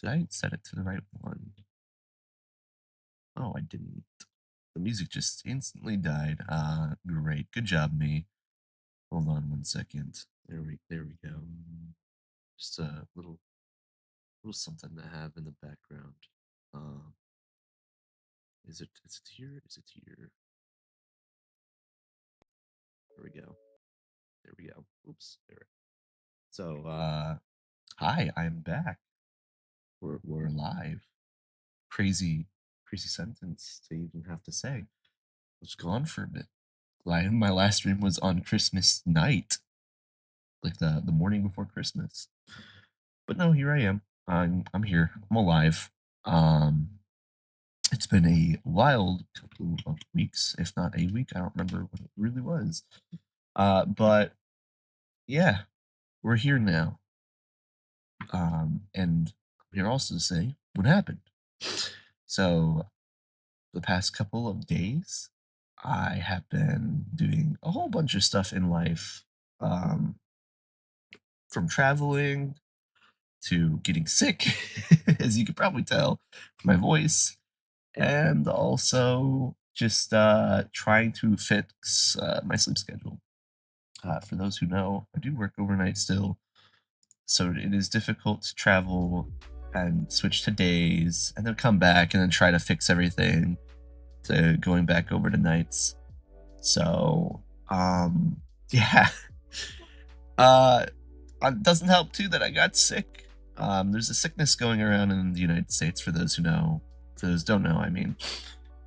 Did I set it to the right one? Oh, I didn't. The music just instantly died. Great. Good job, me. Hold on 1 second. There we go. Just a little something to have in the background. Um, is it here? Is it here? There we go. There we go. Oops. There. So, hi, I'm back. We're live. Crazy, crazy sentence to even have to say. I was gone for a bit. My last stream was on Christmas night, like the morning before Christmas. But no, here I am. I'm here. I'm alive. Um, it's been a wild couple of weeks, if not a week. I don't remember what it really was. But yeah, we're here now. And I'm here also to say what happened. So the past couple of days, I have been doing a whole bunch of stuff in life, um, from traveling to getting sick, as you could probably tell from my voice, and also just trying to fix my sleep schedule. For those who know, I do work overnight still, so it is difficult to travel and switch to days and then come back and then try to fix everything to going back over to nights. So, yeah. Uh, it doesn't help too that I got sick. There's a sickness going around in the United States for those who know. For those who don't know, I mean.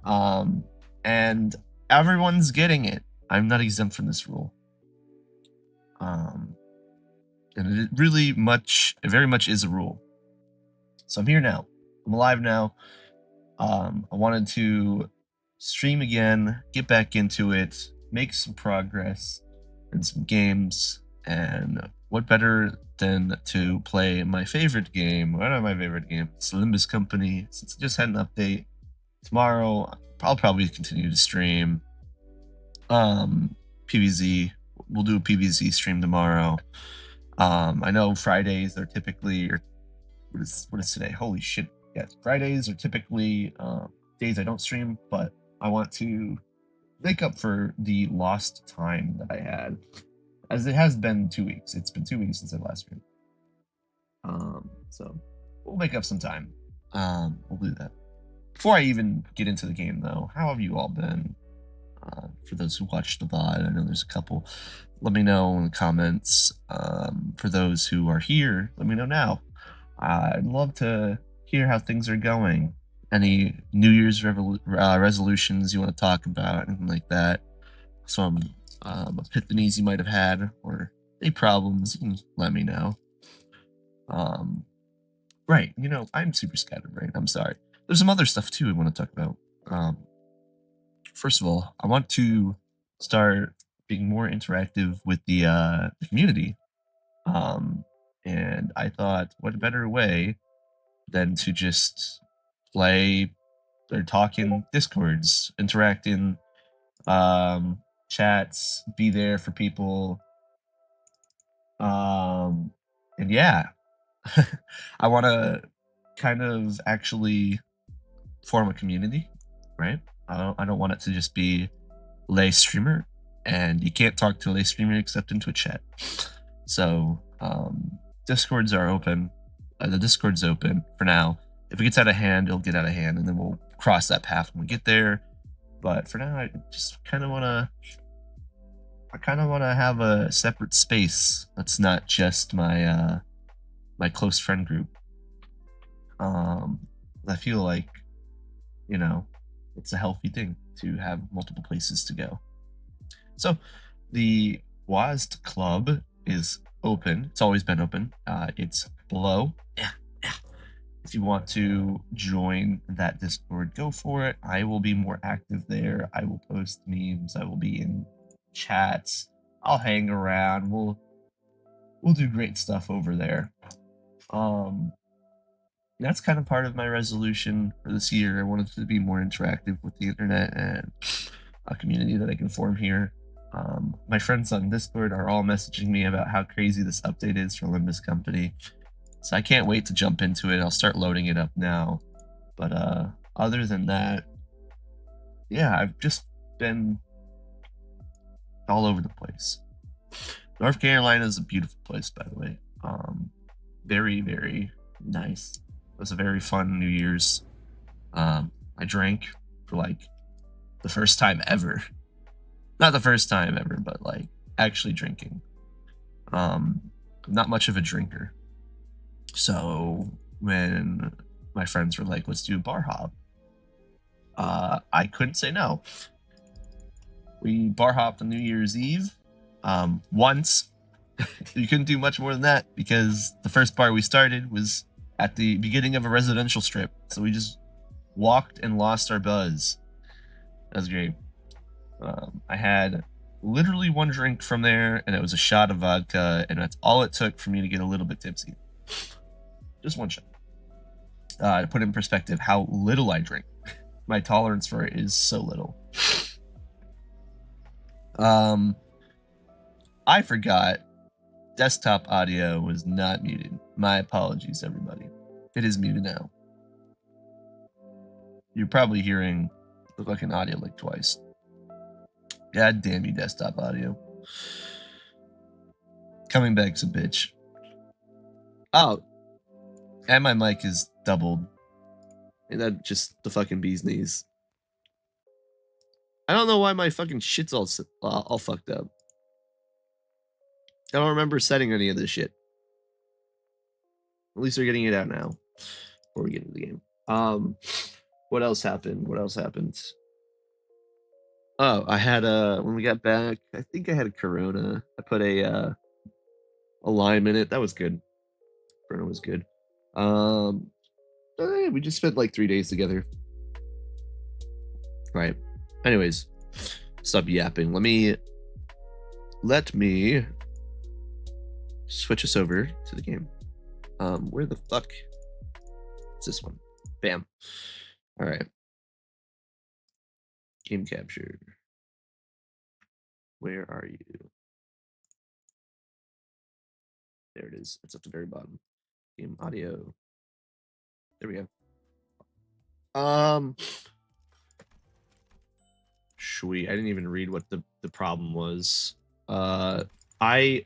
Um, and everyone's getting it. I'm not exempt from this rule. And it very much is a rule. So I'm here now. I'm alive now. I wanted to stream again, get back into it, make some progress in some games, and what better than to play my favorite game, one of my favorite games, Limbus Company, since it just had an update. Tomorrow, I'll probably continue to stream. PVZ, we'll do a PVZ stream tomorrow. I know Fridays are typically, or what is today? Holy shit! Yes, Fridays are typically days I don't stream, but I want to make up for the lost time that I had, as it has been 2 weeks. It's been 2 weeks since I last streamed. So we'll make up some time. We'll do that. Before I even get into the game, though, how have you all been? For those who watched the VOD, I know there's a couple. Let me know in the comments. For those who are here, let me know now. I'd love to hear how things are going. Any New Year's resolutions you want to talk about, anything like that. Some epiphanies you might have had, or any problems, you can let me know. Right, I'm super scatterbrained. I'm sorry. There's some other stuff too I want to talk about. First of all, I want to start being more interactive with the community. And I thought, what better way than to just play or talk in discords, interact in chats, be there for people. And yeah, I want to kind of actually form a community, right? I don't want it to just be lay streamer, and you can't talk to a lay streamer except in Twitch chat. So discords are open. The Discord's open for now. If it gets out of hand, it'll get out of hand, and then we'll cross that path when we get there. But for now, I just kind of want to have a separate space that's not just my my close friend group. I feel like, it's a healthy thing to have multiple places to go. So the WASD Club is open. It's always been open. It's below. Yeah. If you want to join that Discord, go for it. I will be more active there. I will post memes. I will be in chats. I'll hang around. We'll do great stuff over there. That's kind of part of my resolution for this year. I wanted to be more interactive with the internet and a community that I can form here. My friends on Discord are all messaging me about how crazy this update is for Limbus Company. So I can't wait to jump into it. I'll start loading it up now. But other than that, yeah, I've just been all over the place. North Carolina is a beautiful place, by the way. Very, very nice. It was a very fun New Year's. I drank for like the first time ever. Not the first time ever, but like actually drinking. Not much of a drinker. So when my friends were like, let's do a bar hop, I couldn't say no. We bar hopped on New Year's Eve once. You couldn't do much more than that because the first bar we started was at the beginning of a residential strip. So we just walked and lost our buzz. That was great. I had literally one drink from there, and it was a shot of vodka, and that's all it took for me to get a little bit tipsy. Just one shot. To put in perspective how little I drink. My tolerance for it is so little. I forgot desktop audio was not muted. My apologies, everybody. It is muted now. You're probably hearing the fucking audio like twice. God damn you, desktop audio. Coming back's a bitch. Oh. And my mic is doubled. And that just the fucking bee's knees. I don't know why my fucking shit's all fucked up. I don't remember setting any of this shit. At least we're getting it out now. Before we get into the game. What else happened? Oh, I had when we got back, I think I had a Corona. I put a lime in it. That was good. Corona was good. We just spent like 3 days together. Right. Anyways, stop yapping. Let me switch us over to the game. Where the fuck? It's this one. Bam. All right. Game capture. Where are you? There it is. It's at the very bottom. Game audio. There we go. Sweet. I didn't even read what the problem was. I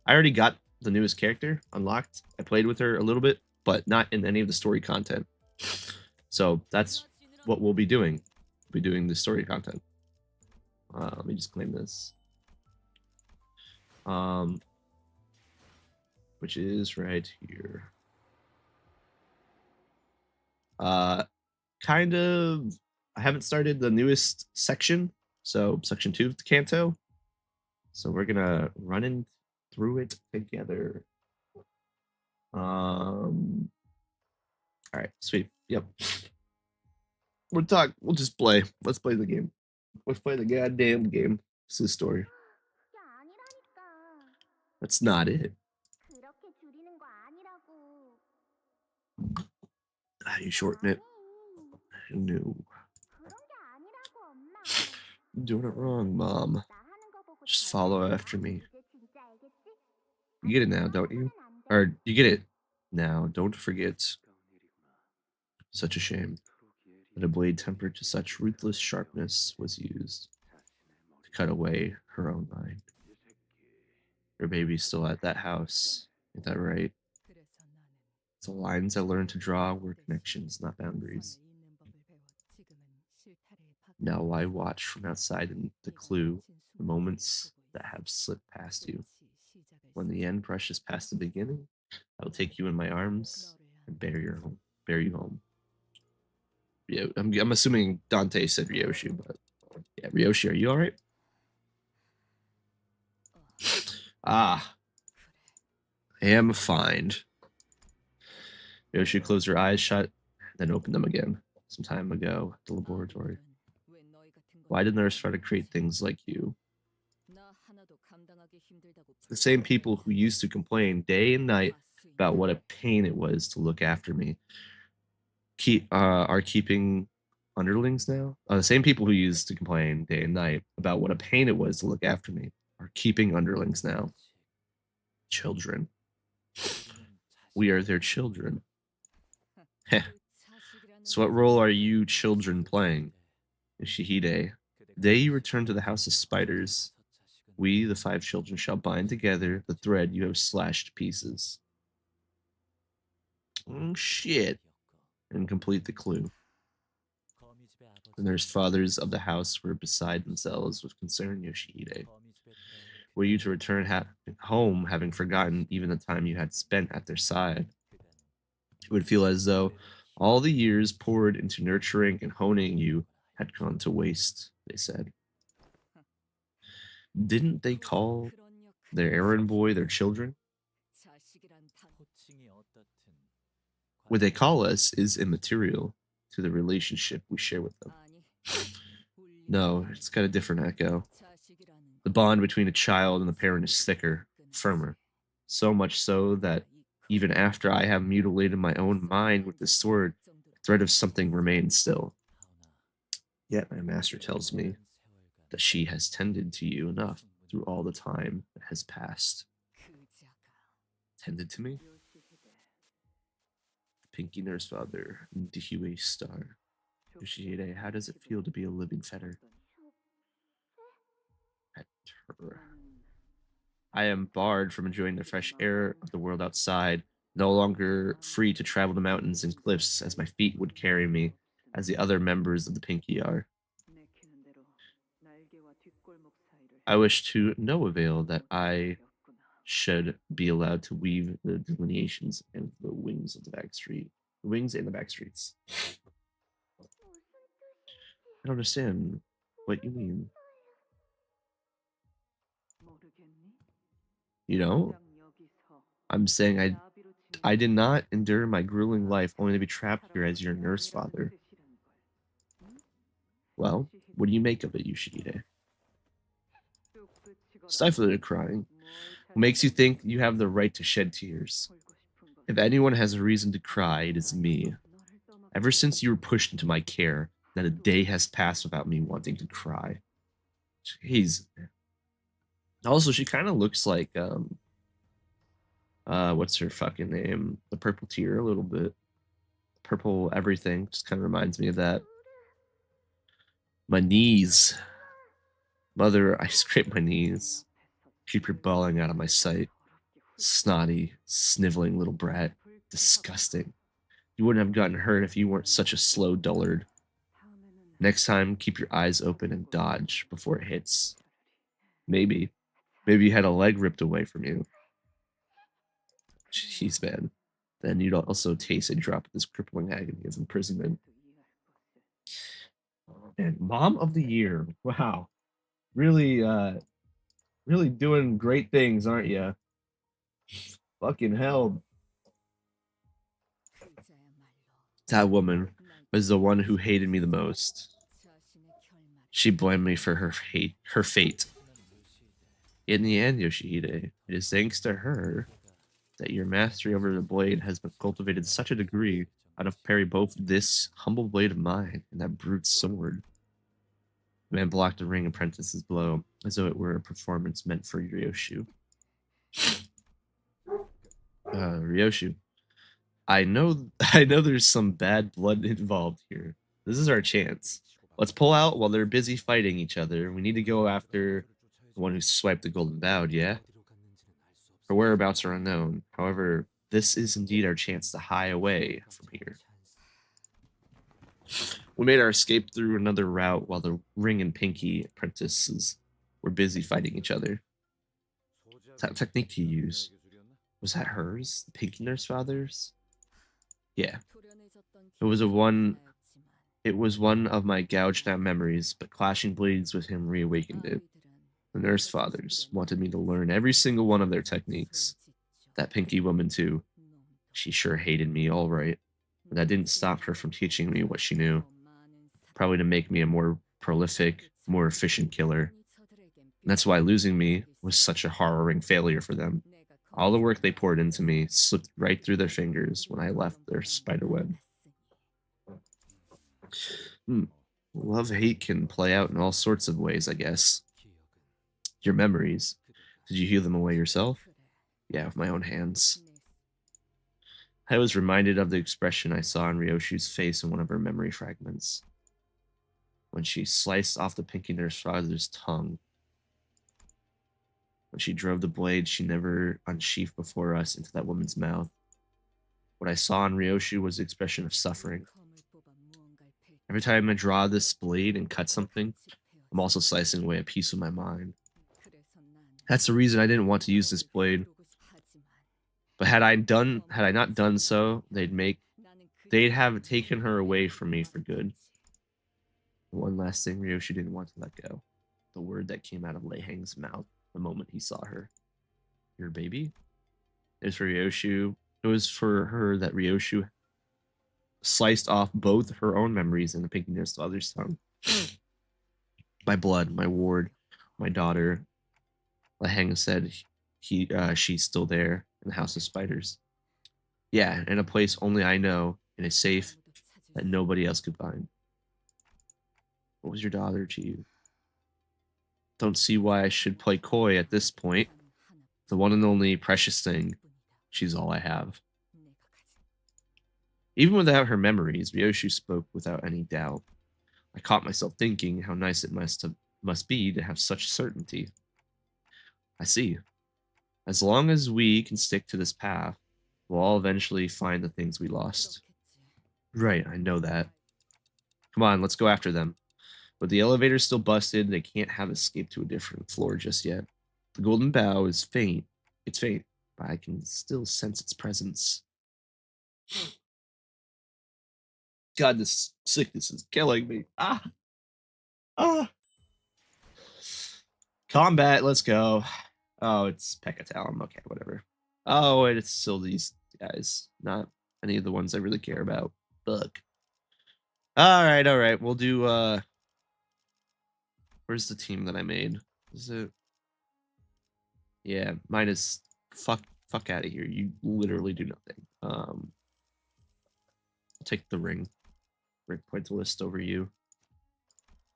already got the newest character unlocked. I played with her a little bit, but not in any of the story content. So that's what we'll be doing. We'll be doing the story content. Let me just claim this. Which is right here. Kind of, I haven't started the newest section, so section 2 of the Kanto. So we're gonna run through it together. All right, sweet. Yep. We'll just play. Let's play the game. Let's play the goddamn game. It's the story. That's not it. You shorten it. No. I'm doing it wrong, Mom. Just follow after me. You get it now, don't you? Or you get it now, don't forget. Such a shame that a blade tempered to such ruthless sharpness was used to cut away her own mind. Her baby's still at that house, ain't that right? The lines I learned to draw were connections, not boundaries. Now I watch from outside in the clue, the moments that have slipped past you. When the end brushes past the beginning, I will take you in my arms and bear you home. Yeah, I'm assuming Dante said Ryoshi, but yeah, Ryoshi, are you all right? Ah, I am fine. Ryoshi closed her eyes shut, then opened them again. Some time ago at the laboratory. Why did the nurse try to create things like you? The same people who used to complain day and night about what a pain it was to look after me are keeping underlings now. The same people who used to complain day and night about what a pain it was to look after me are keeping underlings now. Children. We are their children. Heh. So what role are you children playing? Yoshihide. The day you return to the house of spiders, we, the five children, shall bind together the thread you have slashed to pieces. Oh, shit. And complete the clue. The nurse fathers of the house were beside themselves with concern. Yoshihide. Were you to return home having forgotten even the time you had spent at their side? It would feel as though all the years poured into nurturing and honing you had gone to waste, they said. Didn't they call their errand boy their children? What they call us is immaterial to the relationship we share with them. No, it's got a different echo. The bond between a child and the parent is thicker, firmer. So much so that even after I have mutilated my own mind with this sword, a thread of something remains still. Yet my master tells me that she has tended to you enough through all the time that has passed. Tended to me? Pinky nurse father, Dihue star. Yoshihide, how does it feel to be a living fetter? At her. I am barred from enjoying the fresh air of the world outside, no longer free to travel the mountains and cliffs as my feet would carry me, as the other members of the Pinky are. I wish to no avail that I should be allowed to weave the delineations and the wings of the back street. Wings in the back streets. I don't understand what you mean. You know, I'm saying I did not endure my grueling life only to be trapped here as your nurse father. Well, what do you make of it, Yoshihide? Stifling crying. What makes you think you have the right to shed tears? If anyone has a reason to cry, it is me. Ever since you were pushed into my care, not a day has passed without me wanting to cry. Jeez. Also, she kind of looks like what's her fucking name? The purple tear a little bit. Purple everything. Just kind of reminds me of that. My knees. Mother, I scrape my knees. Keep your bawling out of my sight. Snotty, sniveling little brat. Disgusting. You wouldn't have gotten hurt if you weren't such a slow dullard. Next time, keep your eyes open and dodge before it hits. Maybe. Maybe you had a leg ripped away from you. Jeez, man. Then you'd also taste a drop of this crippling agony of imprisonment. And Mom of the Year. Wow. Really, really doing great things, aren't you? Fucking hell. That woman was the one who hated me the most. She blamed me for her fate. In the end, Yoshihide, it is thanks to her that your mastery over the blade has been cultivated to such a degree out of parry both this humble blade of mine and that brute sword. The man blocked the ring apprentice's blow, as though it were a performance meant for Ryoshu. Ryoshu, I know I know there's some bad blood involved here. This is our chance. Let's pull out while they're busy fighting each other. We need to go after the one who swiped the golden bout, yeah? Her whereabouts are unknown. However, this is indeed our chance to hie away from here. We made our escape through another route while the Ring and Pinky apprentices were busy fighting each other. That technique to use, was that hers? The Pinky nurse father's? Yeah. It was one of my gouged out memories, but clashing blades with him reawakened it. The nurse fathers wanted me to learn every single one of their techniques. That Pinky woman, too. She sure hated me, all right. But that didn't stop her from teaching me what she knew. Probably to make me a more prolific, more efficient killer. And that's why losing me was such a harrowing failure for them. All the work they poured into me slipped right through their fingers when I left their spiderweb. Love-hate can play out in all sorts of ways, I guess. Your memories. Did you heal them away yourself? Yeah, with my own hands. I was reminded of the expression I saw on Ryoshu's face in one of her memory fragments when she sliced off the pinky nurse father's tongue. When she drove the blade she never unsheathed before us into that woman's mouth. What I saw in Ryoshu was the expression of suffering. Every time I draw this blade and cut something, I'm also slicing away a piece of my mind. That's the reason I didn't want to use this blade. But had I not done so, they'd have taken her away from me for good. One last thing Ryoshi didn't want to let go. The word that came out of Lei Hang's mouth the moment he saw her. Your baby? It was for Ryoshu. It was for her that Ryoshu sliced off both her own memories and the pinky nurse father's tongue. My blood, my ward, my daughter. Lei Hang said she's still there in the House of Spiders. Yeah, in a place only I know, in a safe that nobody else could find. What was your daughter to you? Don't see why I should play coy at this point. The one and only precious thing. She's all I have. Even without her memories, Ryoshu spoke without any doubt. I caught myself thinking how nice it must be to have such certainty. I see. As long as we can stick to this path, we'll all eventually find the things we lost. Right, I know that. Come on, let's go after them. But the elevator's still busted, they can't have escaped to a different floor just yet. The golden bow is faint. It's faint, but I can still sense its presence. God, this sickness is killing me. Ah! Ah! Combat, let's go. Oh, it's Pekatalum. Okay, whatever. Oh, and it's still these guys. Not any of the ones I really care about. Fuck. Alright. We'll do, where's the team that I made? Is it? Yeah, mine is fuck out of here. You literally do nothing. I'll take the ring. Point the list over you.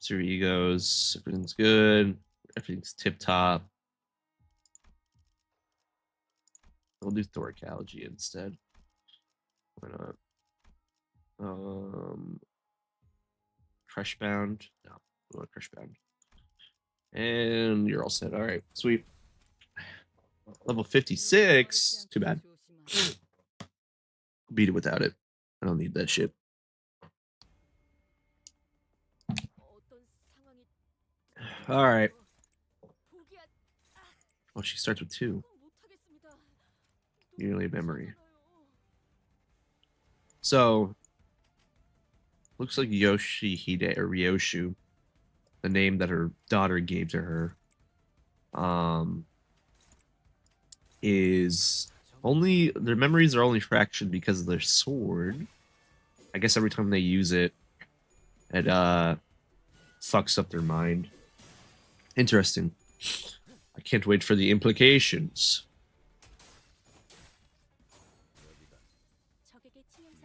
Zero egos. Everything's good. Everything's tip top. We'll do Thoricalgy instead. Why not? Crushbound. No, we want Crushbound. And you're all set. All right, sweet. Level 56. Too bad. Beat it without it. I don't need that shit. All right. Oh, she starts with 2. Nearly memory. So, looks like Yoshihide or Ryoshu, the name that her daughter gave to her, is only their memories are only fractured because of their sword. I guess every time they use it, it fucks up their mind. Interesting. I can't wait for the implications.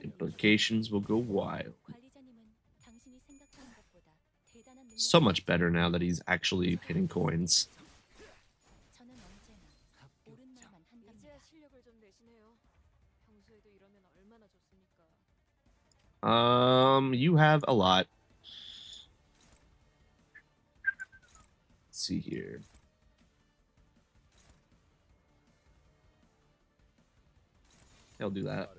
Implications will go wild. So much better now that he's actually pinning coins. You have a lot. Let's see here. I'll do that.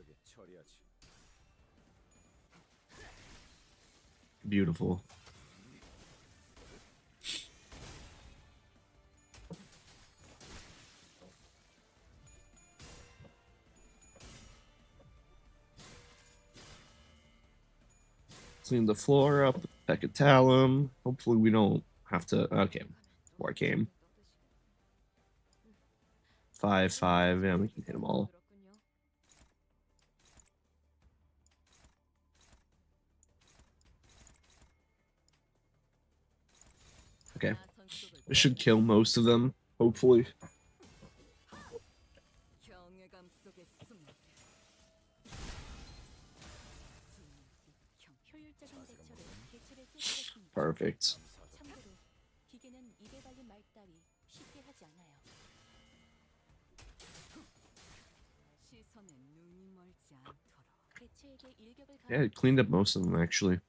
Beautiful. Clean the floor up, Pecatalum. Hopefully we don't have to. Okay, more came. 5/5. Yeah, we can hit them all. Okay, this should kill most of them. Hopefully. Perfect. Yeah, it cleaned up most of them, actually.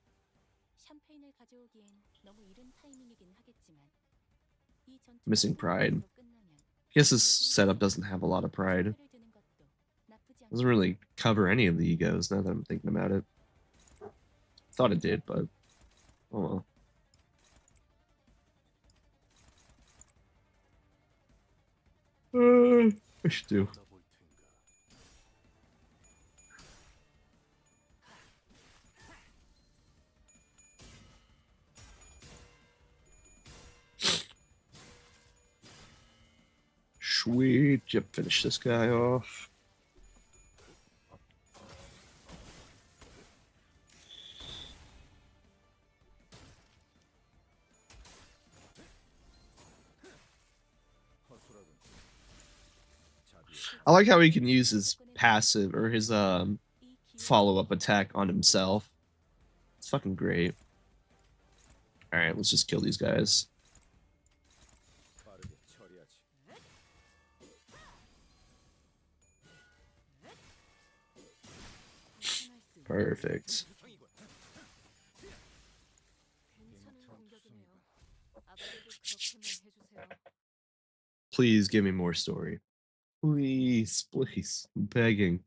Missing pride. I guess this setup doesn't have a lot of pride. Doesn't really cover any of the egos, now that I'm thinking about it. Thought it did, but oh well. I should do. Sweet, yep, finish this guy off. I like how he can use his passive or his follow-up attack on himself. It's fucking great. Alright, let's just kill these guys. Perfect. Please give me more story. Please, please. I'm begging.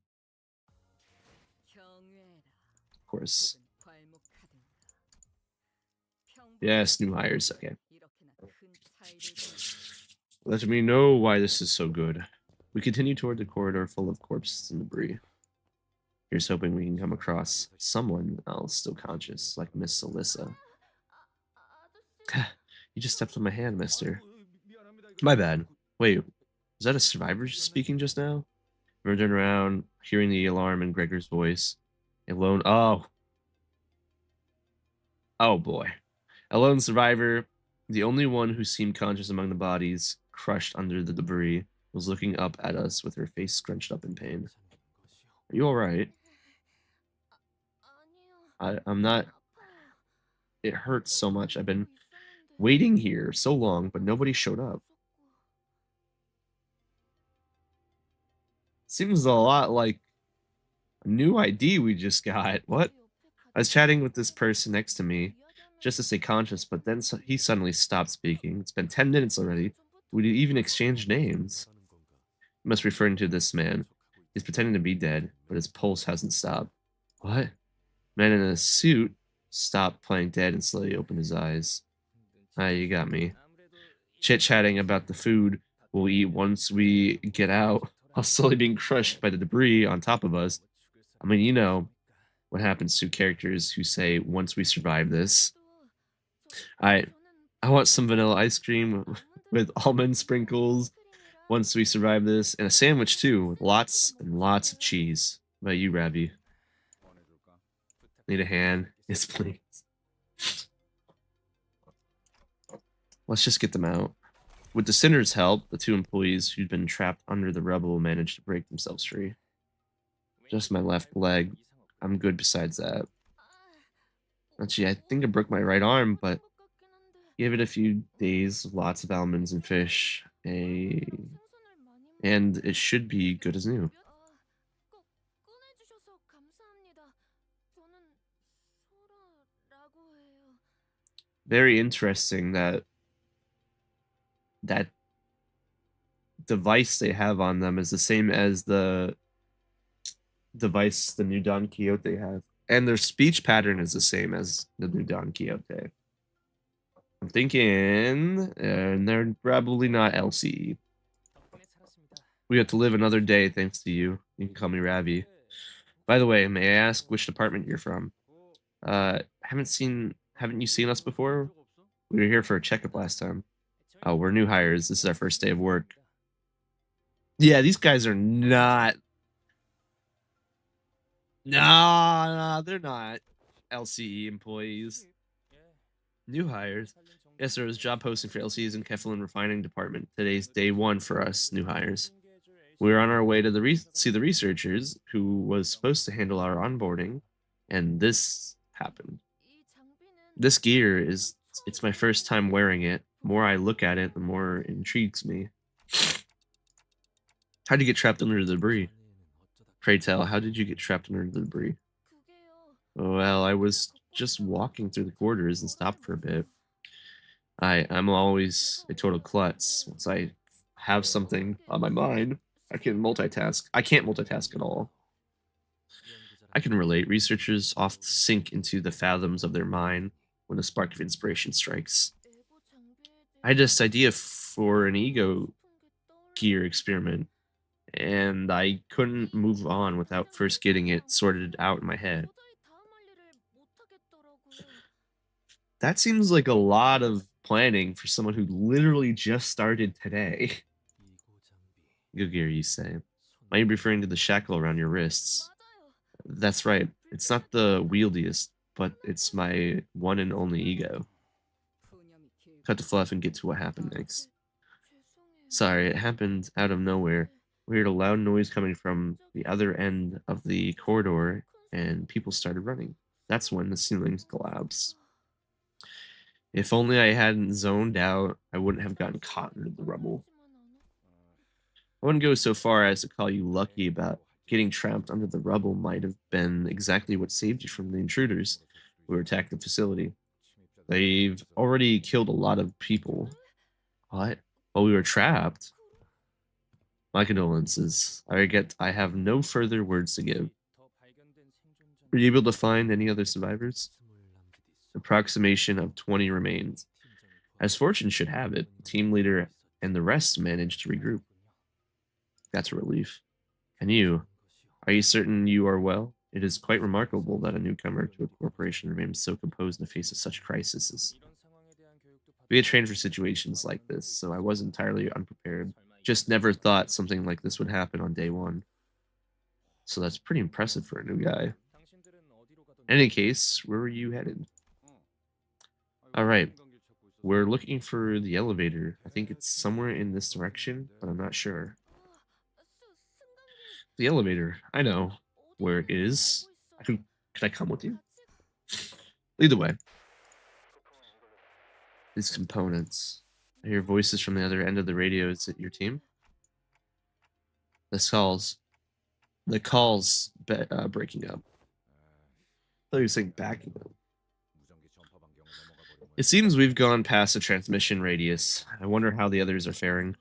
Of course. Yes, new hires. Okay. Let me know why this is so good. We continue toward the corridor full of corpses and debris. Here's hoping we can come across someone else still conscious, like Miss Alyssa. You just stepped on my hand, mister. My bad. Wait, was that a survivor speaking just now? I turned around, hearing the alarm in Gregor's voice. A lone... Oh. Oh, boy. A lone survivor, the only one who seemed conscious among the bodies, crushed under the debris, was looking up at us with her face scrunched up in pain. Are you alright? I'm not... It hurts so much. I've been waiting here so long, but nobody showed up. Seems a lot like a new ID we just got. What? I was chatting with this person next to me, just to stay conscious, but then he suddenly stopped speaking. It's been 10 minutes already. We didn't even exchange names. You must be referring to this man. He's pretending to be dead, but his pulse hasn't stopped. What? Man in a suit stopped playing dead and slowly opened his eyes. Ah, you got me. Chit-chatting about the food we'll eat once we get out, while slowly being crushed by the debris on top of us. I mean, you know what happens to characters who say, once we survive this. I want some vanilla ice cream with almond sprinkles once we survive this, and a sandwich too, with lots and lots of cheese. What about you, Ravi? Need a hand? Yes, please. Let's just get them out. With the Sinner's help, the two employees who'd been trapped under the rubble managed to break themselves free. Just my left leg. I'm good besides that. Actually, I think I broke my right arm, but give it a few days, lots of almonds and fish, and it should be good as new. Very interesting that device they have on them is the same as the device the new Don Quixote has. And their speech pattern is the same as the new Don Quixote. I'm thinking, and they're probably not LCE. We have to live another day thanks to you. You can call me Ravi. By the way, may I ask which department you're from? Haven't you seen us before? We were here for a checkup last time. Oh, we're new hires. This is our first day of work. Yeah, these guys are not. No, they're not LCE employees. New hires. Yes, there was a job posting for LCEs in Keflin Refining Department. Today's day one for us new hires. We were on our way to see the researchers who was supposed to handle our onboarding, and this happened. This gear it's my first time wearing it. The more I look at it, the more it intrigues me. How'd you get trapped under the debris? Pray tell, how did you get trapped under the debris? Well, I was just walking through the corridors and stopped for a bit. I'm always a total klutz. Once I have something on my mind, I can multitask. I can't multitask at all. I can relate. Researchers often sink into the fathoms of their mind when a spark of inspiration strikes. I had this idea for an ego gear experiment, and I couldn't move on without first getting it sorted out in my head. That seems like a lot of planning for someone who literally just started today. Good gear, you say. Might be referring to the shackle around your wrists. That's right. It's not the wieldiest, but it's my one and only ego. Cut to fluff and get to what happened next. Sorry, it happened out of nowhere. We heard a loud noise coming from the other end of the corridor, and people started running. That's when the ceilings collapsed. If only I hadn't zoned out, I wouldn't have gotten caught into the rubble. I wouldn't go so far as to call you lucky about getting trapped under the rubble might have been exactly what saved you from the intruders who attacked the facility. They've already killed a lot of people. What? While we were trapped? My condolences. I have no further words to give. Were you able to find any other survivors? Approximation of 20 remains. As fortune should have it, the team leader and the rest managed to regroup. That's a relief. And you? Are you certain you are well? It is quite remarkable that a newcomer to a corporation remains so composed in the face of such crises. We had trained for situations like this, so I was entirely unprepared. Just never thought something like this would happen on day one. So that's pretty impressive for a new guy. In any case, where were you headed? Alright, we're looking for the elevator. I think it's somewhere in this direction, but I'm not sure. The elevator. I know where it is. Could I come with you? Lead the way. These components. I hear voices from the other end of the radio. Is it your team? The calls. Breaking up. I thought you were saying backing up. It seems we've gone past the transmission radius. I wonder how the others are faring.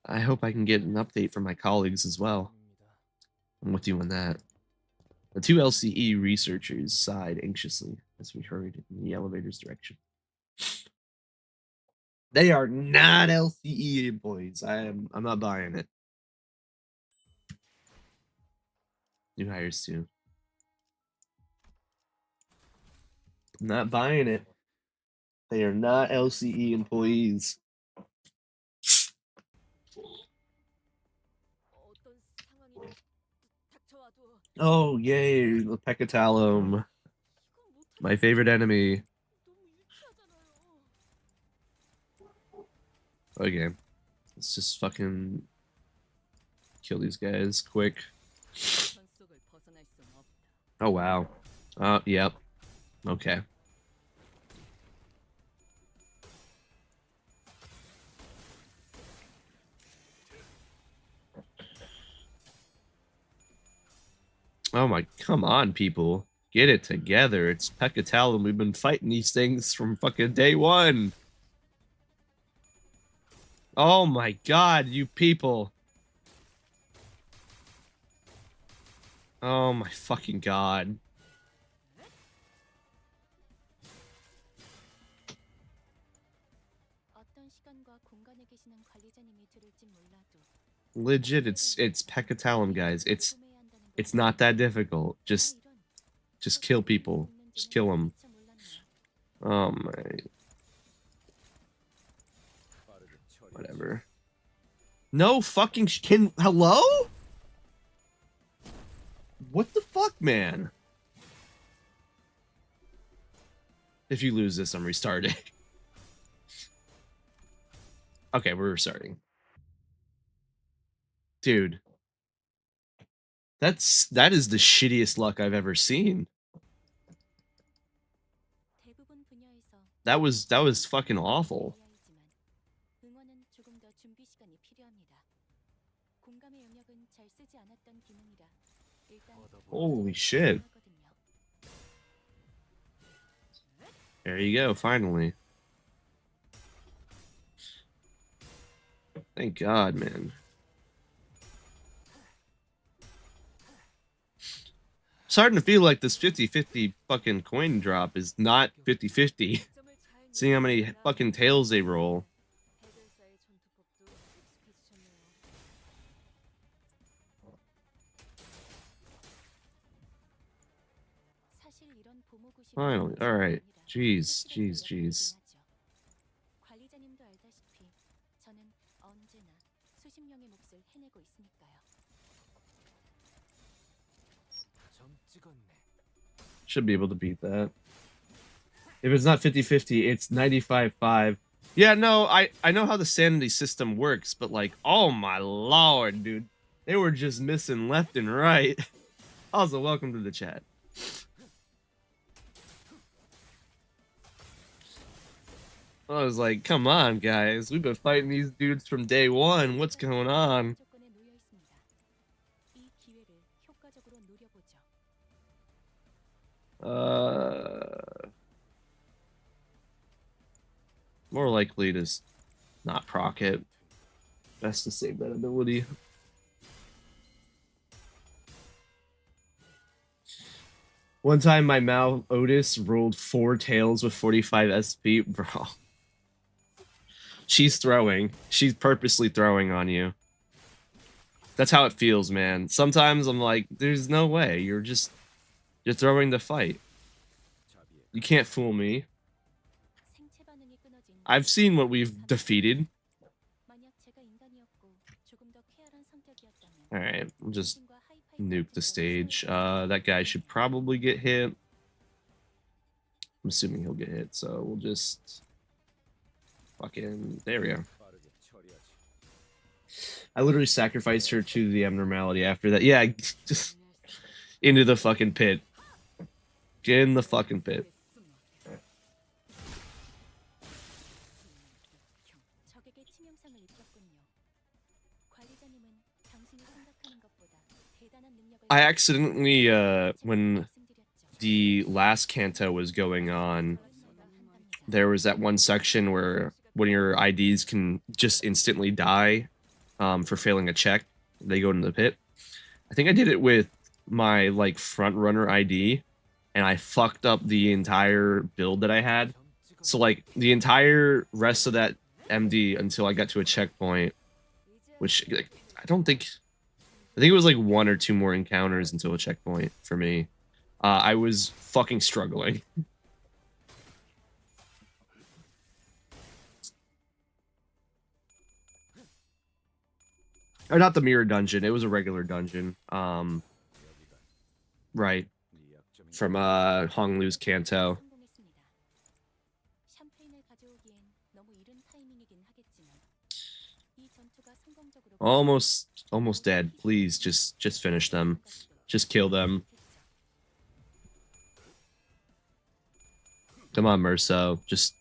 I hope I can get an update from my colleagues as well. I'm with you on that. The two LCE researchers sighed anxiously as we hurried in the elevator's direction. They are not LCE employees. I'm not buying it. New hires too. Not buying it. They are not LCE employees. Oh, yay, the Pecatalum. My favorite enemy. Okay. Let's just fucking kill these guys quick. Oh, wow. Yep. Okay. Oh my, come on, people. Get it together. It's Pecatalum. We've been fighting these things from fucking day one. Oh my god, you people. Oh my fucking god. Legit, it's Pecatalum, guys. It's not that difficult. Just kill people. Just kill them. Oh my. Whatever. No fucking hello? What the fuck, man? If you lose this, I'm restarting. Okay, we're restarting. Dude. That is the shittiest luck I've ever seen. That was fucking awful. Holy shit. There you go, finally. Thank God, man. Starting to feel like this 50-50 fucking coin drop is not 50-50. Seeing how many fucking tails they roll. Finally, alright. Jeez, jeez, jeez. Should be able to beat that. If it's not 50-50, it's 95-5. Yeah, no, I know how the sanity system works, but like, oh my lord, dude. They were just missing left and right. Also, welcome to the chat. I was like, come on, guys. We've been fighting these dudes from day one. What's going on? More likely to not proc it. Best to save that ability. One time my Mal Otis rolled 4 tails with 45 SP. Bro. She's throwing. She's purposely throwing on you. That's how it feels, man. Sometimes I'm like, there's no way. You're throwing the fight. You can't fool me. I've seen what we've defeated. Alright, we'll just nuke the stage. That guy should probably get hit. I'm assuming he'll get hit, so we'll just fucking... There we go. I literally sacrificed her to the abnormality after that. Yeah, just into the fucking pit. Get in the fucking pit. I accidentally, when the last Kanto was going on, there was that one section where when your IDs can just instantly die for failing a check, they go into the pit. I think I did it with my, like, front runner ID, and I fucked up the entire build that I had. So, like, the entire rest of that MD until I got to a checkpoint, which, like, I think it was like 1 or 2 more encounters until a checkpoint for me. I was fucking struggling. Or not the mirror dungeon, it was a regular dungeon. Right. From Honglu's Kanto. Almost dead. Please, just finish them. Just kill them. Come on, Merso. Just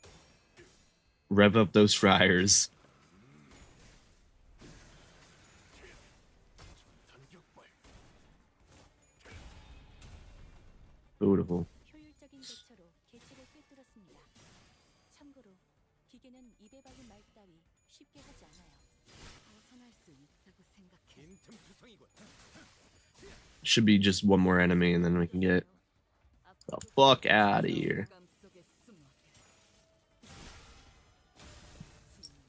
rev up those fryers. Beautiful. Should be just one more enemy and then we can get the fuck out of here.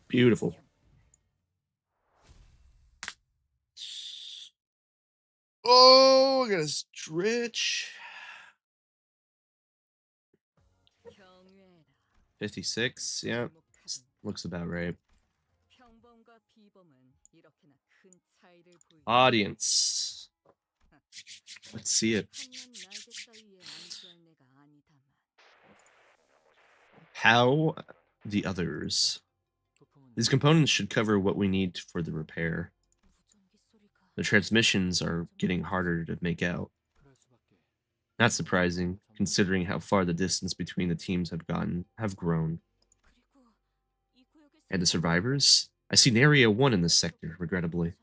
Beautiful. Oh, I gotta stretch. 56, yeah. Looks about right. Audience. Let's see it. How the others. These components should cover what we need for the repair. The transmissions are getting harder to make out. Not surprising, considering how far the distance between the teams have grown. And the survivors? I see Area 1 in this sector, regrettably.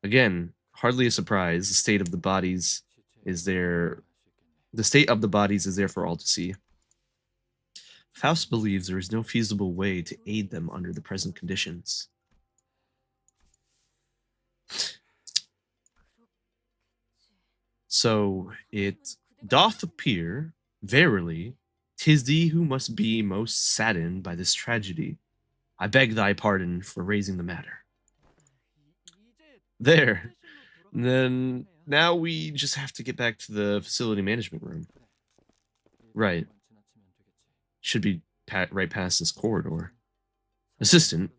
Again, hardly a surprise. Is there. The state of the bodies is there for all to see. Faust believes there is no feasible way to aid them under the present conditions. So it doth appear, verily, 'tis thee who must be most saddened by this tragedy. I beg thy pardon for raising the matter. There. Then now we just have to get back to the facility management room. Right. Should be right past this corridor. Assistant,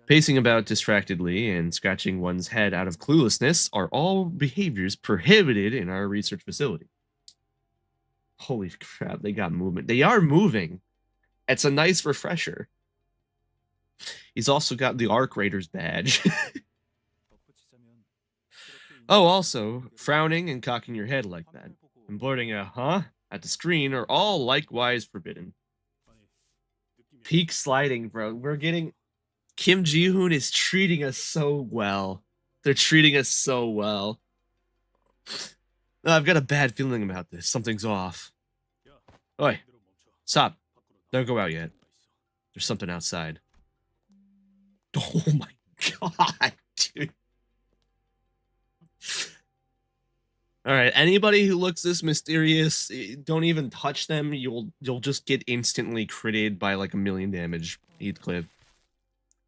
pacing about distractedly and scratching one's head out of cluelessness are all behaviors prohibited in our research facility. Holy crap, they got movement. They are moving. It's a nice refresher. He's also got the Arc Raiders badge. Oh, also, frowning and cocking your head like that, and blurting a huh at the screen are all likewise forbidden. Peak sliding, bro. We're getting. Kim Ji Hoon is treating us so well. They're treating us so well. I've got a bad feeling about this. Something's off. Oi, stop. Don't go out yet. There's something outside. Oh my god, dude. All right, anybody who looks this mysterious, don't even touch them. You'll just get instantly critted by like a million damage, Heathcliff.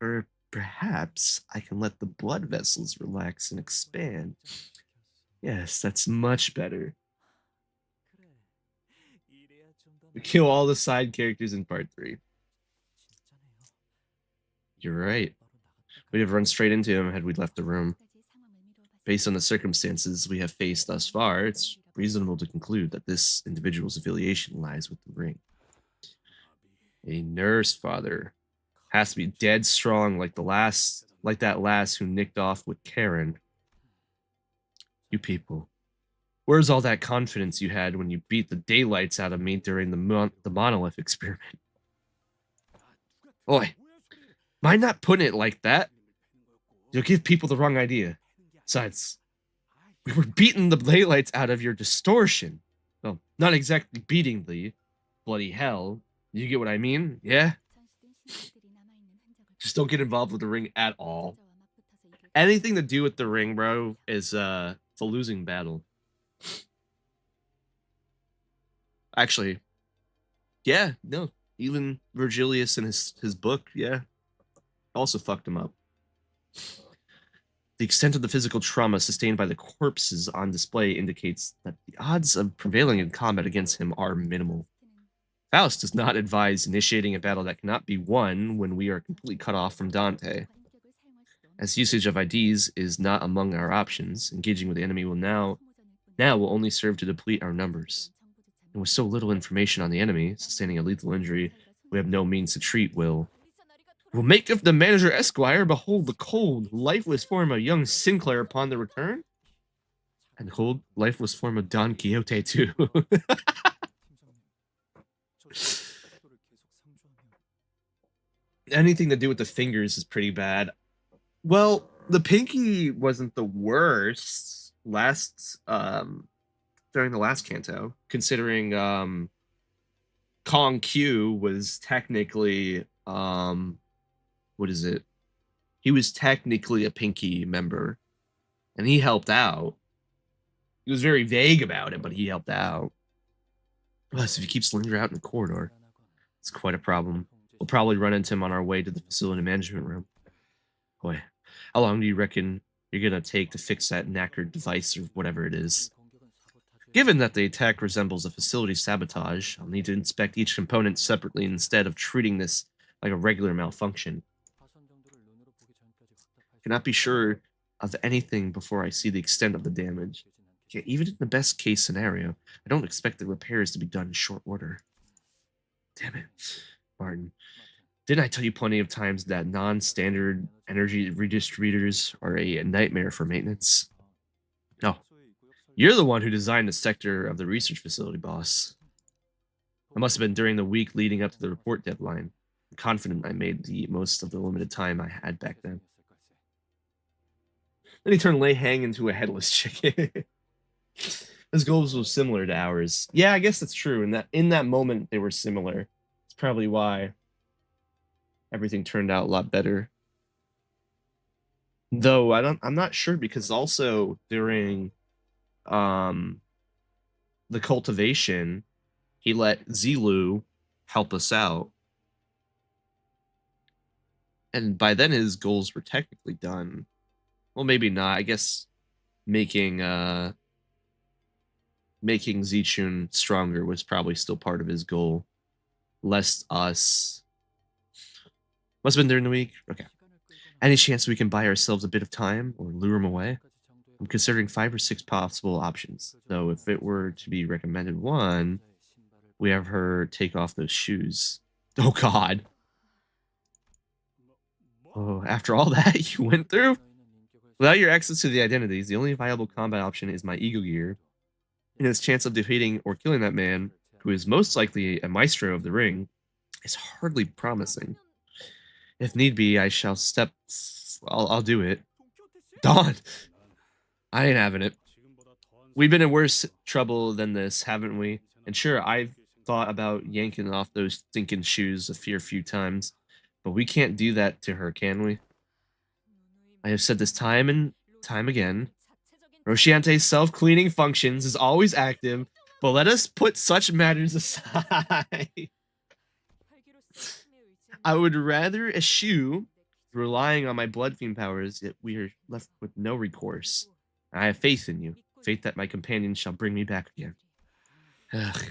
Or perhaps I can let the blood vessels relax and expand. Yes, that's much better. We kill all the side characters in part 3. You're right. We'd have run straight into him had we left the room. Based on the circumstances we have faced thus far, it's reasonable to conclude that this individual's affiliation lies with the ring. A nurse, father. Has to be dead strong like that lass who nicked off with Karen. You people. Where's all that confidence you had when you beat the daylights out of me during the monolith experiment? Oi, mind not putting it like that? You'll give people the wrong idea. Besides, we were beating the daylights out of your distortion. Well, not exactly beating the bloody hell. You get what I mean? Yeah? Just don't get involved with the ring at all. Anything to do with the ring, bro, is it's a losing battle. Actually, yeah, no. Even Virgilius in his book, yeah, also fucked him up. The extent of the physical trauma sustained by the corpses on display indicates that the odds of prevailing in combat against him are minimal. Faust does not advise initiating a battle that cannot be won when we are completely cut off from Dante. As usage of IDs is not among our options, engaging with the enemy will only serve to deplete our numbers. And with so little information on the enemy, sustaining a lethal injury we have no means to treat will make of the manager Esquire behold the cold, lifeless form of young Sinclair upon the return? And cold, lifeless form of Don Quixote too. Anything to do with the fingers is pretty bad. Well, the pinky wasn't the worst during the last canto, considering Kong Q was technically what is it? He was technically a pinky member, and he helped out. He was very vague about it, but he helped out. Plus, if he keeps lingering out in the corridor, it's quite a problem. We'll probably run into him on our way to the facility management room. Boy, how long do you reckon you're gonna take to fix that knackered device or whatever it is? Given that the attack resembles a facility sabotage, I'll need to inspect each component separately instead of treating this like a regular malfunction. Cannot be sure of anything before I see the extent of the damage. Yeah, even in the best case scenario, I don't expect the repairs to be done in short order. Damn it, Martin. Didn't I tell you plenty of times that non-standard energy redistributors are a nightmare for maintenance? No, you're the one who designed the sector of the research facility, boss. It must have been during the week leading up to the report deadline. I'm confident I made the most of the limited time I had back then. Then he turned Lei Hang into a headless chicken. His goals were similar to ours. Yeah, I guess that's true. In that moment they were similar. It's probably why everything turned out a lot better. Though I'm not sure because also during um the cultivation, he let Zilu help us out. And by then his goals were technically done. Well, maybe not. I guess making making Zichun stronger was probably still part of his goal. Less us. Must have been during the week. Okay. Any chance we can buy ourselves a bit of time or lure him away? I'm considering 5 or 6 possible options. Though if it were to be recommended one, we have her take off those shoes. Oh God. Oh, after all that you went through? Without your access to the identities, the only viable combat option is my ego gear. And his chance of defeating or killing that man, who is most likely a maestro of the ring, is hardly promising. If need be, I shall step. I'll do it. Dawn, I ain't having it. We've been in worse trouble than this, haven't we? And sure, I've thought about yanking off those stinking shoes a few times, but we can't do that to her, can we? I have said this time and time again. Rosciante's self-cleaning functions is always active, but let us put such matters aside. I would rather eschew relying on my blood fiend powers, yet we are left with no recourse. I have faith in you, faith that my companion shall bring me back again. Ugh.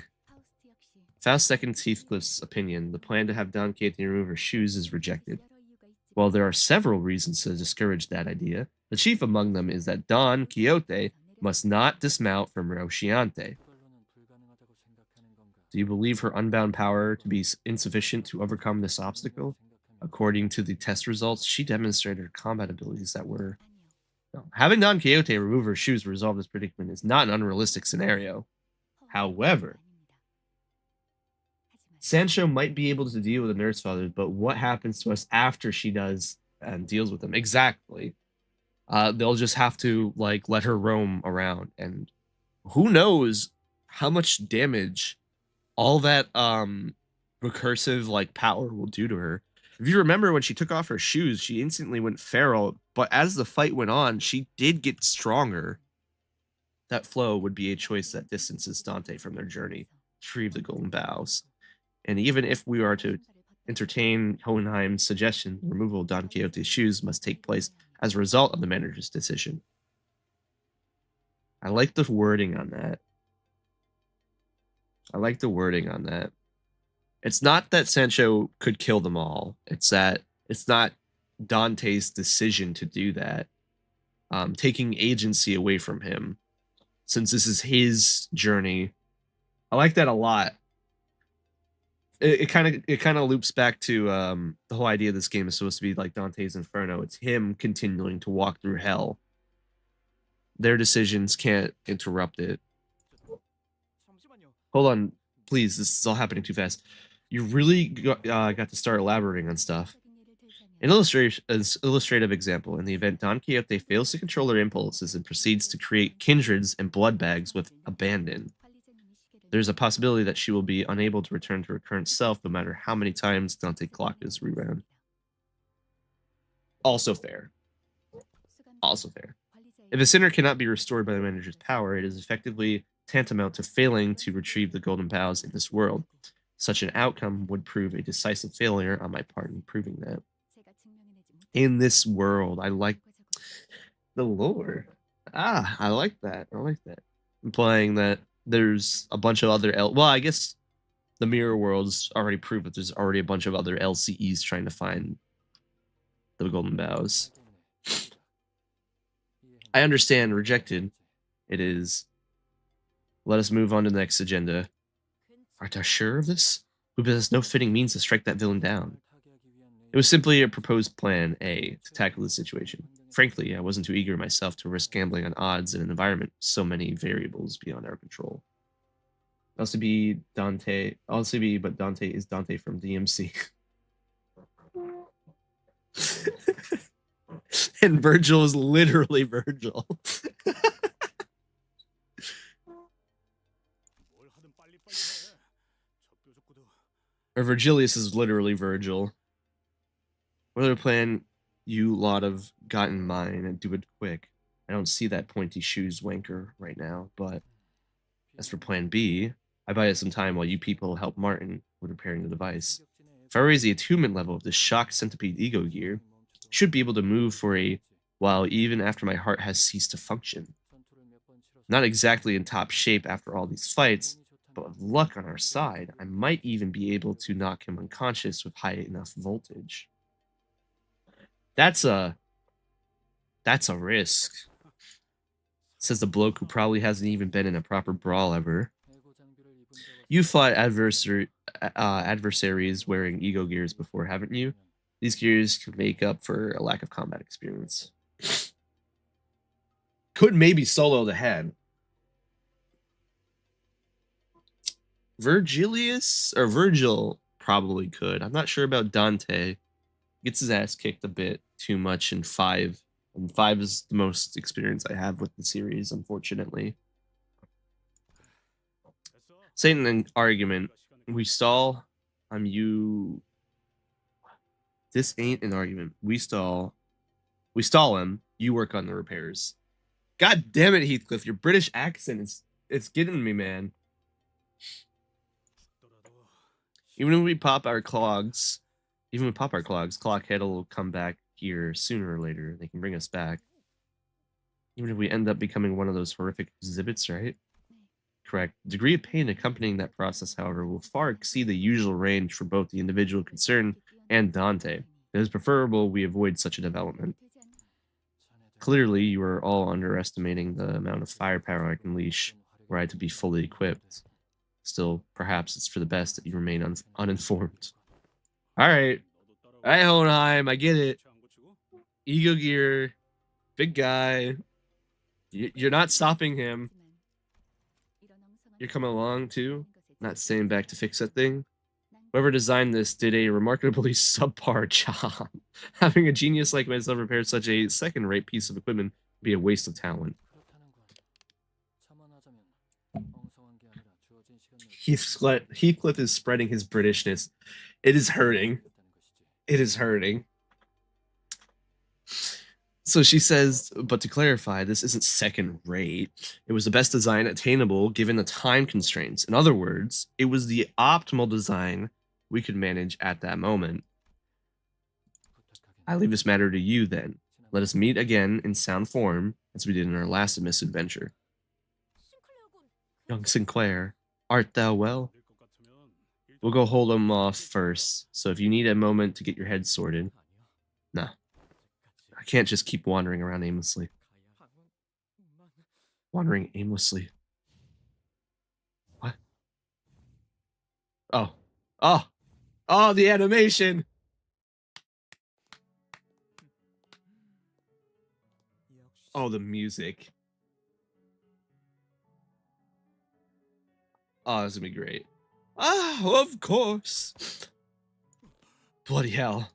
Faust seconds Heathcliff's opinion. The plan to have Don Quixote remove her shoes is rejected. While there are several reasons to discourage that idea, the chief among them is that Don Quixote must not dismount from Rosciante. Do you believe her unbound power to be insufficient to overcome this obstacle? According to the test results, she demonstrated her combat abilities that were. No. Having Don Quixote remove her shoes to resolve this predicament is not an unrealistic scenario. However, Sancho might be able to deal with the Nurse Fathers, but what happens to us after she does and deals with them? Exactly. They'll just have to like let her roam around, and who knows how much damage all that recursive like power will do to her. If you remember when she took off her shoes, she instantly went feral, but as the fight went on, she did get stronger. That flow would be a choice that distances Dante from their journey to retrieve the golden boughs. And even if we are to entertain Hohenheim's suggestion, the removal of Don Quixote's shoes must take place as a result of the manager's decision. I like the wording on that. It's not that Sancho could kill them all. It's that it's not Dante's decision to do that. Taking agency away from him, since this is his journey. I like that a lot. It kind of loops back to the whole idea of this game is supposed to be like Dante's Inferno. It's him continuing to walk through hell. Their decisions can't interrupt it. Hold on, please. This is all happening too fast. You really got to start elaborating on stuff. An illustrative example: in the event Don Quixote fails to control her impulses and proceeds to create kindreds and blood bags with abandon, there's a possibility that she will be unable to return to her current self no matter how many times Dante clock is rewound. Also fair. If a sinner cannot be restored by the manager's power, it is effectively tantamount to failing to retrieve the golden boughs in this world. Such an outcome would prove a decisive failure on my part in proving that. In this world, I like the lore. I like that. Implying that there's a bunch of other well, I guess the mirror worlds already prove that there's already a bunch of other LCEs trying to find the golden boughs. I understand rejected. It is. Let us move on to the next agenda. Art thou sure of this? We possess no fitting means to strike that villain down. It was simply a proposed plan A to tackle the situation. Frankly, I wasn't too eager myself to risk gambling on odds in an environment with so many variables beyond our control. LCB Dante, LCB, but Dante is Dante from DMC. And Virgil is literally Virgil. Or Virgilius is literally Virgil. What other plan you lot have got in mind, and do it quick? I don't see that pointy shoes wanker right now, but as for plan B, I buy it some time while you people help Martin with repairing the device. If I raise the attunement level of this shock centipede ego gear, I should be able to move for a while even after my heart has ceased to function. Not exactly in top shape after all these fights, but with luck on our side, I might even be able to knock him unconscious with high enough voltage. That's a that's a risk, says the bloke who probably hasn't even been in a proper brawl ever. You fought adversaries wearing ego gears before, haven't you? These gears can make up for a lack of combat experience. Could maybe solo the head. Virgilius or Virgil probably could. I'm not sure about Dante. Gets his ass kicked a bit too much in 5. And 5 is the most experience I have with the series, unfortunately. Saying an argument. We stall. I'm you. This ain't an argument. We stall. We stall him. You work on the repairs. God damn it, Heathcliff. Your British accent is it's getting me, man. Even if we pop our clogs, Clockhead will come back here sooner or later. They can bring us back. Even if we end up becoming one of those horrific exhibits, right? Correct. The degree of pain accompanying that process, however, will far exceed the usual range for both the individual concerned and Dante. It is preferable we avoid such a development. Clearly, you are all underestimating the amount of firepower I can unleash were I to be fully equipped. Still, perhaps it's for the best that you remain uninformed. All right. All right, Hohenheim, I get it. Ego gear, big guy. You're not stopping him. You're coming along too. Not staying back to fix that thing. Whoever designed this did a remarkably subpar job. Having a genius like myself repair such a second-rate piece of equipment would be a waste of talent. Heathcliff is spreading his Britishness. It is hurting. It is hurting. So she says, but to clarify, this isn't second rate. It was the best design attainable given the time constraints. In other words, it was the optimal design we could manage at that moment. I leave this matter to you then. Let us meet again in sound form as we did in our last misadventure. Young Sinclair, art thou well? We'll go hold him off first, so if you need a moment to get your head sorted. Nah. I can't just keep wandering around aimlessly. Wandering aimlessly. What? Oh. Oh. Oh, the animation. Oh, the music. Oh, this is gonna be great. Ah, of course. Bloody hell.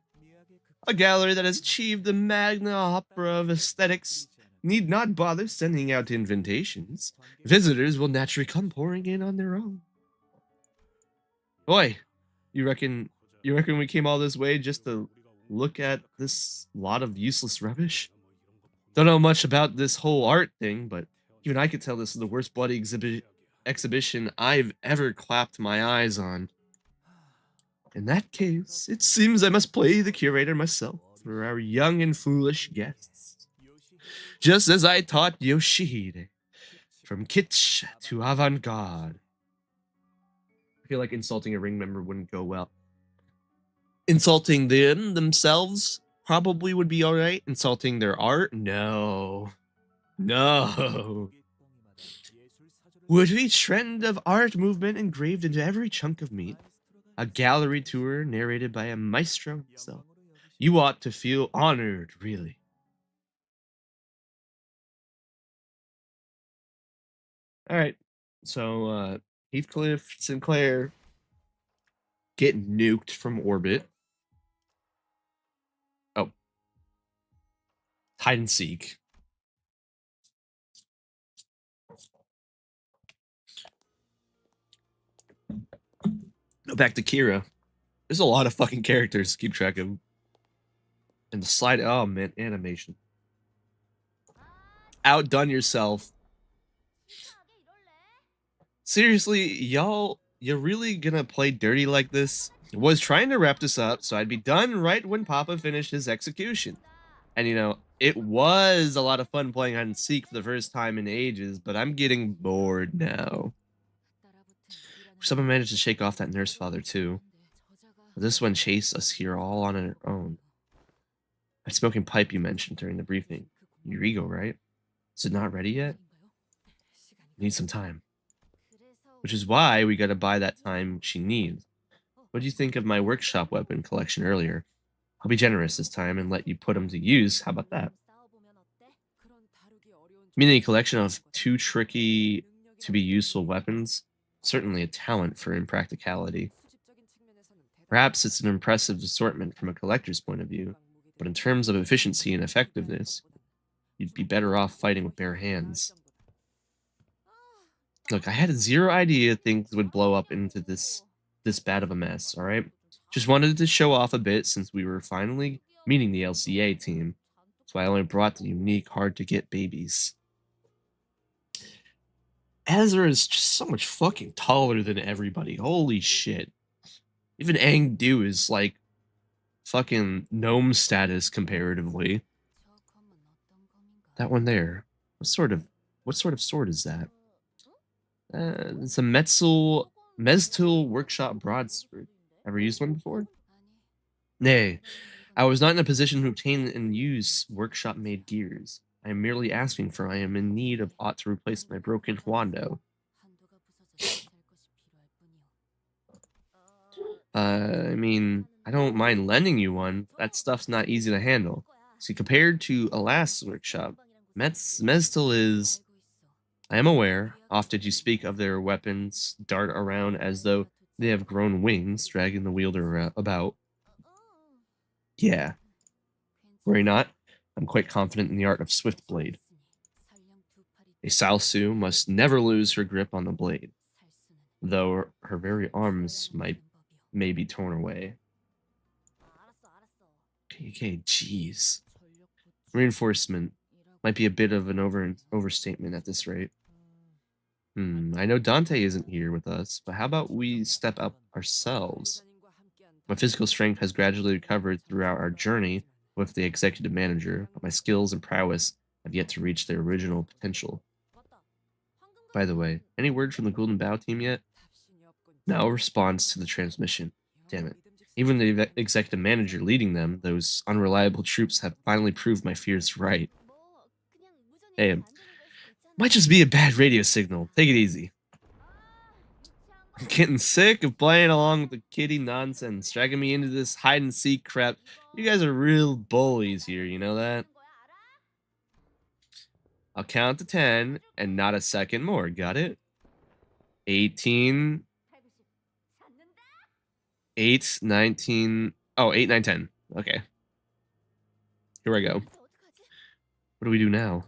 A gallery that has achieved the magna opera of aesthetics need not bother sending out invitations. Visitors will naturally come pouring in on their own. Boy, you reckon we came all this way just to look at this lot of useless rubbish? Don't know much about this whole art thing, but even I could tell this is the worst bloody exhibition I've ever clapped my eyes on. In that case, it seems I must play the curator myself for our young and foolish guests. Just as I taught Yoshihide, from kitsch to avant-garde. I feel like insulting a ring member wouldn't go well. Insulting themselves probably would be alright. Insulting their art? No. No. Would be trend of art movement engraved into every chunk of meat. A gallery tour narrated by a maestro himself. You ought to feel honored, really. All right. So Heathcliff Sinclair get nuked from orbit. Oh. Hide and seek. Back to Kira. There's a lot of fucking characters to keep track of. And the slide, oh man, animation. Outdone yourself. Seriously, y'all, you're really gonna play dirty like this? Was trying to wrap this up so I'd be done right when Papa finished his execution. And you know, it was a lot of fun playing hide and seek for the first time in ages, but I'm getting bored now. Someone managed to shake off that nurse father too. But this one chased us here all on her own. That smoking pipe you mentioned during the briefing. Your ego, right? Is it not ready yet? Need some time. Which is why we gotta buy that time she needs. What do you think of my workshop weapon collection earlier? I'll be generous this time and let you put them to use. How about that? Meaning a collection of too tricky to be useful weapons? Certainly a talent for impracticality. Perhaps it's an impressive assortment from a collector's point of view, but in terms of efficiency and effectiveness, you'd be better off fighting with bare hands. Look, I had zero idea things would blow up into this bad of a mess, all right? Just wanted to show off a bit since we were finally meeting the LCA team. That's why I only brought the unique, hard to get babies. Ezra is just so much fucking taller than everybody. Holy shit. Even Angdu is like fucking gnome status comparatively. That one there. What sort of sword is that? It's a Meztil Workshop broadsword. Ever used one before? Nay, I was not in a position to obtain and use workshop-made gears. I am merely asking for I am in need of aught to replace my broken Huando. I mean, I don't mind lending you one. That stuff's not easy to handle. See, compared to Alas Workshop, Meztil is... I am aware, often you speak of their weapons dart around as though they have grown wings, dragging the wielder about. Yeah, worry not. I'm quite confident in the art of swift blade. A Salsu must never lose her grip on the blade, though her very arms may be torn away. Okay, jeez. Reinforcement might be a bit of an overstatement at this rate. I know Dante isn't here with us, but how about we step up ourselves? My physical strength has gradually recovered throughout our journey with the executive manager, but my skills and prowess have yet to reach their original potential. By the way, any word from the Golden Bow team yet? No response to the transmission. Damn it. Even the executive manager leading them, those unreliable troops have finally proved my fears right. Hey, might just be a bad radio signal. Take it easy. I'm getting sick of playing along with the kiddie nonsense, dragging me into this hide and seek crap. You guys are real bullies here, you know that? I'll count to 10 and not a second more. Got it? 18, 8, 19. Oh, 8, 9, 10. Okay. Here I go. What do we do now?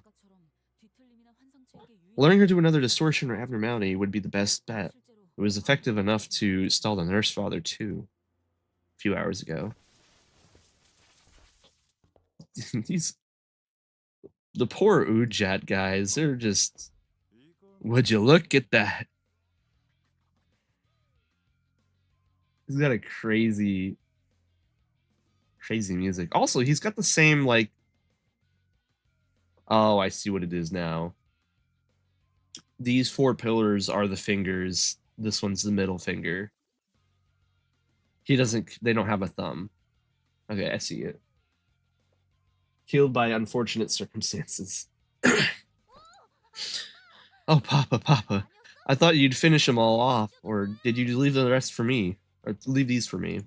Luring her to another distortion or abnormality would be the best bet. It was effective enough to stall the nurse father too. A few hours ago. The poor Ujat guys, they're just... Would you look at that? He's got a crazy music. Also, he's got the same, like... Oh, I see what it is now. These 4 pillars are the fingers. This one's the middle finger. They don't have a thumb. Okay, I see it. Killed by unfortunate circumstances. Oh, Papa. I thought you'd finish them all off. Or did you leave the rest for me? Or leave these for me?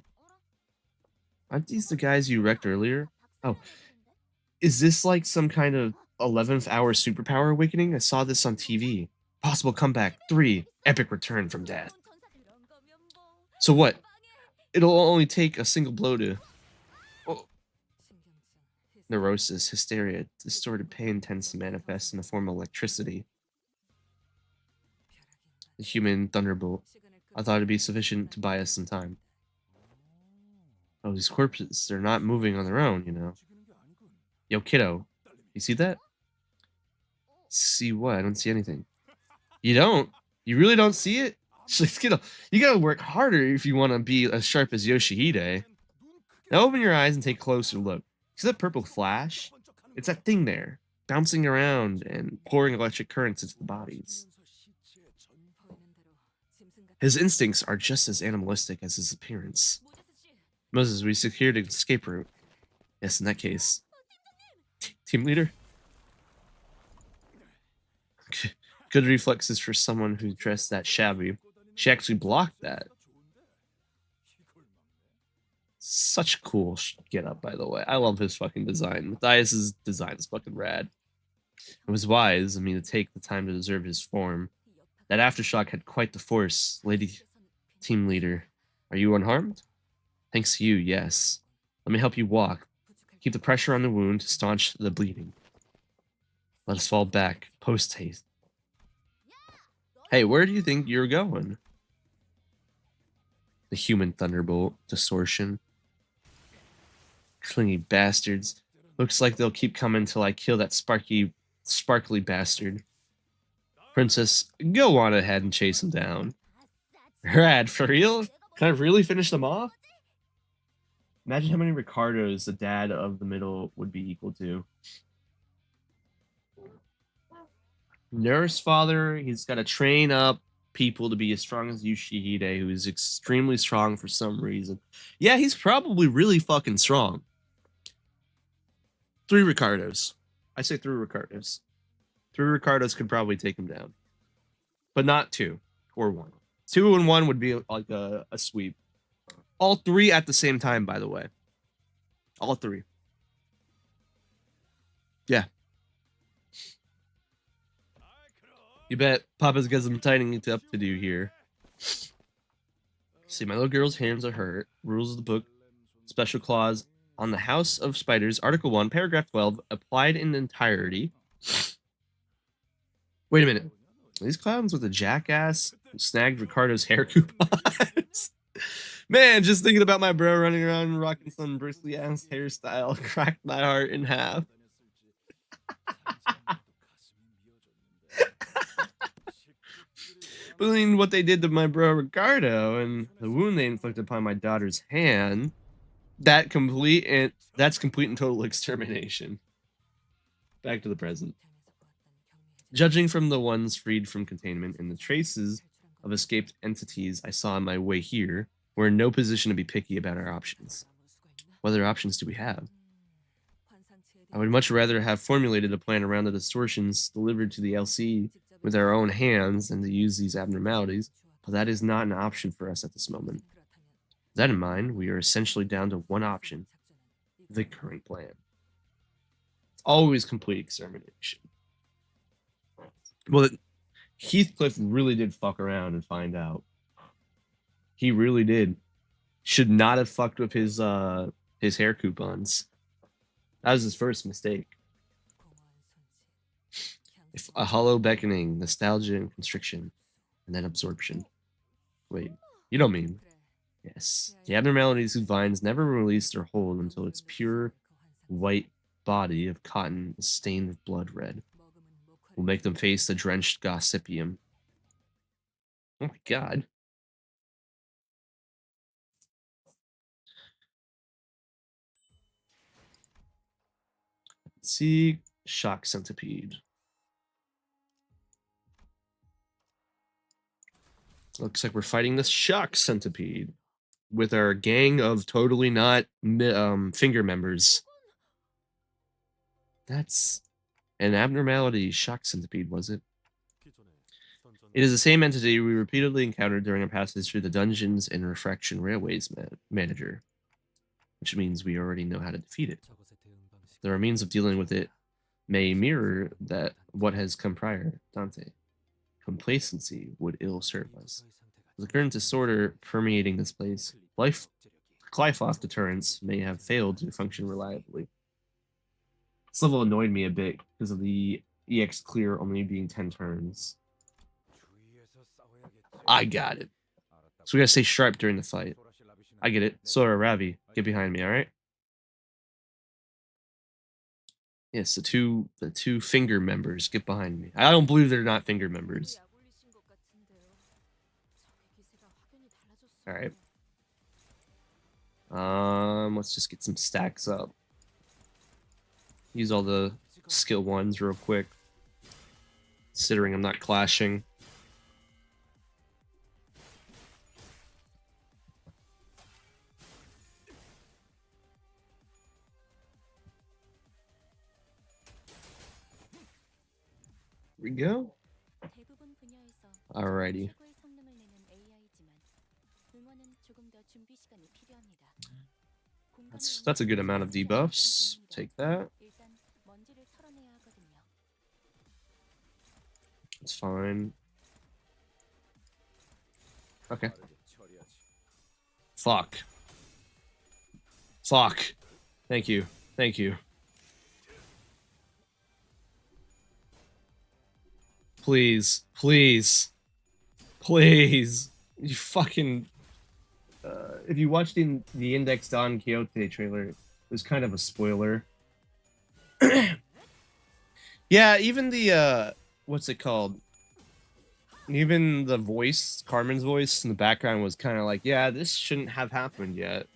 Aren't these the guys you wrecked earlier? Oh. Is this like some kind of 11th hour superpower awakening? I saw this on TV. Possible comeback 3. Epic return from death. So what? It'll only take a single blow to... Oh. neurosis, hysteria, distorted pain tends to manifest in the form of electricity. The human thunderbolt. I thought it'd be sufficient to buy us some time. Oh, these corpses, they're not moving on their own, you know. Yo, kiddo, you see that? See what? I don't see anything. You don't? You really don't see it? She's kiddo, you gotta work harder if you want to be as sharp as Yoshihide. Now open your eyes and take a closer look. See that purple flash? It's that thing there, bouncing around and pouring electric currents into the bodies. His instincts are just as animalistic as his appearance. Moses, we secured an escape route. Yes, in that case. Team leader? Good reflexes for someone who dressed that shabby. She actually blocked that. Such a cool get up, by the way. I love his fucking design. Matthias's design is fucking rad. It was wise of me to take the time to observe his form. That aftershock had quite the force, lady team leader. Are you unharmed? Thanks to you, yes. Let me help you walk. Keep the pressure on the wound to staunch the bleeding. Let us fall back, post-haste. Hey, where do you think you're going? The human thunderbolt, distortion. Clingy bastards. Looks like they'll keep coming till I kill that sparkly bastard. Princess, go on ahead and chase him down. Rad, for real? Can I really finish them off? Imagine how many Ricardos the dad of the middle would be equal to. Nurse father, he's got to train up people to be as strong as Yoshihide, who is extremely strong for some reason. Yeah, he's probably really fucking strong. 3 Ricardos. I say 3 Ricardos. 3 Ricardos could probably take him down. But not 2 or 1. 2 and 1 would be like a sweep. All 3 at the same time, by the way. All 3. Yeah. You bet Papa's got some tightening up to do here. See, my little girl's hands are hurt. Rules of the book. Special clause on the House of Spiders, Article 1, Paragraph 12, applied in entirety. Wait a minute. Are these clowns with a jackass who snagged Ricardo's hair coupons? Man, just thinking about my bro running around rocking some bristly ass hairstyle cracked my heart in half. Between what they did to my bro Ricardo and the wound they inflicted upon my daughter's hand, that's complete and total extermination. Back to the present. Judging from the ones freed from containment and the traces of escaped entities I saw on my way here, we're in no position to be picky about our options. What other options do we have? I would much rather have formulated a plan around the distortions delivered to the LC with our own hands than to use these abnormalities, but that is not an option for us at this moment. With that in mind, we are essentially down to one option: the current plan. It's always complete extermination. Well, Heathcliff really did fuck around and find out. He really did. Should not have fucked with his hair coupons. That was his first mistake. If a hollow beckoning, nostalgia and constriction, and then absorption. Wait, you don't mean? Yes. The abnormalities whose vines never release their hold until its pure white body of cotton is stained with blood red. Will make them face the drenched gossypium. Oh my god. Let's see. Shock centipede. Looks like we're fighting the shock centipede with our gang of totally not finger members. That's an abnormality. Shock centipede, was it? It is the same entity we repeatedly encountered during our passage through the dungeons and Refraction Railways manager, which means we already know how to defeat it. There are means of dealing with it may mirror that what has come prior, Dante. Complacency would ill serve us. The current disorder permeating this place, Glyphos deterrence may have failed to function reliably. This level annoyed me a bit because of the EX clear only being 10 turns. I got it. So we gotta stay sharp during the fight. I get it. Sora, Ravi, get behind me, alright? Yes, the two finger members, get behind me. I don't believe they're not finger members. Alright. Let's just get some stacks up. Use all the skill ones real quick. Considering I'm not clashing. Here we go. Alrighty. That's a good amount of debuffs. Take that. It's fine. Okay. Fuck. Fuck. Thank you. Thank you. Please. Please. Please. You fucking... if you watched the Index Don Quixote trailer, it was kind of a spoiler. Yeah, even the, what's it called? Even the voice, Carmen's voice in the background was kind of like, yeah, this shouldn't have happened yet.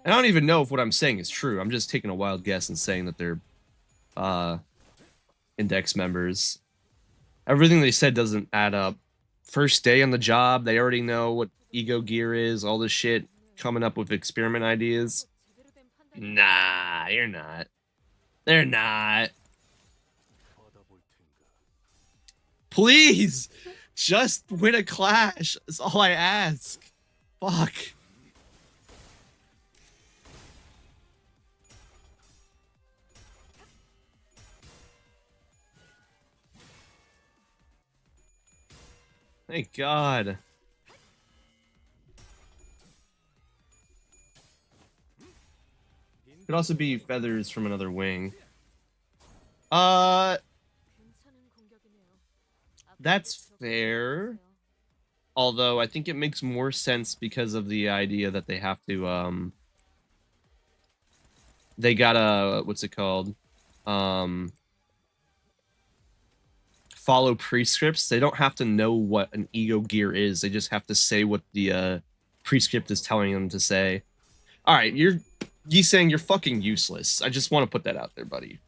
And I don't even know if what I'm saying is true. I'm just taking a wild guess and saying that they're Index members. Everything they said doesn't add up. First day on the job, they already know what ego gear is, all this shit, coming up with experiment ideas. Nah, you're not. They're not. Please! Just win a clash. That's all I ask. Fuck. Thank God. Could also be feathers from another wing. That's fair. Although I think it makes more sense because of the idea that they have to they gotta, what's it called? Follow prescripts. They don't have to know what an ego gear is. They just have to say what the prescript is telling them to say. All right, you're saying you're fucking useless. I just want to put that out there, buddy.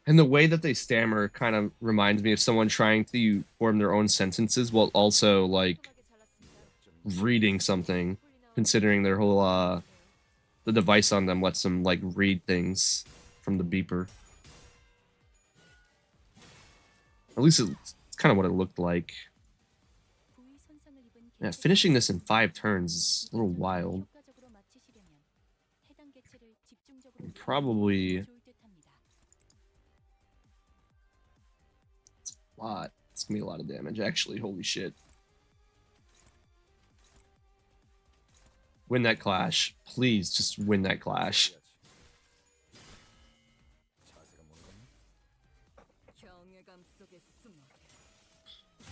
And the way that they stammer kind of reminds me of someone trying to form their own sentences while also, like, reading something, considering their whole, the device on them lets them, like, read things from the beeper. At least it's kind of what it looked like. Yeah, finishing this in 5 turns is a little wild. Probably... It's a lot. It's gonna be a lot of damage, actually. Holy shit. Win that clash. Please, just win that clash.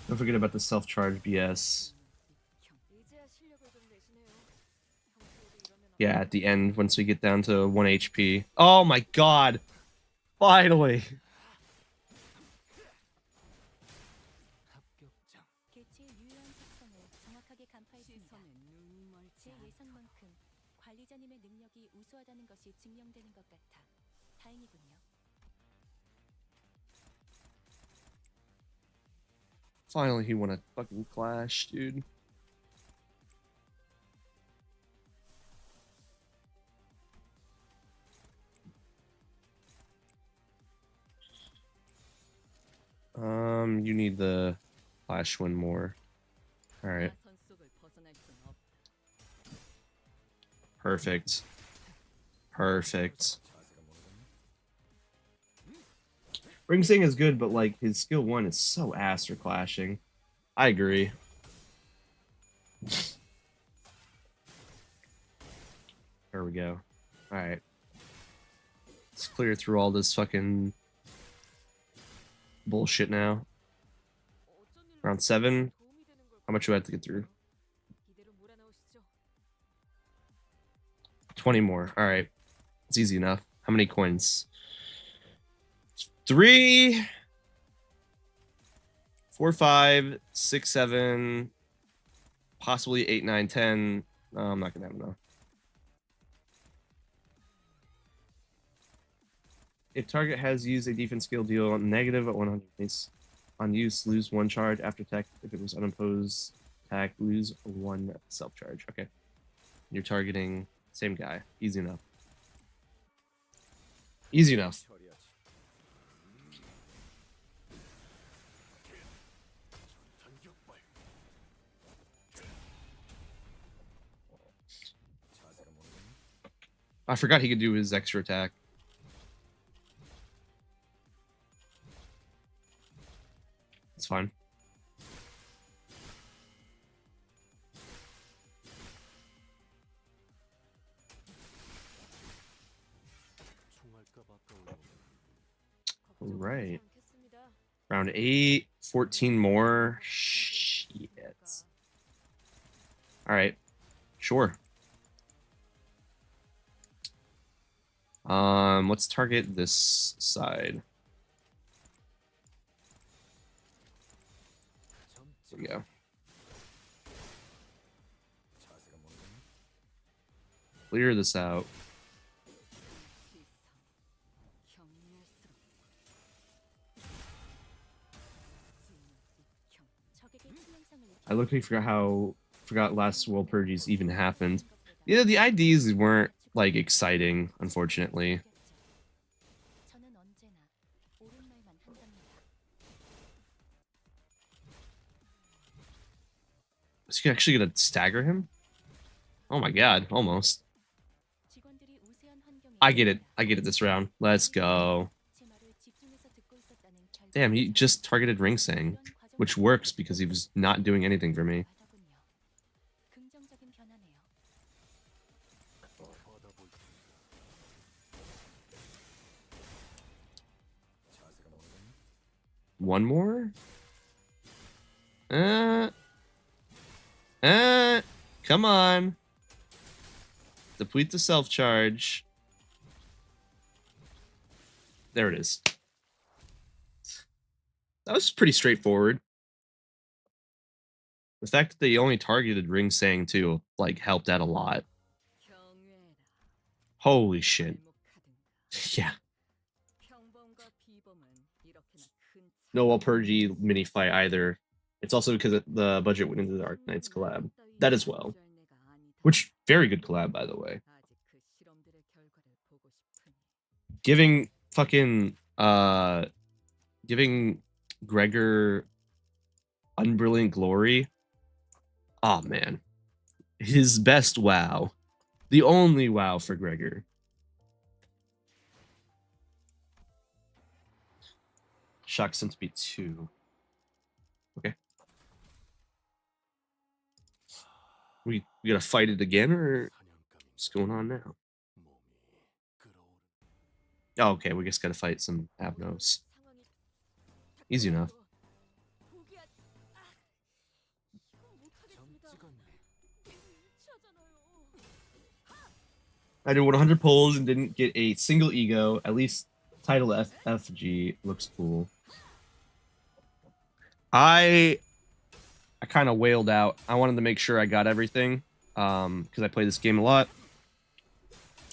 Don't forget about the self-charge BS. Yeah, at the end, once we get down to 1 HP. Oh my god! Finally! Finally, he won a fucking clash, dude. You need the clash one more. Alright. Perfect. Perfect. Ring Sing is good, but like his skill 1 is so ass for clashing. I agree. There we go. Alright. Let's clear through all this fucking bullshit now. Round 7. How much do I have to get through? 20 more. Alright. It's easy enough. How many coins? 3, 4, 5, 6, 7, possibly 8, 9, 10. No, I'm not gonna have enough. If target has used a defense skill, deal negative at 100 base. On use, lose 1 charge after attack. If it was unopposed attack, lose 1 self charge. Okay. You're targeting same guy. Easy enough. Easy enough. I forgot he could do his extra attack. It's fine. All right. Round 8, 14 more. Shit. All right. Sure. Let's target this side. There we go. Clear this out. I literally forgot last World Purges even happened. Yeah, the IDs weren't like exciting, unfortunately. Is he actually gonna stagger him? Oh my god, almost. I get it. I get it this round. Let's go. Damn, he just targeted Ring Sang, which works because he was not doing anything for me. One more? Come on. Deplete the self-charge. There it is. That was pretty straightforward. The fact that they only targeted Ring Sang too, like, helped out a lot. Holy shit. Yeah. No Walpurgi mini fight either. It's also because the budget went into the Arc Knights collab. That as well. Which, very good collab, by the way. Giving fucking, giving Gregor Unbrilliant Glory. Oh, man. His best WoW. The only WoW for Gregor. Shock Sense be 2. Okay. We gotta fight it again, or what's going on now? Oh, okay, we just gotta fight some Abnos. Easy enough. I did 100 pulls and didn't get a single ego. At least title FFG looks cool. I kind of wailed out. I wanted to make sure I got everything because I play this game a lot.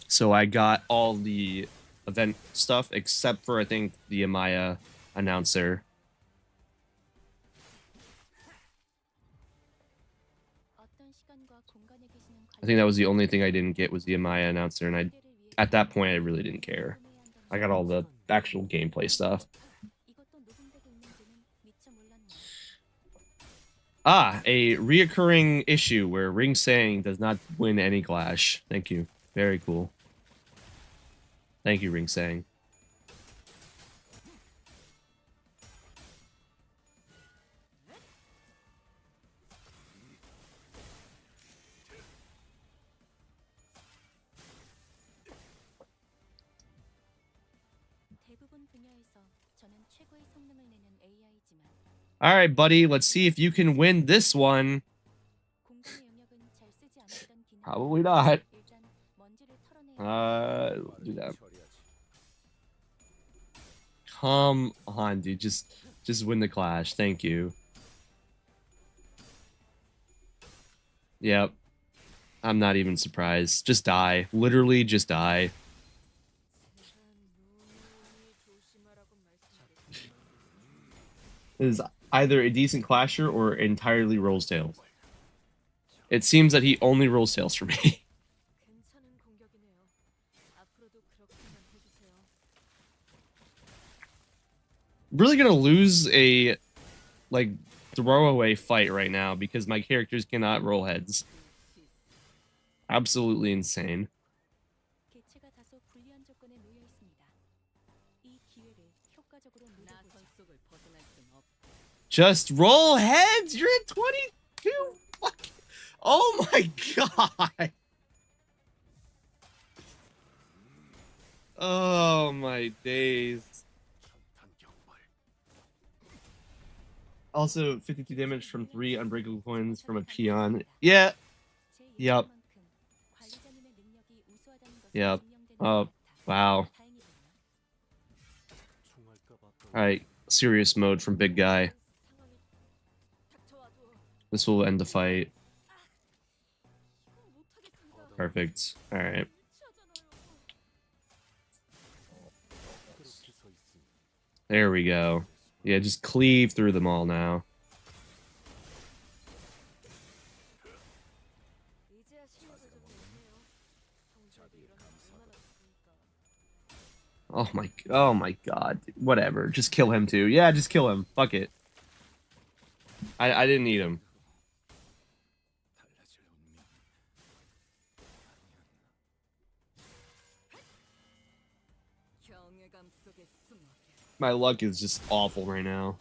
So I got all the event stuff except for, I think, the Amaya announcer. I think that was the only thing I didn't get was the Amaya announcer, and at that point I really didn't care. I got all the actual gameplay stuff. Ah, a reoccurring issue where Ring Sang does not win any clash. Thank you. Very cool. Thank you, Ring Sang. All right, buddy. Let's see if you can win this one. Probably not. Do that. Come on, dude. Just win the clash. Thank you. Yep. I'm not even surprised. Just die. Literally just die. It is either a decent clasher or entirely rolls tails. It seems that he only rolls tails for me. Really gonna lose a like throwaway fight right now because my characters cannot roll heads. Absolutely insane. Just roll heads. You're at 22. Fuck. Oh my god. Oh my days. Also, 52 damage from 3 unbreakable coins from a peon. Yeah. Yep. Yep. Oh, wow. Alright. Serious mode from big guy. This will end the fight. Perfect. Alright. There we go. Yeah, just cleave through them all now. Oh my god. Whatever. Just kill him too. Yeah, just kill him. Fuck it. I didn't need him. My luck is just awful right now.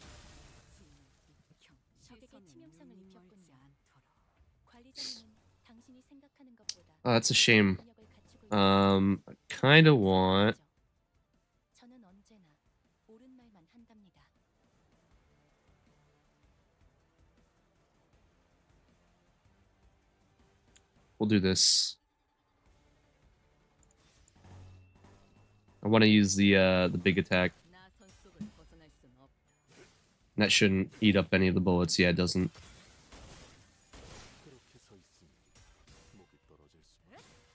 Oh, that's a shame. I kind of want... We'll do this. I want to use the big attack. That shouldn't eat up any of the bullets. Yeah, it doesn't.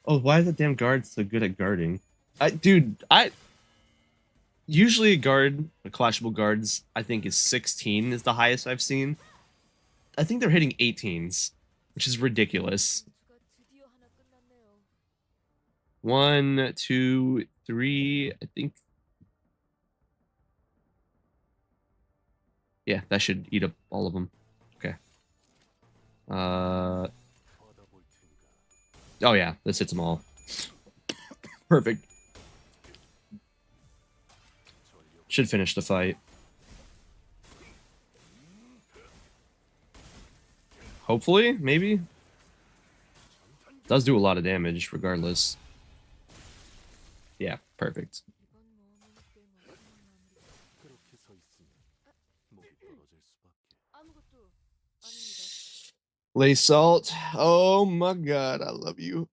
Oh, why is the damn guard so good at guarding? Usually a clashable guards, I think is 16 is the highest I've seen. I think they're hitting 18s, which is ridiculous. 1, 2, 3, I think. Yeah, that should eat up all of them. Okay. Oh yeah, this hits them all. Perfect. Should finish the fight. Hopefully, maybe. Does do a lot of damage, regardless. Yeah, perfect. Lay Salt. Oh my god, I love you.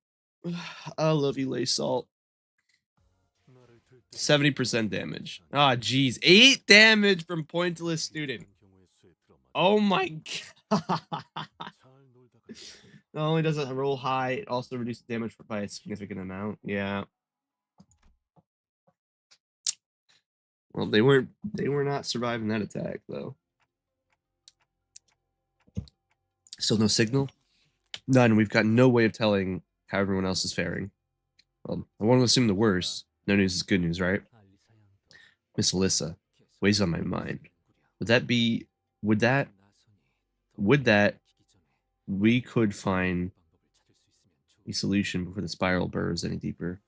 I love you, Lay Salt. 70% damage. Ah, jeez. 8 damage from Pointless Student. Oh my god. Not only does it roll high, it also reduces damage by a significant amount. Yeah. Well, they were not surviving that attack though. Still no signal? None. We've got no way of telling how everyone else is faring. Well, I want to assume the worst. No news is good news, right? Miss Alyssa weighs on my mind. Would that Would that we could find a solution before the spiral burrows any deeper.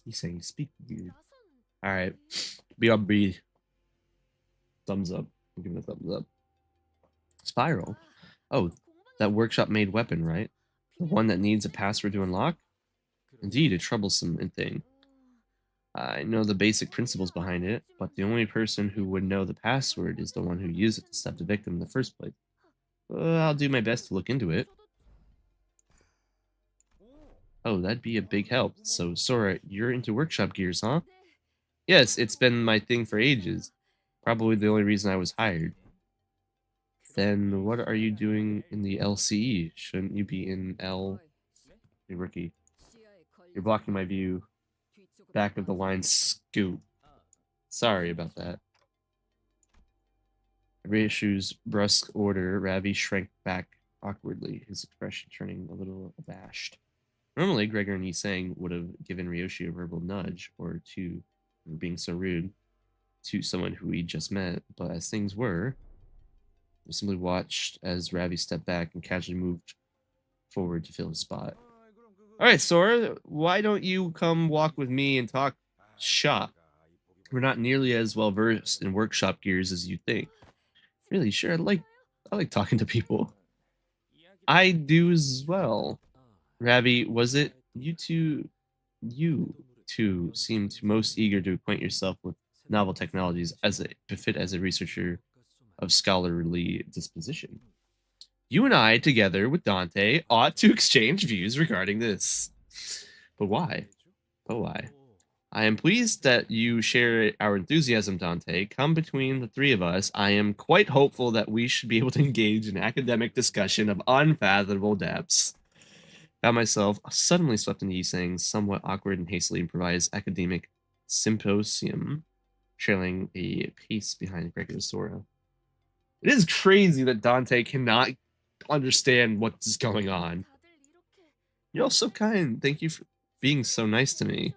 He's saying speak weird. All right. BRB. Thumbs up. I'm giving a thumbs up. Spiral. Oh, that workshop made weapon, right? The one that needs a password to unlock? Indeed, a troublesome thing. I know the basic principles behind it, but the only person who would know the password is the one who used it to stop the victim in the first place. I'll do my best to look into it. Oh, that'd be a big help. So, Sora, you're into workshop gears, huh? Yes, it's been my thing for ages. Probably the only reason I was hired. Then what are you doing in the LCE? Shouldn't you be in L? Hey, rookie. You're blocking my view. Back of the line scoot. Sorry about that. At Reishu's brusque order, Ravi shrank back awkwardly, his expression turning a little abashed. Normally, Gregor and Yisang would have given Ryoshi a verbal nudge or two for being so rude to someone who he just met, but as things were, they simply watched as Ravi stepped back and casually moved forward to fill his spot. All right, Sora, why don't you come walk with me and talk shop? We're not nearly as well versed in workshop gears as you think. Really, sure, I like talking to people. I do as well. Ravi, was it you two seemed most eager to acquaint yourself with novel technologies as a befit as a researcher of scholarly disposition. You and I, together with Dante, ought to exchange views regarding this. But why? But why? I am pleased that you share our enthusiasm, Dante. Come between the three of us. I am quite hopeful that we should be able to engage in academic discussion of unfathomable depths. Found myself suddenly swept into Yisang's somewhat awkward and hastily improvised academic symposium, trailing a pace behind Gregor's Sora. It is crazy that Dante cannot understand what's going on. You're all so kind. Thank you for being so nice to me.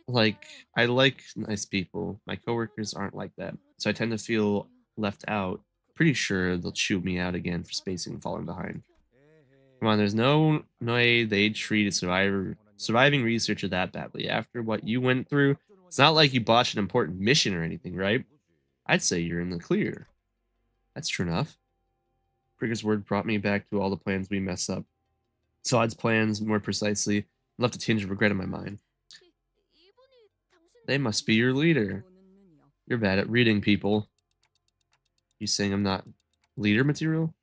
Like, I like nice people. My coworkers aren't like that. So I tend to feel left out. Pretty sure they'll shoot me out again for spacing and falling behind. Come on, there's no way they treated surviving researcher that badly. After what you went through, it's not like you botched an important mission or anything, right? I'd say you're in the clear. That's true enough. Krieger's word brought me back to all the plans we messed up. Sod's plans, more precisely, left a tinge of regret in my mind. They must be your leader. You're bad at reading people. You saying I'm not leader material?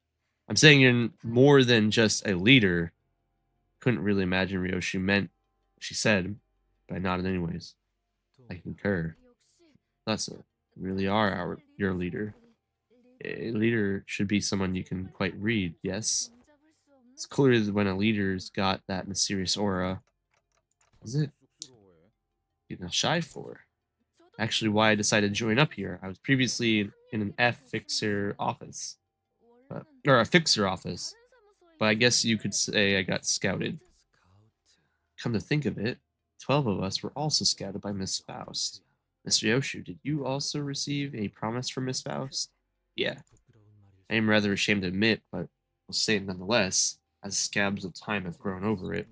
I'm saying you're more than just a leader. Couldn't really imagine Ryoshi meant what she said, but I nodded anyways. I concur. That's it. You really are your leader. A leader should be someone you can quite read, yes? It's clear that when a leader's got that mysterious aura. Is it? You're not shy for. Actually, why I decided to join up here. I was previously in an F fixer office. Or a fixer office. But I guess you could say I got scouted. Come to think of it, 12 of us were also scouted by Miss Faust. Miss Ryoshu, did you also receive a promise from Miss Faust? Yeah. I am rather ashamed to admit, but will say it nonetheless, as scabs of time have grown over it.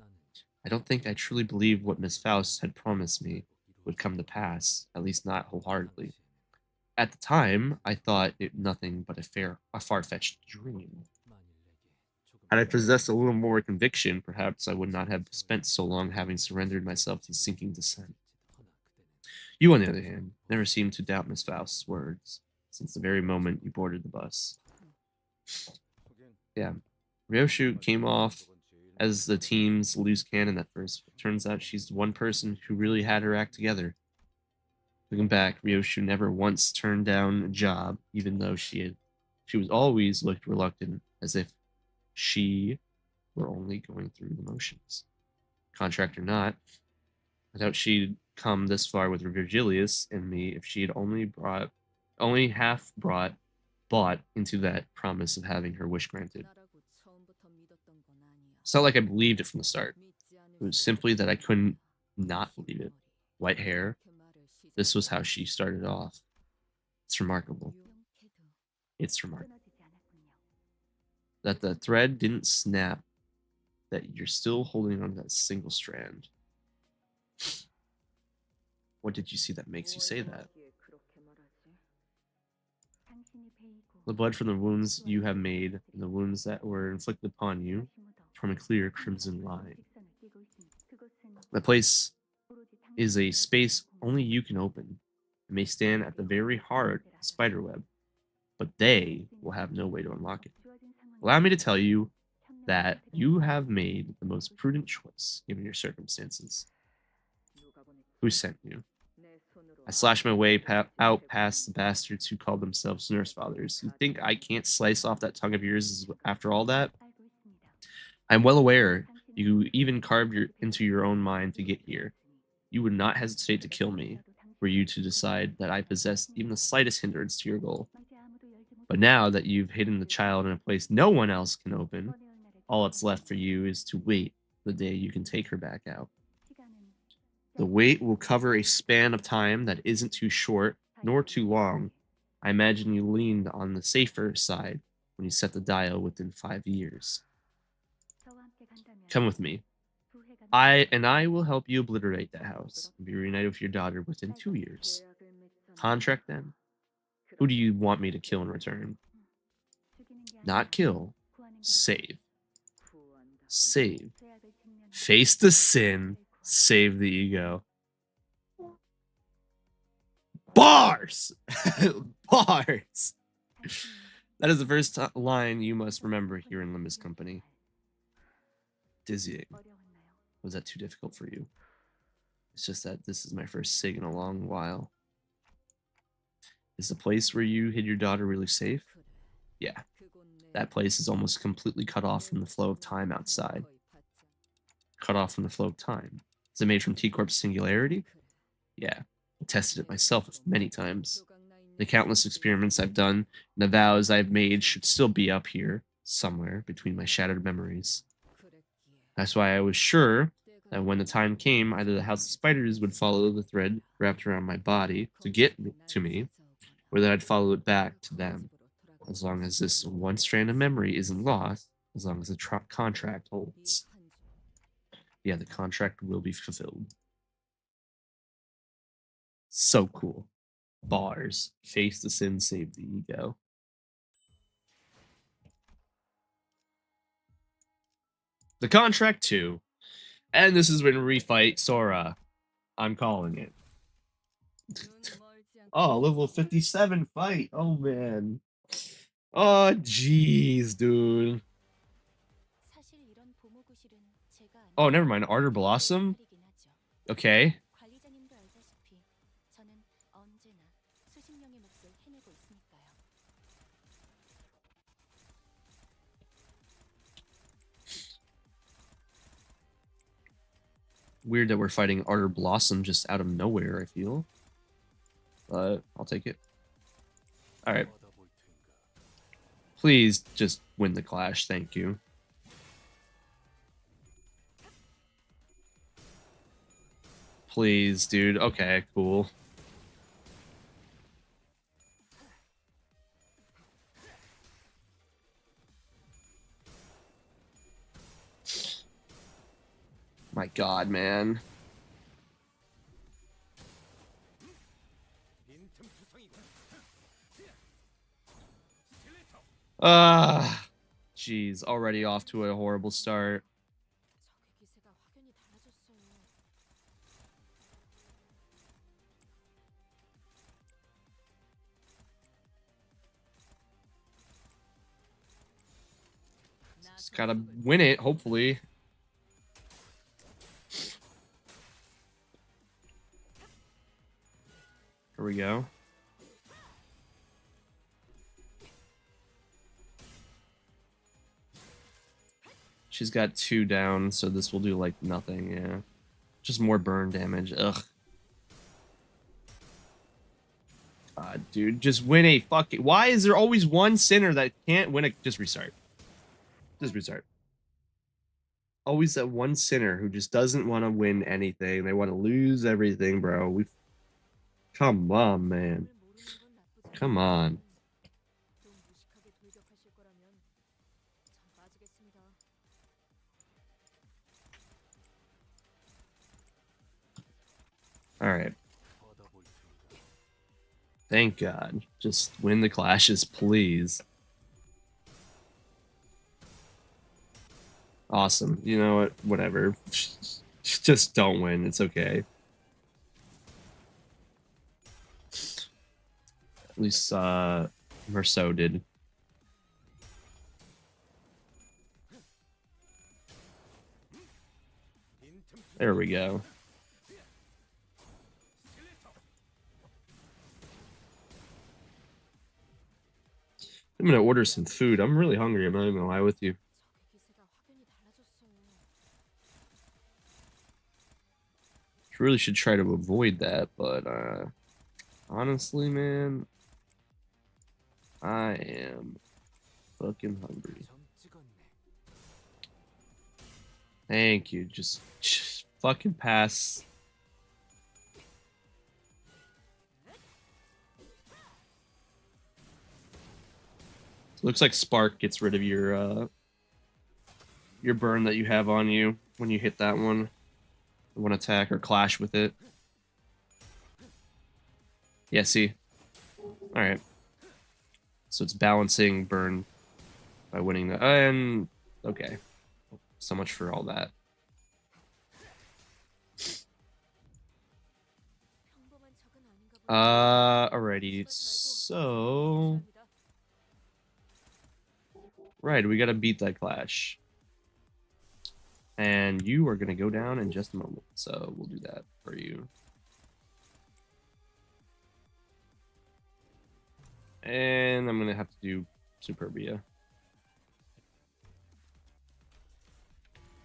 I don't think I truly believed what Miss Faust had promised me would come to pass, at least not wholeheartedly. At the time, I thought it nothing but a far-fetched dream. Had I possessed a little more conviction, perhaps I would not have spent so long having surrendered myself to sinking descent. You, on the other hand, never seemed to doubt Miss Faust's words, since the very moment you boarded the bus. Yeah, Ryoshu came off as the team's loose cannon at first, but turns out she's the one person who really had her act together. Looking back, Ryoshu never once turned down a job, even though she was always looked reluctant, as if she were only going through the motions. Contract or not, I doubt she'd come this far with Virgilius and me if she had only half bought into that promise of having her wish granted. It's not like I believed it from the start. It was simply that I couldn't not believe it. White hair, This was how she started off. It's remarkable. It's remarkable that the thread didn't snap, that you're still holding on to that single strand. What did you see that makes you say that? The blood from the wounds you have made, and the wounds that were inflicted upon you, from a clear crimson line. The place is a space only you can open. It may stand at the very heart of the spiderweb, but they will have no way to unlock it. Allow me to tell you that you have made the most prudent choice given your circumstances. Who sent you? I slashed my way out past the bastards who called themselves nurse fathers. You think I can't slice off that tongue of yours after all that? I'm well aware you even carved into your own mind to get here. You would not hesitate to kill me were you to decide that I possessed even the slightest hindrance to your goal. But now that you've hidden the child in a place no one else can open, all that's left for you is to wait the day you can take her back out. The wait will cover a span of time that isn't too short nor too long. I imagine you leaned on the safer side when you set the dial within 5 years. Come with me. I will help you obliterate that house and be reunited with your daughter within 2 years. Contract then? Who do you want me to kill in return? Not kill. Save. Save. Face the sin. Save the ego. Bars! Bars! That is the first line you must remember here in Limbus Company. Dizzying. Was that too difficult for you? It's just that this is my first SIG in a long while. Is the place where you hid your daughter really safe? Yeah. That place is almost completely cut off from the flow of time outside. Cut off from the flow of time. Is it made from T-Corp's singularity? Yeah. I tested it myself many times. The countless experiments I've done and the vows I've made should still be up here, somewhere between my shattered memories. That's why I was sure that when the time came, either the House of Spiders would follow the thread wrapped around my body to get to me, or that I'd follow it back to them. As long as this one strand of memory isn't lost, as long as the contract holds. Yeah, the contract will be fulfilled. So cool. Bars. Face the sin, save the ego. The contract 2. And this is when we fight Sora. I'm calling it. Oh, level 57 fight. Oh, man. Oh, jeez, dude. Oh, never mind. Ardor Blossom? Okay. Weird that we're fighting Ardor Blossom just out of nowhere, I feel. But I'll take it. Alright. Please just win the clash, thank you. Please, dude. Okay, cool. My god, man. Jeez, already off to a horrible start. Just gotta win it, hopefully. Here we go. She's got 2 down, so this will do, like, nothing, yeah. Just more burn damage, ugh. God, dude, just win a fucking... Why is there always one sinner that can't win a... Just restart. Just restart. Always that one sinner who just doesn't want to win anything. They want to lose everything, bro. Come on, man. Come on. All right. Thank God. Just win the clashes, please. Awesome. You know what? Whatever. Just don't win. It's okay. At least Merceau did. There we go. I'm gonna order some food. I'm really hungry. I'm not even gonna lie with you. Really should try to avoid that, but honestly, man, I am fucking hungry. Thank you. Just fucking pass. Looks like Spark gets rid of your burn that you have on you when you hit that one attack or clash with it. Yeah, see. All right. So it's balancing burn by winning the and okay. So much for all that. Alrighty. So right, we gotta beat that clash. And you are gonna go down in just a moment. So we'll do that for you. And I'm gonna have to do Superbia.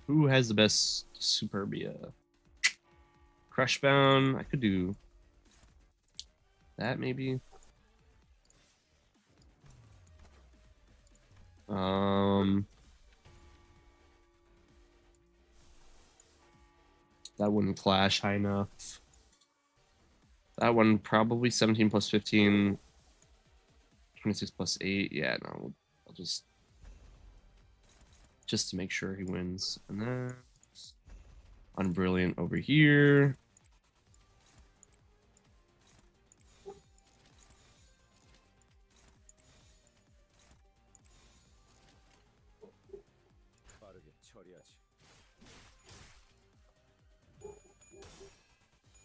Who has the best Superbia? Crushbound. I could do that maybe. That wouldn't clash high enough. That one probably 17 plus 15, 26 plus 8. Yeah, no, I'll just to make sure he wins. And then Unbrilliant over here.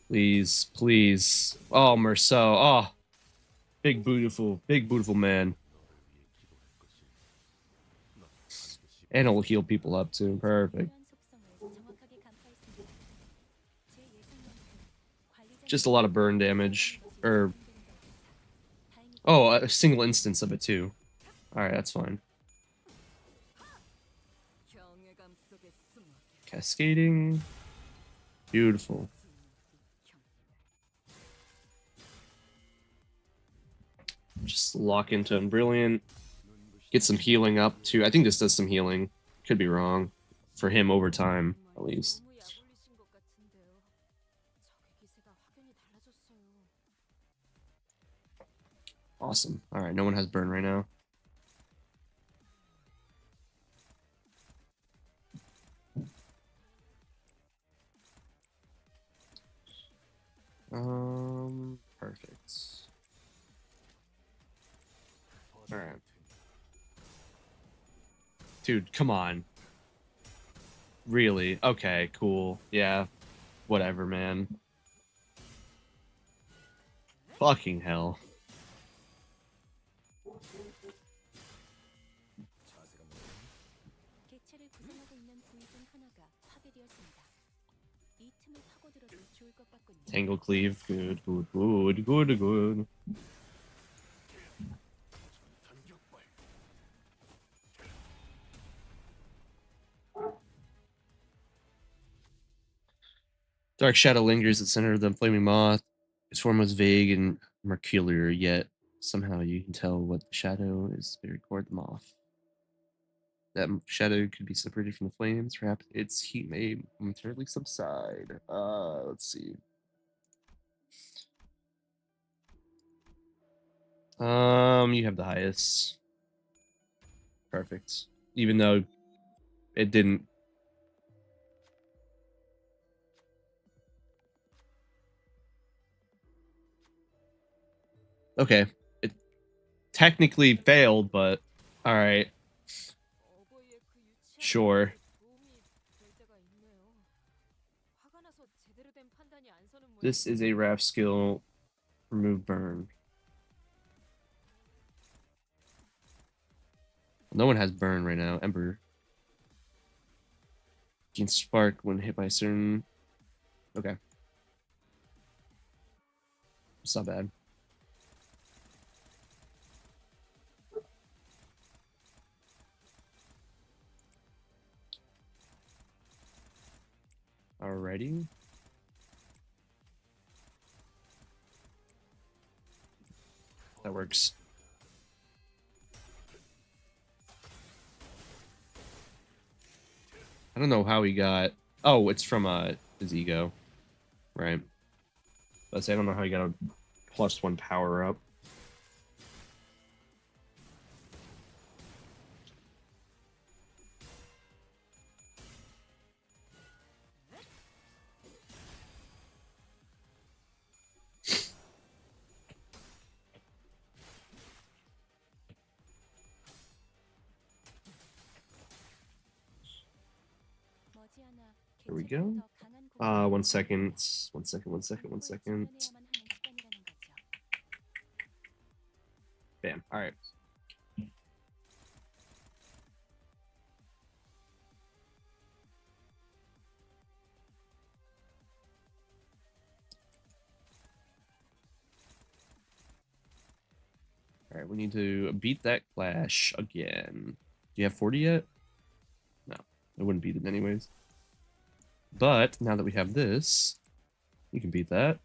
Please, please. Oh, Merceau. Oh, big, beautiful man. And it'll heal people up too. Perfect. Just a lot of burn damage. Or, oh, a single instance of it too. All right, that's fine. Cascading. Beautiful. Just lock into Unbrilliant. Get some healing up too. I think this does some healing. Could be wrong. For him over time, at least. Awesome. All right, no one has burn right now. Perfect. All right. Dude, come on. Really? Okay, cool. Yeah. Whatever, man. Fucking hell. Tangle cleave. Good, good, good, good, good. Dark shadow lingers at the center of the flaming moth. Its form was vague and mercurial, yet somehow you can tell what the shadow is to record the moth. That shadow could be separated from the flames. Perhaps its heat may momentarily subside. Let's see. You have the highest. Perfect. Even though it didn't. Okay. It technically failed, but all right. Sure. This is a raft skill. Remove burn. No one has burn right now. Ember. Gain spark when hit by a certain. Okay. It's not bad. Alrighty. That works. I don't know how he got. Oh, it's from his ego, right? But I don't know how he got a +1 power up. Here we go. 1 second. 1 second. 1 second. 1 second. Bam. All right. All right. We need to beat that clash again. Do you have 40 yet? No, I wouldn't beat it anyways. But now that we have this, you can beat that.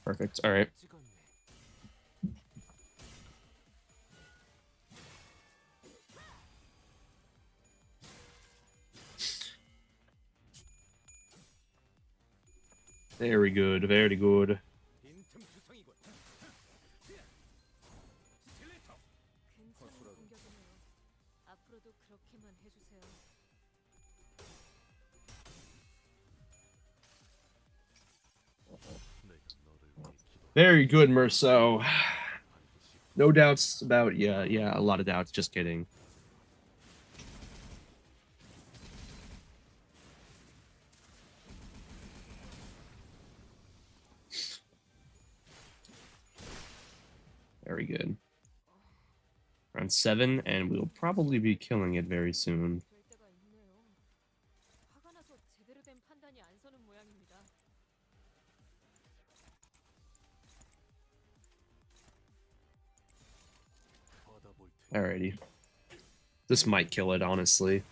Perfect. All right. Very good. Very good. Very good, Merceau. No doubts about yeah, a lot of doubts. Just kidding. Very good. Round 7, and we'll probably be killing it very soon. Alrighty. This might kill it, honestly.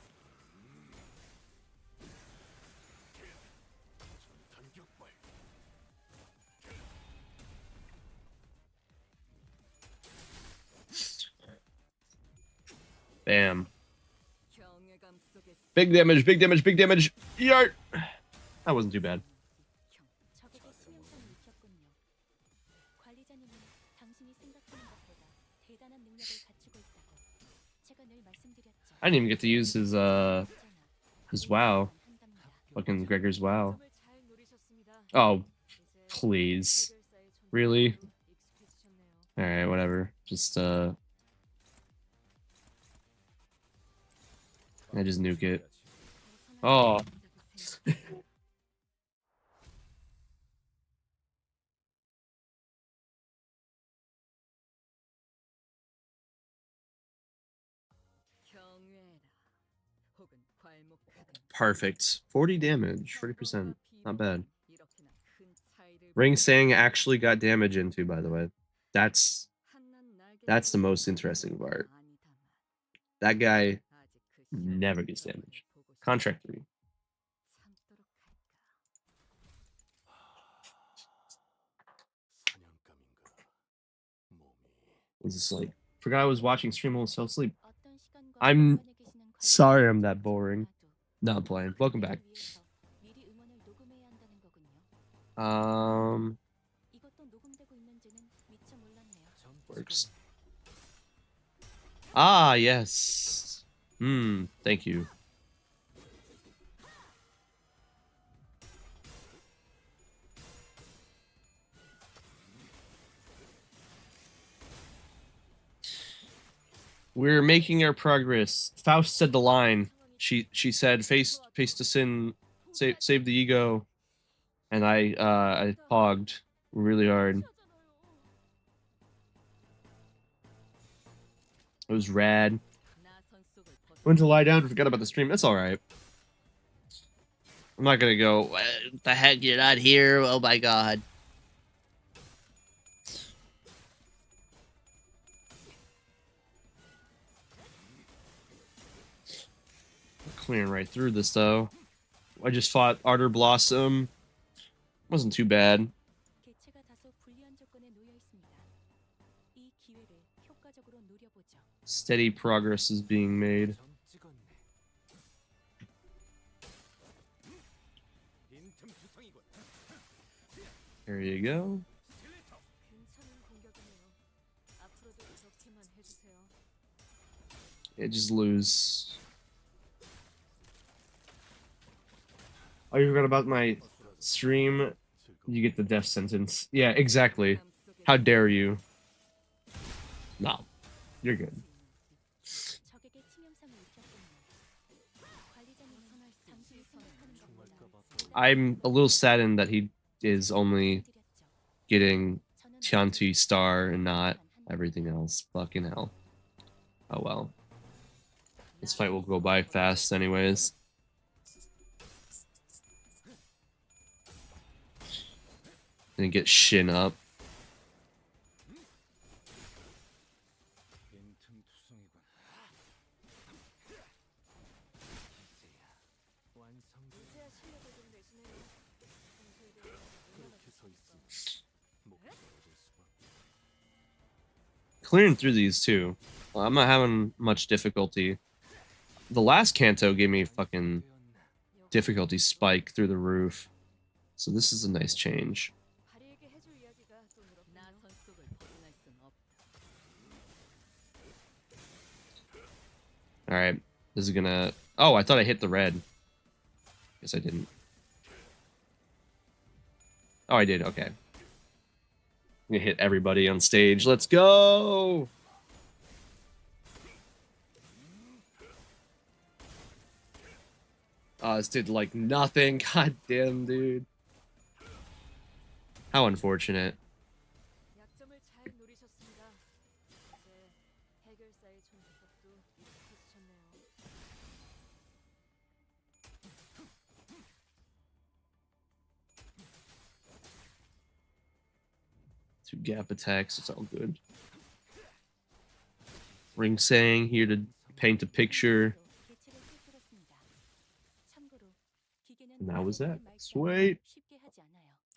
Bam. Big damage, big damage, big damage. Yart! That wasn't too bad. I didn't even get to use his WoW. Fucking Gregor's WoW. Oh, please. Really? Alright, whatever. Just I just nuke it. Oh. Perfect. 40 damage, 40%. Not bad. Ring Sang actually got damage into, by the way. That's the most interesting part. That guy never gets damage. Contract 3. Was this like forgot I was watching stream almost fell asleep. I'm sorry I'm that boring. No, I'm playing. Welcome back. Um, works. Ah, yes. Thank you. We're making our progress. Faust said the line. She said, "Face to sin, save the ego," and I pogged really hard. It was rad. Went to lie down and forgot about the stream. That's all right. I'm not gonna go. What the heck? You're not here. Oh my god. Clearing right through this though. I just fought Ardor Blossom. Wasn't too bad. Steady progress is being made. There you go. Yeah, just lose. Oh, you forgot about my stream? You get the death sentence. Yeah, exactly. How dare you? No, you're good. I'm a little saddened that he is only getting Tianti star and not everything else. Fucking hell. Oh well. This fight will go by fast anyways. And get Shin up. Clearing through these too. Well, I'm not having much difficulty. The last Kanto gave me fucking difficulty spike through the roof. So this is a nice change. Alright. This is gonna... Oh, I thought I hit the red. Guess I didn't. Oh, I did. Okay. I'm gonna hit everybody on stage. Let's go! Oh, this did like nothing. God damn, dude. How unfortunate. Two gap attacks. It's all good. Ring Sang here to paint a picture. And that was that. Sweet.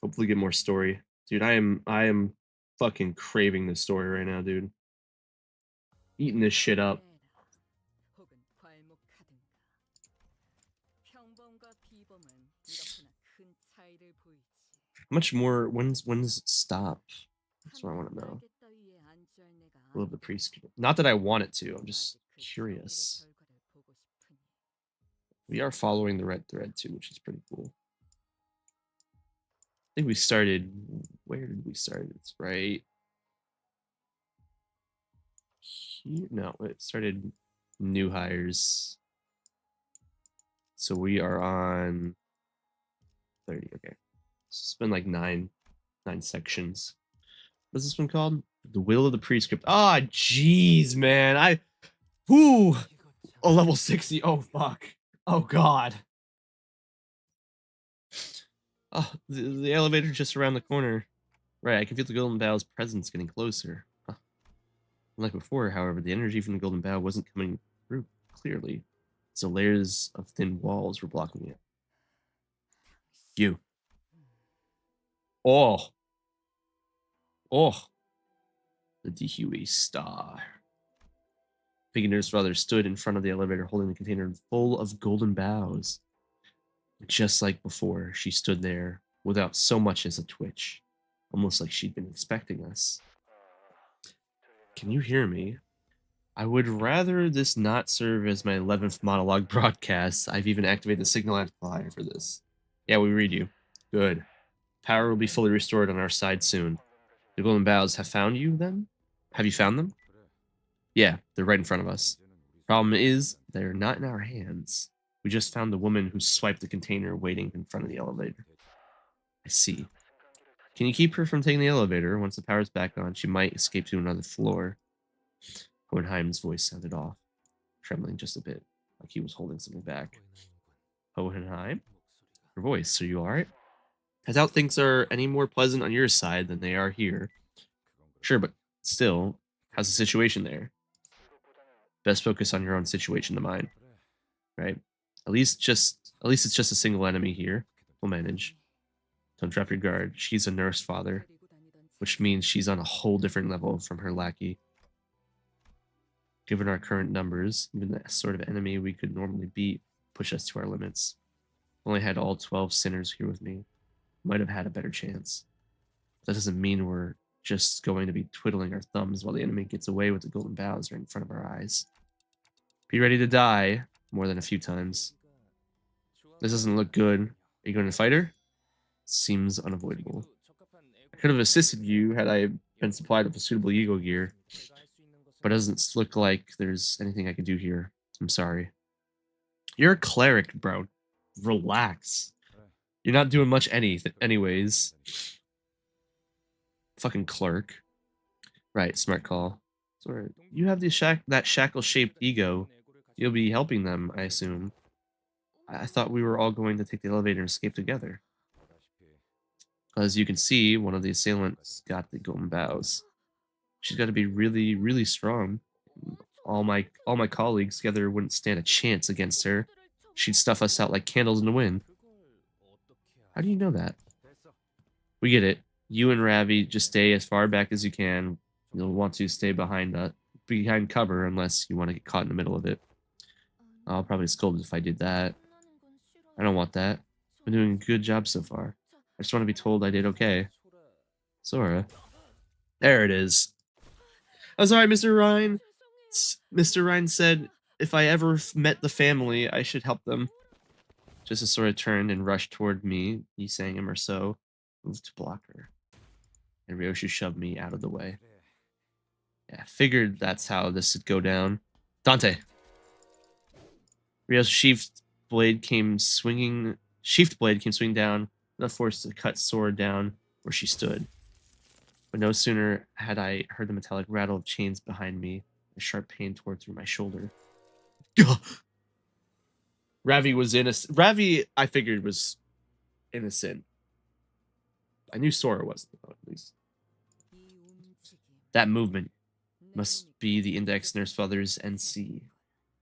Hopefully get more story. Dude, I am fucking craving this story right now, dude. Eating this shit up. How much more? When's it stop? That's what I want to know. Will the priest? Not that I want it to. I'm just curious. We are following the red thread too, which is pretty cool. I think we started. Where did we start? It's right here. No, it started new hires. So we are on 30. Okay. So it's been like nine sections. What's this one called? The Will of the Prescript. Ah, jeez, man. Whoo! Oh, level 60. Oh, fuck. Oh, God. Oh, the elevator just around the corner. Right, I can feel the Golden Bow's presence getting closer. Huh. Unlike before, however, the energy from the Golden Bow wasn't coming through clearly. So layers of thin walls were blocking it. You. Oh. Oh. The Dehuey star. Nurse father stood in front of the elevator holding the container full of golden bows. Just like before, she stood there without so much as a twitch, almost like she'd been expecting us. Can you hear me? I would rather this not serve as my 11th monologue broadcast. I've even activated the signal amplifier for this. Yeah, we read you. Good. Power will be fully restored on our side soon. The golden bows have found you then? Have you found them? Yeah, they're right in front of us. Problem is, they're not in our hands. We just found the woman who swiped the container waiting in front of the elevator. I see. Can you keep her from taking the elevator? Once the power's back on, she might escape to another floor. Hohenheim's voice sounded off, trembling just a bit, like he was holding something back. Hohenheim? Her voice, are you alright? I doubt things are any more pleasant on your side than they are here. Sure, but still, how's the situation there? Best focus on your own situation to mine, right? At least it's just a single enemy here. We'll manage. Don't drop your guard. She's a nurse father, which means she's on a whole different level from her lackey. Given our current numbers, even the sort of enemy we could normally beat push us to our limits. Only had all 12 sinners here with me. Might have had a better chance. That doesn't mean we're just going to be twiddling our thumbs while the enemy gets away with the golden bows right in front of our eyes. Be ready to die more than a few times. This doesn't look good. Are you going to fight her? Seems unavoidable. I could have assisted you had I been supplied with a suitable ego gear, but it doesn't look like there's anything I can do here. I'm sorry. You're a cleric, bro. Relax. You're not doing much anyways. Fucking clerk. Right, smart call. Sorry, you have that shackle-shaped ego. You'll be helping them, I assume. I thought we were all going to take the elevator and escape together. As you can see, one of the assailants got the golden bows. She's got to be really, really strong. All my colleagues together wouldn't stand a chance against her. She'd stuff us out like candles in the wind. How do you know that? We get it. You and Ravi just stay as far back as you can. You'll want to stay behind cover unless you want to get caught in the middle of it. I'll probably scold if I did that. I don't want that. I'm doing a good job so far. I just want to be told I did okay. Sora. There it is. I'm sorry, Mr. Ryan. Mr. Ryan said if I ever met the family, I should help them. Just as Sora turned and rushed toward me, Yisang and Marceau moved to block her. And Ryoshu shoved me out of the way. Yeah, figured that's how this would go down. Dante. Ryoshu's sheathed blade came swinging down, enough force to cut Sora down where she stood. But no sooner had I heard the metallic rattle of chains behind me, a sharp pain tore through my shoulder. Ravi was innocent. Ravi, I figured, was innocent. I knew Sora wasn't, though, at least. That movement must be the Index Nurse Father's NC.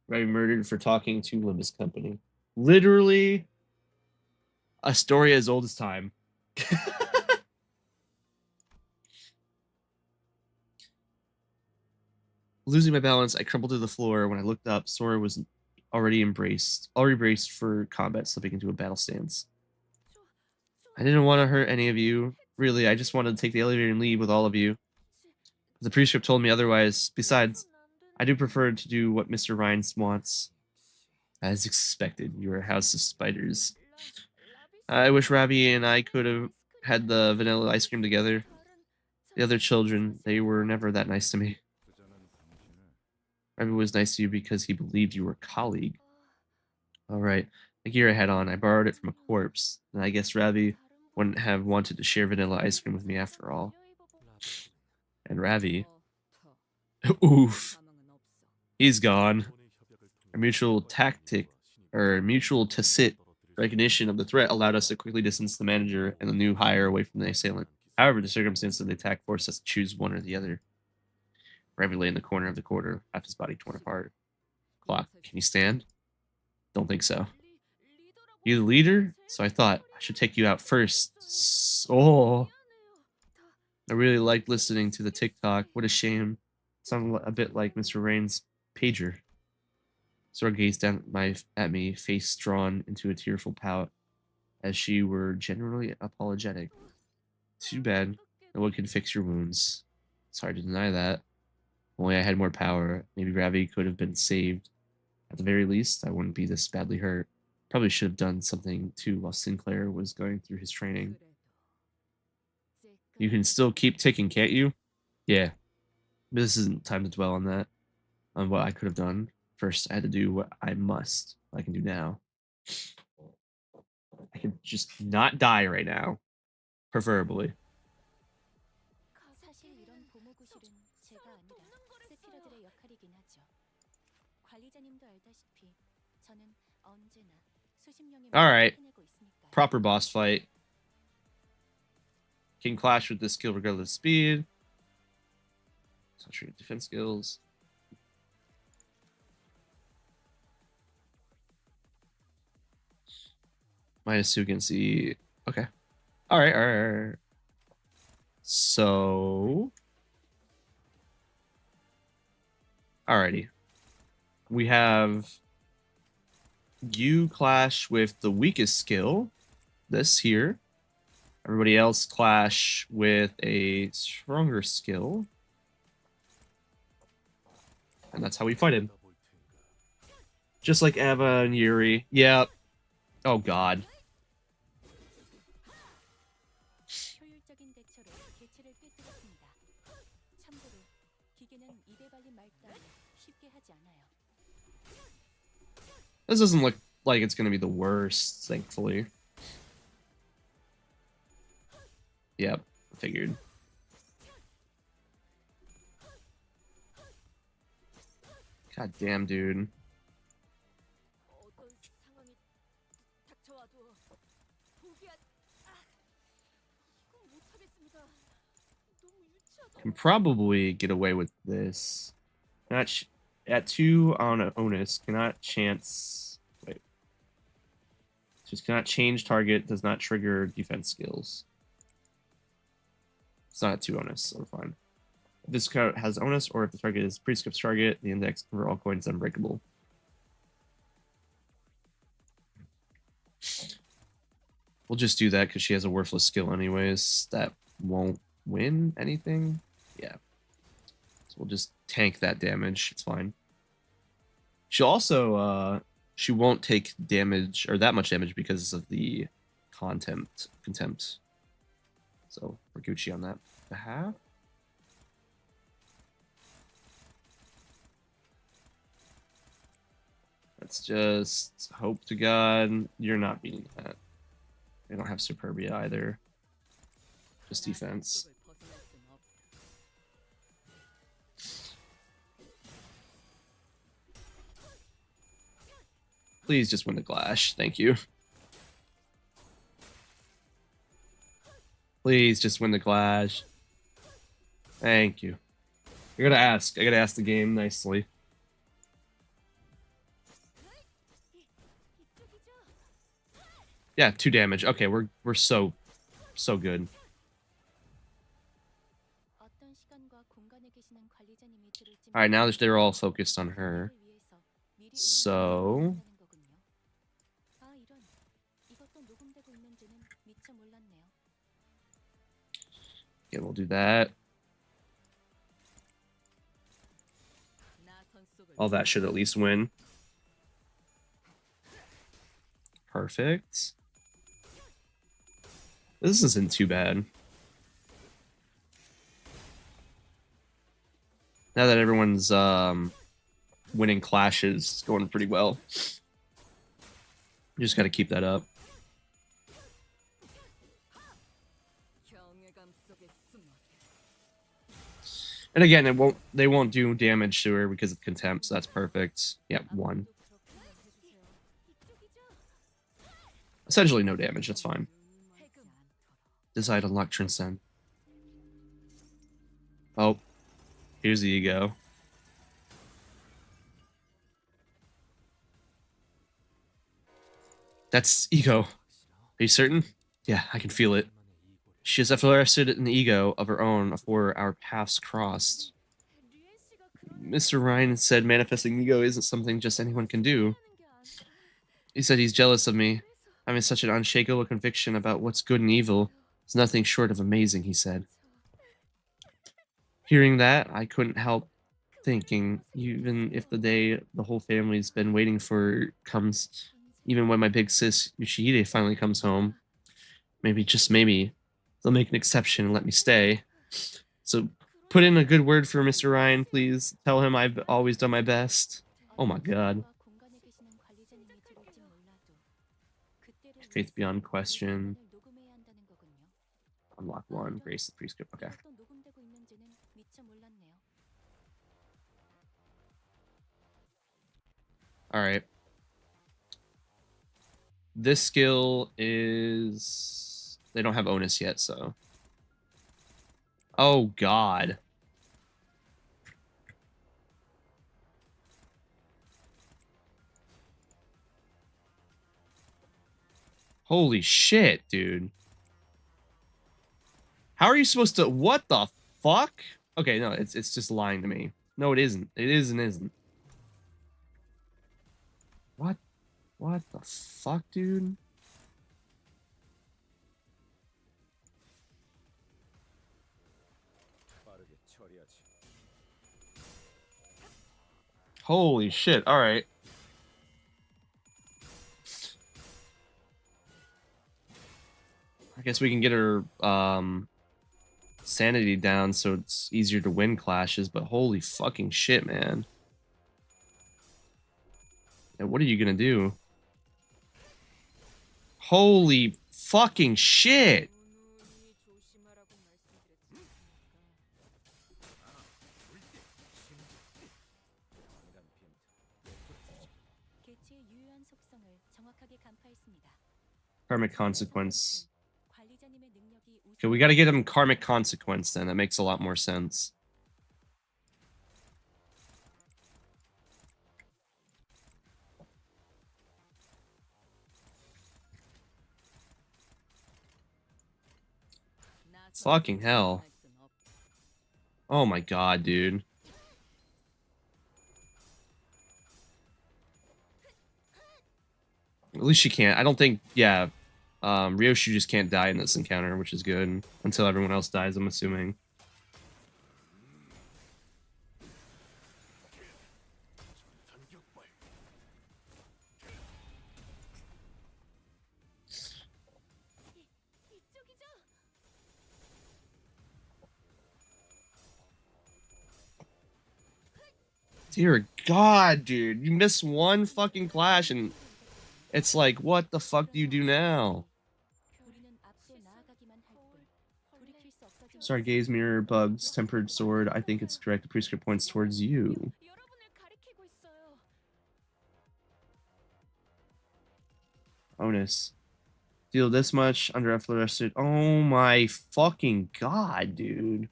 Ravi murdered for talking to Limbus Company. Literally a story as old as time. Losing my balance, I crumpled to the floor. When I looked up, Sora was already braced for combat, slipping into a battle stance. I didn't want to hurt any of you. Really, I just wanted to take the elevator and leave with all of you. The prescript told me otherwise. Besides, I do prefer to do what Mr. Ryan wants. As expected, you are a house of spiders. I wish Ravi and I could have had the vanilla ice cream together. The other children, they were never that nice to me. Ravi was nice to you because he believed you were a colleague. All right, the gear I had on, I borrowed it from a corpse, and I guess Ravi wouldn't have wanted to share vanilla ice cream with me after all. And Ravi, oof, he's gone. Our mutual tacit recognition of the threat allowed us to quickly distance the manager and the new hire away from the assailant. However, the circumstances of the attack forced us to choose one or the other. Ravi lay in the corner of the corridor, half his body torn apart. Clock, can you stand? Don't think so. You the leader? So I thought I should take you out first. Oh, I really liked listening to the TikTok. What a shame. Sounded a bit like Mr. Rain's pager. Sora gazed down at me, face drawn into a tearful pout, as she were generally apologetic. Too bad. No one can fix your wounds. It's hard to deny that. If only I had more power. Maybe Ravi could have been saved. At the very least, I wouldn't be this badly hurt. Probably should have done something too while Sinclair was going through his training. You can still keep ticking, can't you? Yeah. But this isn't time to dwell on that. On what I could have done. First, I had to do what I must. What I can do now. I can just not die right now. Preferably. Alright. Proper boss fight. Can clash with this skill regardless of speed. Concentrate defense skills. -2 against the... Okay. Alright. So... Alrighty. We have... You clash with the weakest skill. This here. Everybody else clash with a stronger skill. And that's how we fight him. Just like Eva and Yuri. Yep. Oh god. This doesn't look like it's going to be the worst, thankfully. Yep, figured. God damn, dude. Can probably get away with this. Not at 2 on onus, cannot chance. Wait. Just cannot change target, does not trigger defense skills. It's not at 2 onus, so we're fine. If this card has onus, or if the target is pre-skips target, the index for all coins is unbreakable. We'll just do that because she has a worthless skill anyways. That won't win anything. Yeah. So we'll just tank that damage. It's fine. She'll also, she won't take damage, or that much damage, because of the contempt. So, for Gucci on that behalf. Let's just hope to God you're not beating that. They don't have Superbia either. Just defense. Please just win the Glash. Thank you. Please just win the Glash. Thank you. I gotta ask the game nicely. Yeah, 2 damage. Okay, we're so good. Alright, now that they're all focused on her. So... yeah, we'll do that. All that should at least win. Perfect. This isn't too bad. Now that everyone's winning clashes, it's going pretty well. You just got to keep that up. And again, they won't do damage to her because of contempt, so that's perfect. Yep, 1. Essentially no damage, that's fine. Decide to unlock Transcend. Oh, here's the ego. That's ego. Are you certain? Yeah, I can feel it. She has effervesced an ego of her own before our paths crossed. Mr. Ryan said manifesting ego isn't something just anyone can do. He said he's jealous of me. I'm in such an unshakable conviction about what's good and evil. It's nothing short of amazing, he said. Hearing that, I couldn't help thinking, even if the day the whole family's been waiting for comes, even when my big sis Yoshihide finally comes home, maybe, just maybe, they'll make an exception and let me stay. So put in a good word for Mr. Ryan, please. Tell him I've always done my best. Oh my god. Faith beyond question. Unlock 1. Grace the prescript. Okay. Alright. This skill is... They don't have onus yet, so... Oh god. Holy shit, dude. How are you supposed to... What the fuck? Okay, no, it's just lying to me. No, it isn't. It is and isn't. What? What the fuck, dude? Holy shit, alright. I guess we can get her sanity down so it's easier to win clashes, but holy fucking shit, man. Yeah, what are you gonna do? Holy fucking shit! Karmic consequence. Okay, we gotta get him karmic consequence then. That makes a lot more sense. Fucking hell. Oh my god, dude. At least she can't. I don't think, yeah. Ryoshu just can't die in this encounter, which is good. Until everyone else dies, I'm assuming. Dear God, dude. You miss one fucking clash and it's like, what the fuck do you do now? Sorry, gaze mirror, bugs, tempered sword. I think it's correct. The prescript points towards you. Onus. Deal this much under a fluorescent. Oh my fucking god, dude.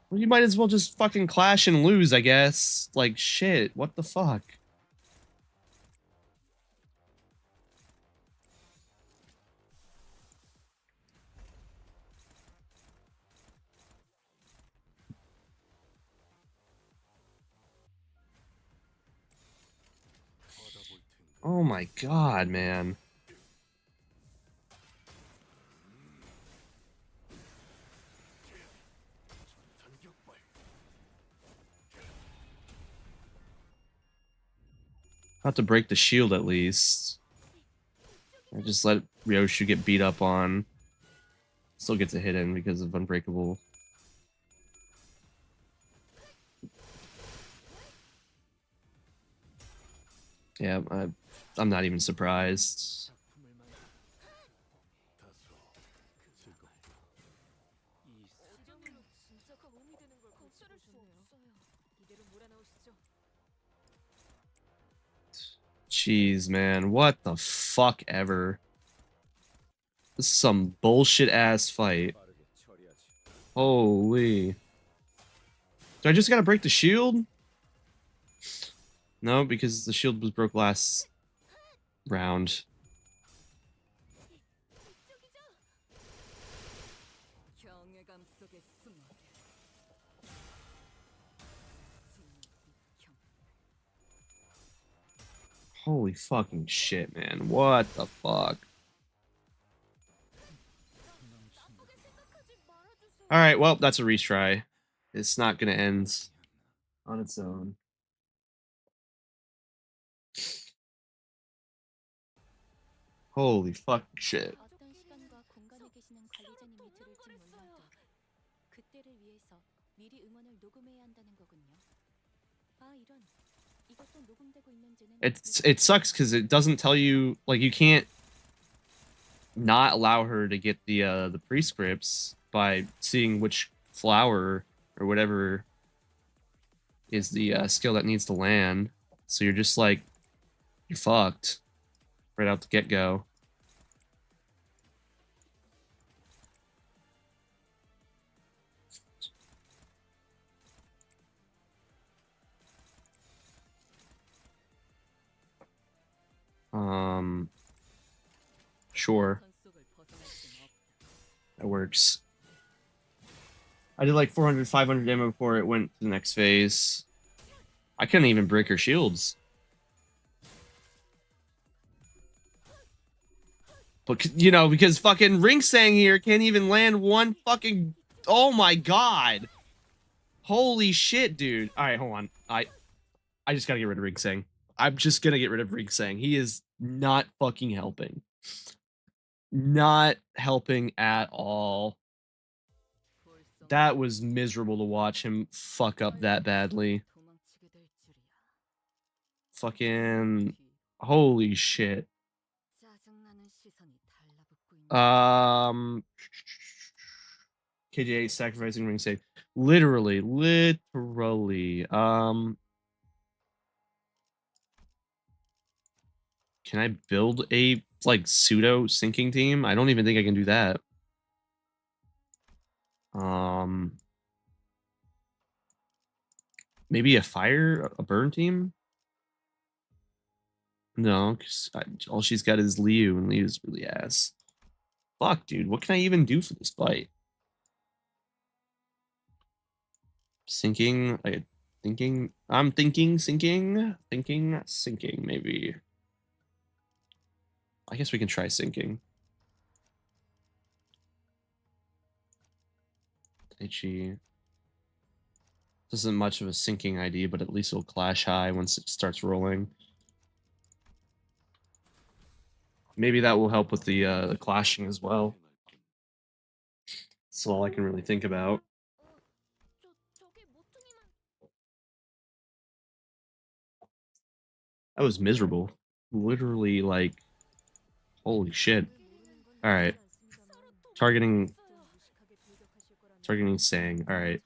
Well, you might as well just fucking clash and lose, I guess. Like, shit. What the fuck? Oh my god, man. Have to break the shield at least. I just let Ryoshu get beat up on. Still gets a hit in because of Unbreakable. Yeah, I'm not even surprised. Jeez, man. What the fuck ever. This is some bullshit ass fight. Holy. Do I just gotta break the shield? No, because the shield was broke last round. Holy fucking shit, man. What the fuck? Alright, well, that's a retry. It's not gonna end on its own. Holy fuck shit. 어떤 시간과 공간에 계시는 관리자님이 들을진 몰라도 그때를 위해서 미리 응원을 녹음해야 한다는 거군요. 아 이런 이것도 녹음되고 있는지는 It sucks because it doesn't tell you, like, you can't not allow her to get the prescripts by seeing which flower or whatever is the skill that needs to land. So you're just like, you're fucked right out the get-go. Sure. That works. I did like 400, 500 ammo before it went to the next phase. I couldn't even break her shields. But, you know, because fucking Ringsang here can't even land one fucking... Oh my god! Holy shit, dude. Alright, hold on. I just gotta get rid of Ringsang. I'm just gonna get rid of Ringsang. He is not fucking helping. Not helping at all. That was miserable to watch him fuck up that badly. Fucking... Holy shit. KJ sacrificing ring save. Literally. Can I build a, like, pseudo sinking team? I don't even think I can do that. Maybe a burn team? No, because all she's got is Liu, and Liu's really ass. Fuck, dude. What can I even do for this fight? Sinking. I'm thinking sinking, maybe. I guess we can try sinking. Taichi. This isn't much of a sinking ID, but at least it'll clash high once it starts rolling. Maybe that will help with the clashing as well. That's all I can really think about. That was miserable. Literally, like, holy shit. Alright. Targeting Sang. Alright.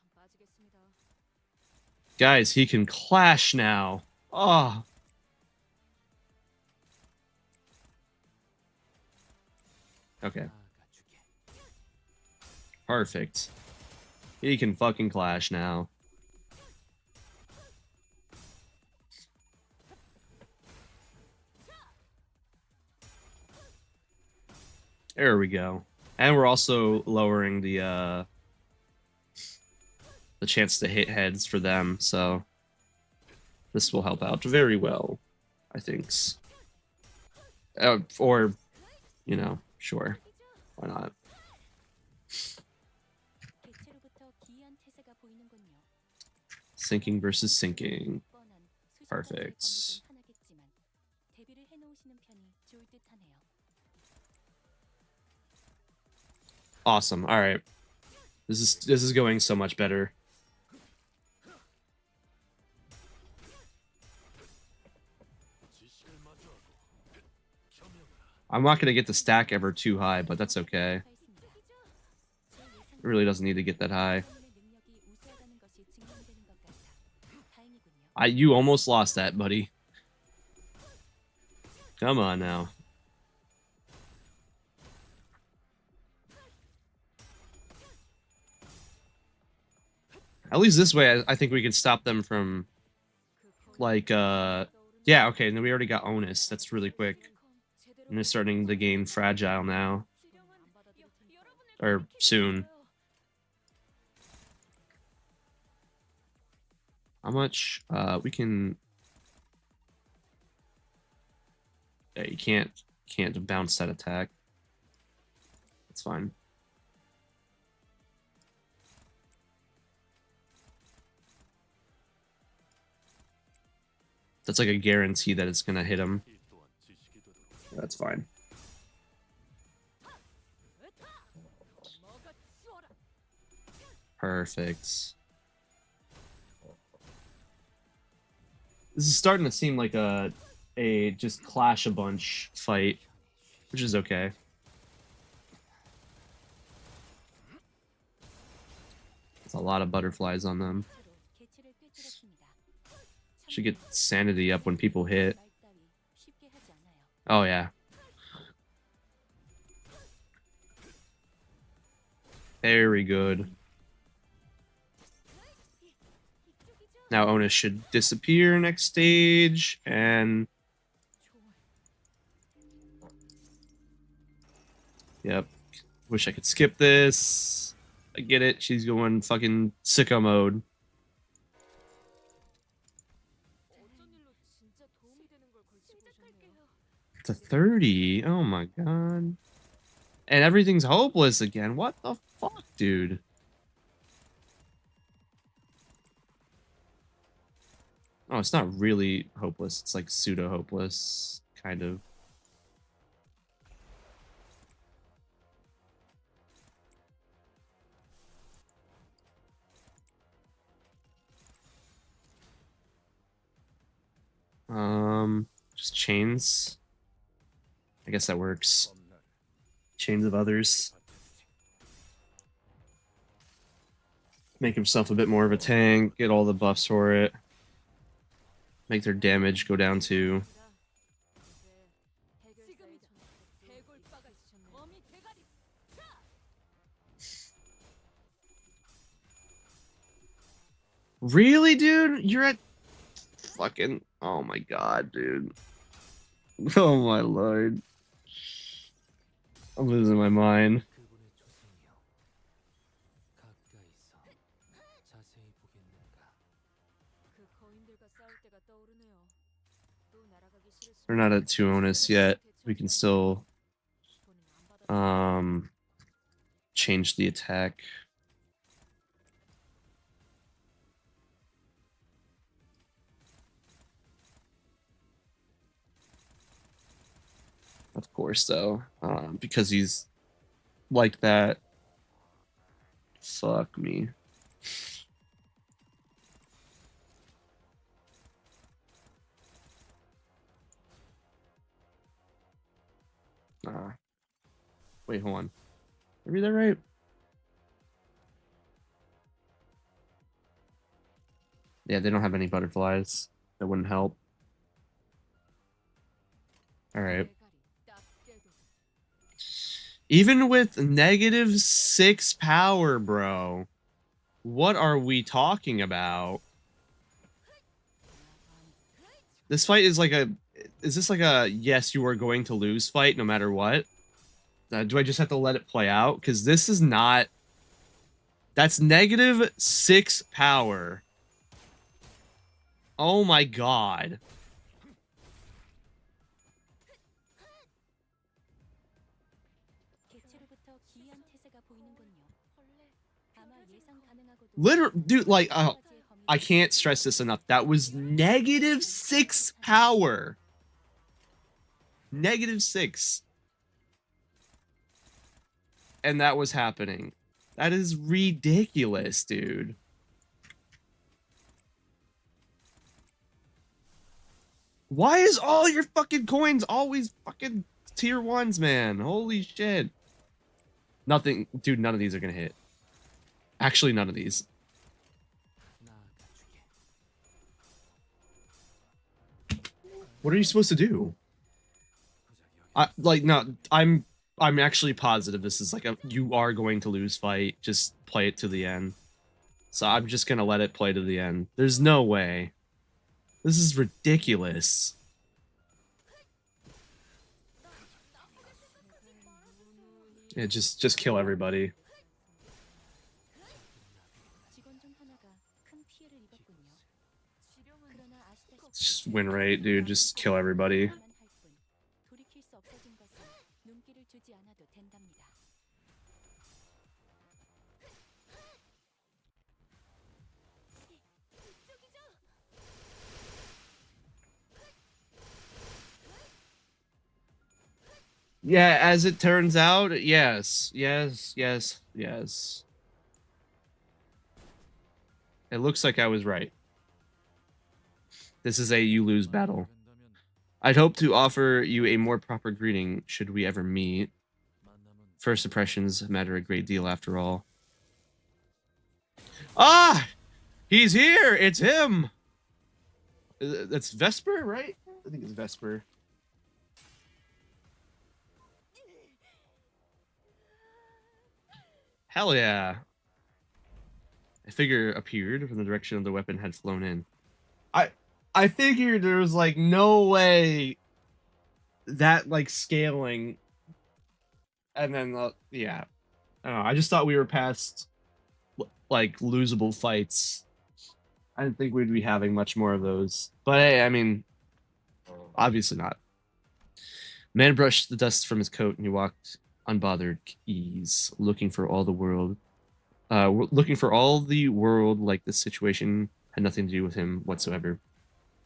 Guys, he can clash now. Oh. Okay. Perfect. He can fucking clash now. There we go. And we're also lowering the chance to hit heads for them, so this will help out very well, I think. Or, you know, sure. Why not? Sinking versus sinking. Perfect. Awesome. All right. This is going so much better. I'm not going to get the stack ever too high, but that's okay. It really doesn't need to get that high. You almost lost that, buddy. Come on now. At least this way, I think we can stop them from, like, yeah, okay, and then we already got Onus. That's really quick. And they're starting to gain Fragile now. Or soon. How much? We can... Yeah, you can't bounce that attack. That's fine. That's like a guarantee that it's gonna hit him. That's fine. Perfect. This is starting to seem like a just clash a bunch fight, which is okay. There's a lot of butterflies on them. Should get sanity up when people hit. Oh yeah. Very good. Now Onus should disappear next stage, and yep. Wish I could skip this. I get it. She's going fucking sicko mode. It's a 30. Oh my god. And everything's hopeless again. What the fuck, dude? Oh, it's not really hopeless. It's like pseudo-hopeless, kind of. Just chains. I guess that works. Chains of others. Make himself a bit more of a tank, get all the buffs for it. Make their damage go down to... Really, dude? You're at... Fucking... Oh my god, dude. Oh my lord. I'm losing my mind. We're not at 2 onus yet. We can still change the attack. Of course, though, because he's like that. Fuck me. Wait, hold on. Did I read that right? Yeah, they don't have any butterflies. That wouldn't help. All right. Even with -6 power, bro. What are we talking about? This fight is like a... Is this like a yes, you are going to lose fight no matter what? Do I just have to let it play out? Because this is not... That's -6 power. Oh my god. Literally, dude, like, I can't stress this enough. That was -6 power. -6. And that was happening. That is ridiculous, dude. Why is all your fucking coins always fucking tier 1s, man? Holy shit. Nothing, dude, none of these are gonna hit. Actually, none of these. What are you supposed to do? I'm actually positive this is like a you are going to lose fight. Just play it to the end. So I'm just gonna let it play to the end. There's no way. This is ridiculous. Yeah, just kill everybody. Just win rate, dude. Just kill everybody. 없어진 것은 눈길을 주지 않아도 된답니다. Yeah, as it turns out, yes. Yes, yes, yes. It looks like I was right. This is a you lose battle. I'd hope to offer you a more proper greeting should we ever meet. First impressions matter a great deal after all. Ah! He's here! It's him! That's Vesper, right? I think it's Vesper. Hell yeah. A figure appeared from the direction the weapon had flown in. I figured there was like no way that like scaling, and then yeah, I don't know. I just thought we were past like losable fights. I didn't think we'd be having much more of those. But hey, I mean, obviously not. Man brushed the dust from his coat and he walked unbothered ease, looking for all the world. Looking for all the world like this situation had nothing to do with him whatsoever.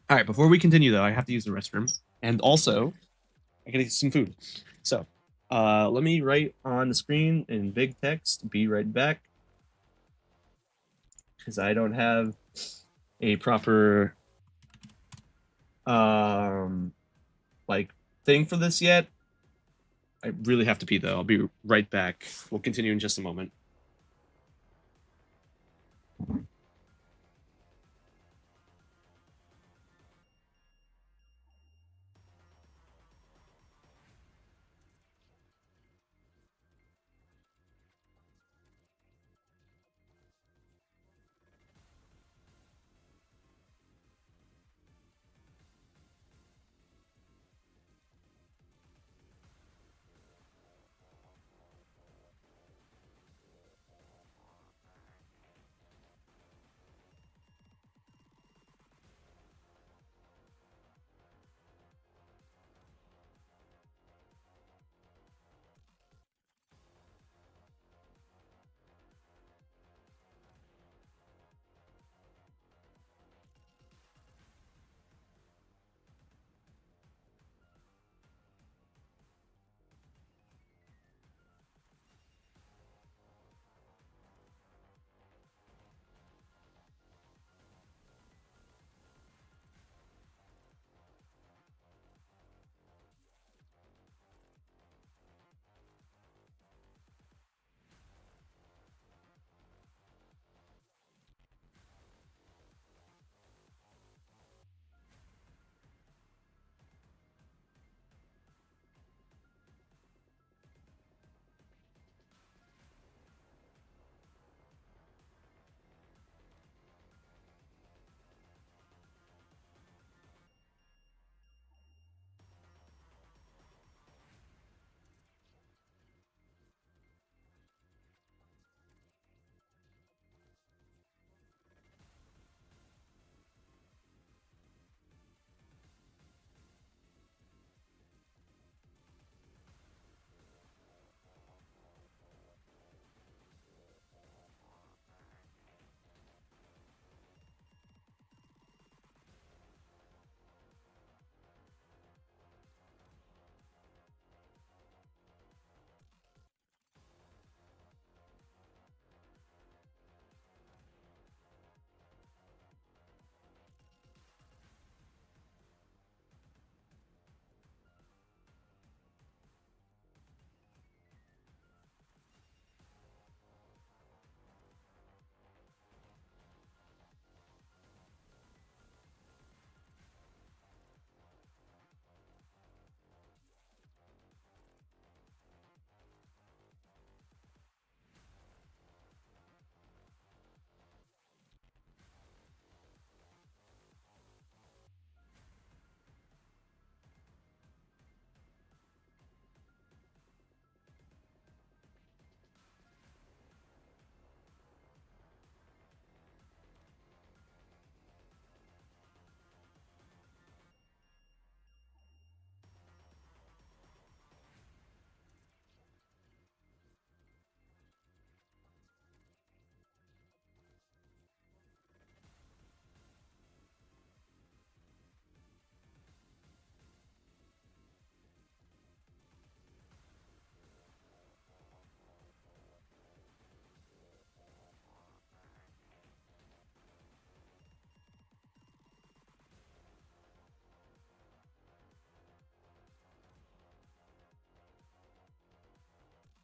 All right, before we continue though, I have to use the restroom, and also I gotta get some food. So, let me write on the screen in big text. Be right back, because I don't have a proper like thing for this yet. I really have to pee though. I'll be right back. We'll continue in just a moment.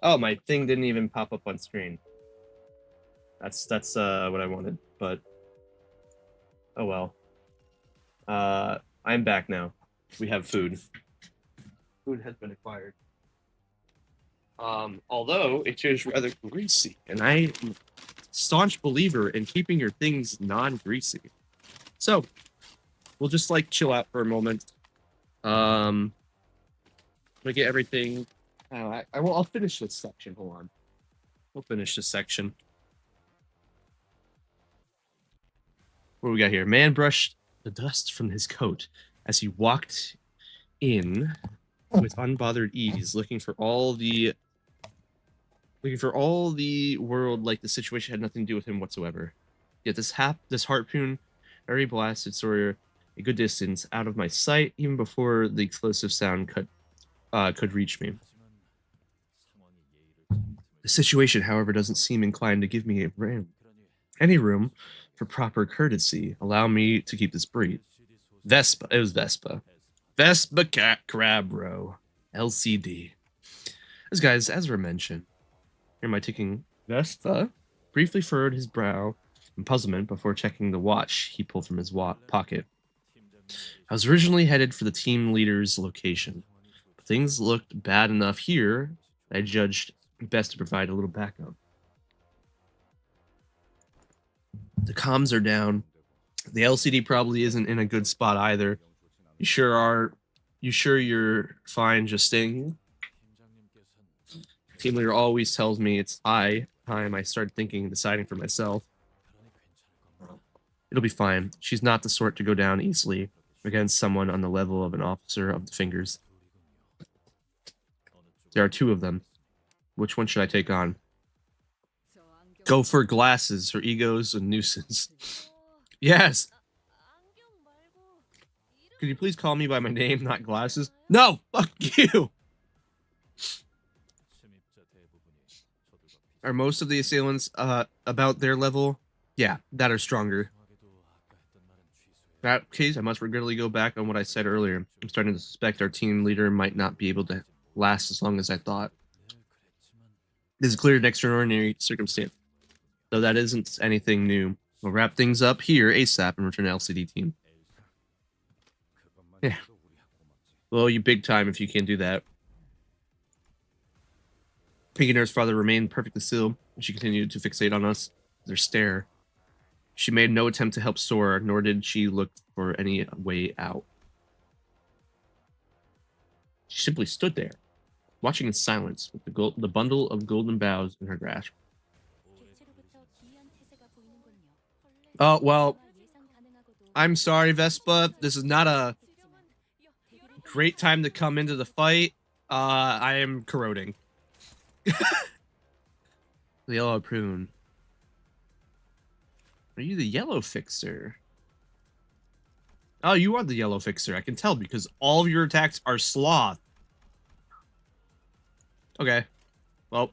Oh, my thing didn't even pop up on screen. That's what I wanted, but oh well. I'm back now. We have food. Food has been acquired. Although it is rather greasy, and I'm a staunch believer in keeping your things non-greasy. So we'll just like chill out for a moment. I'm gonna get everything. I'll finish this section. Hold on. We'll finish this section. What do we got here? Man brushed the dust from his coat as he walked in with unbothered ease, looking for all the world like the situation had nothing to do with him whatsoever. Yet this harpoon, very blasted Sawyer, a good distance out of my sight, even before the explosive sound could reach me. The situation, however, doesn't seem inclined to give me any room for proper courtesy. Allow me to keep this brief. Vespa. It was Vespa. Vespa Crab Row. LCD. Guys, as we mentioned, here my ticking Vespa briefly furrowed his brow in puzzlement before checking the watch he pulled from his pocket. I was originally headed for the team leader's location, but things looked bad enough here that I judged best to provide a little backup. The comms are down. The LCD probably isn't in a good spot either. You sure you're fine just staying here? Team leader always tells me it's time I start thinking and deciding for myself. It'll be fine. She's not the sort to go down easily against someone on the level of an officer of the fingers. There are two of them. Which one should I take on? Go for glasses. Her ego's a nuisance. Yes. Could you please call me by my name, not glasses? No! Fuck you! Are most of the assailants about their level? Yeah, that are stronger. In that case, I must regrettably go back on what I said earlier. I'm starting to suspect our team leader might not be able to last as long as I thought. This is clearly an extraordinary circumstance, though that isn't anything new. We'll wrap things up here ASAP and return to LCD team. Yeah. Well, you big time if you can't do that. Pinky Nerd's father remained perfectly still, and she continued to fixate on us with her stare. She made no attempt to help Sora, nor did she look for any way out. She simply stood there, watching in silence, with the bundle of golden boughs in her grasp. Oh, well, I'm sorry, Vespa. This is not a great time to come into the fight. I am corroding. The yellow prune. Are you the yellow fixer? Oh, you are the yellow fixer. I can tell because all of your attacks are sloth. Okay. Well.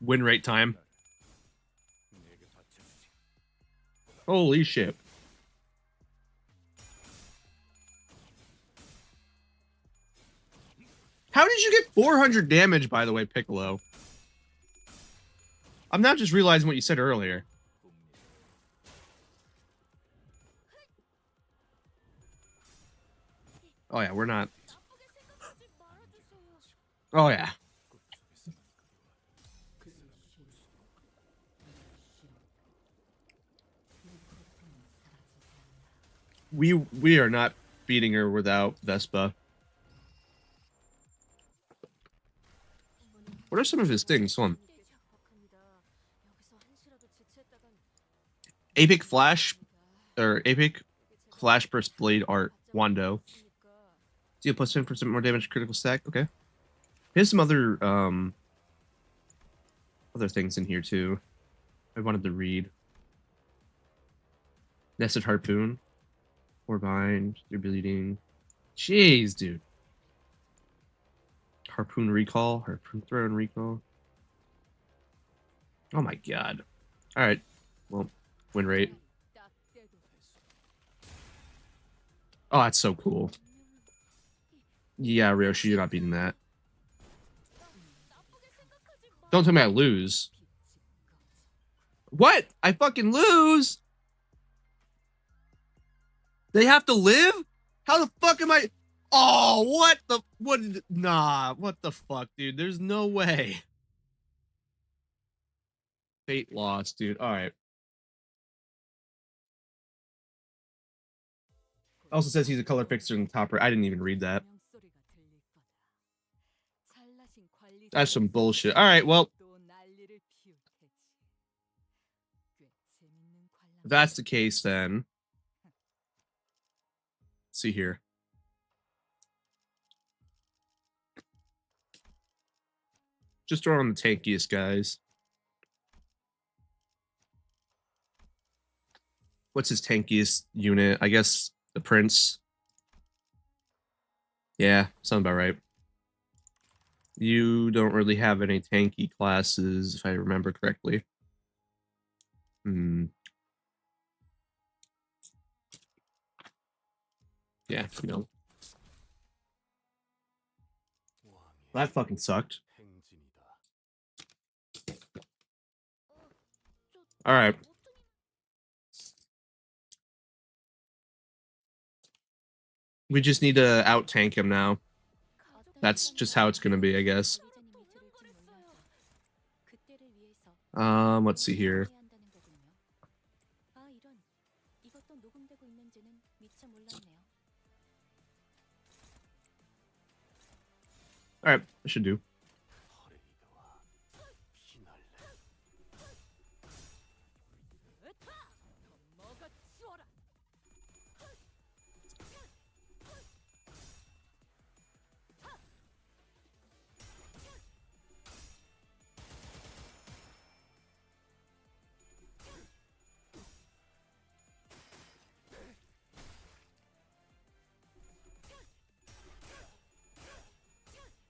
Win rate time. Holy shit. How did you get 400 damage, by the way, Piccolo? I'm not just realizing what you said earlier. Oh, yeah, we're not. Oh, yeah. We are not beating her without Vespa. What are some of his things? Hold on. Epic Flash Burst Blade Art Wando. Deal plus 10% more damage critical stack. Okay. Here's some other things in here too. I wanted to read. Nested Harpoon. Or bind. You're bleeding. Jeez, dude. Harpoon Recall. Harpoon Throw and Recall. Oh my god. Alright. Well, win rate. Oh, that's so cool. Yeah, Ryoshi, you're not beating that. Don't tell me I lose. What? I fucking lose? They have to live? How the fuck am I? Oh, what the? What? Nah, what the fuck, dude? There's no way. Fate lost, dude. All right. Also says he's a color fixer in the top right. I didn't even read that. That's some bullshit. All right, well. If that's the case, then. Let's see here. Just throw on the tankiest guys. What's his tankiest unit? I guess the Prince. Yeah, sounds about right. You don't really have any tanky classes, if I remember correctly. Yeah, no. That fucking sucked. All right. We just need to out-tank him now. That's just how it's going to be, I guess. Let's see here. All right, I should do.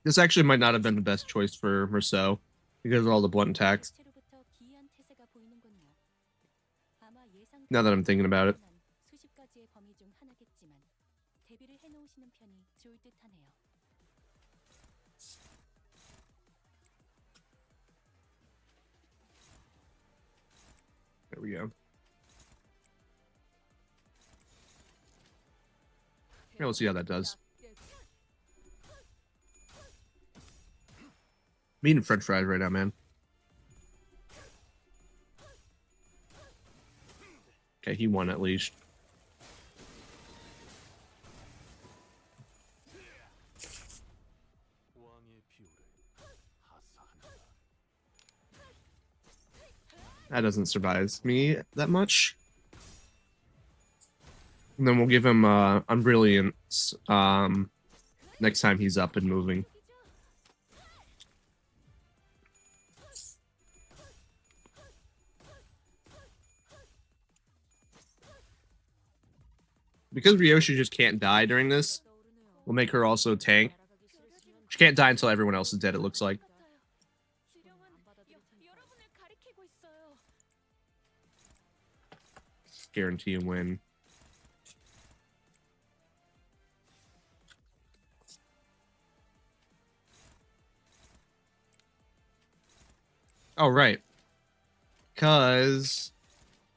This actually might not have been the best choice for Merceau because of all the blunt attacks. Now that I'm thinking about it. There we go. Yeah, we'll see how that does. I'm eating French fries right now, man. Okay, he won at least. That doesn't surprise me that much. And then we'll give him Unbrilliance next time he's up and moving. Because Ryoshi just can't die during this, we'll make her also tank. She can't die until everyone else is dead, it looks like. Guarantee a win. Oh, right. Because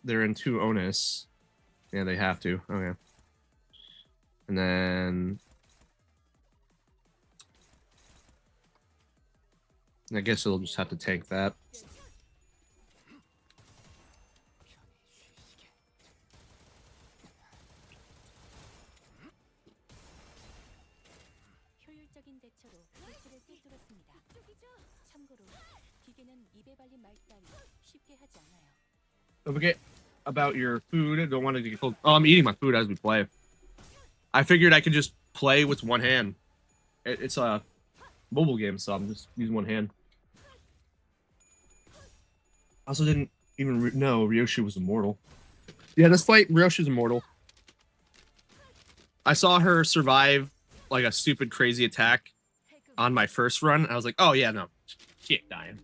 they're in 2 onus. Yeah, they have to. Oh, yeah. And then I guess they'll just have to tank that. Don't forget about your food. Don't want to get cold. Oh, I'm eating my food as we play. I figured I could just play with one hand. It's a mobile game, so I'm just using one hand. I also didn't even know Ryoshi was immortal. Yeah, this fight, Ryoshi's immortal. I saw her survive like a stupid crazy attack on my first run. I was like, oh yeah, no. She ain't dying.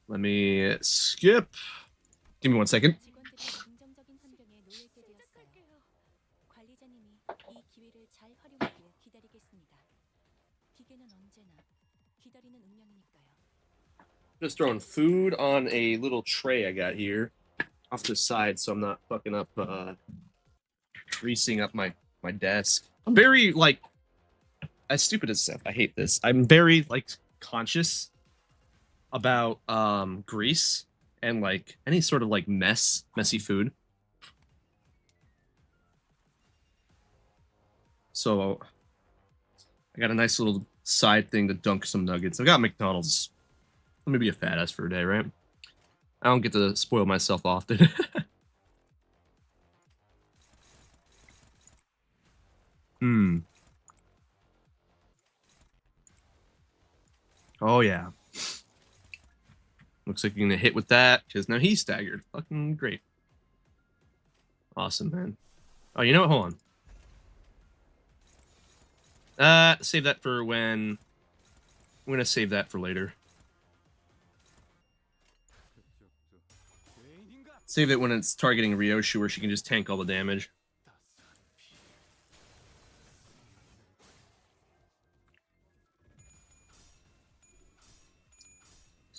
Let me skip. Give me 1 second. Just throwing food on a little tray I got here off to the side so I'm not fucking up, greasing up my desk. I'm very, like, as stupid as stuff. I hate this. I'm very, like, conscious about grease and, like, any sort of, like, messy food. So I got a nice little side thing to dunk some nuggets. I got McDonald's. Let me be a fat ass for a day, right? I don't get to spoil myself often. Oh, yeah. Looks like you're gonna hit with that, because now he's staggered. Fucking great. Awesome, man. Oh, you know what? Hold on. Save that for when... I'm gonna save that for later. Save it when it's targeting Ryoshu, where she can just tank all the damage.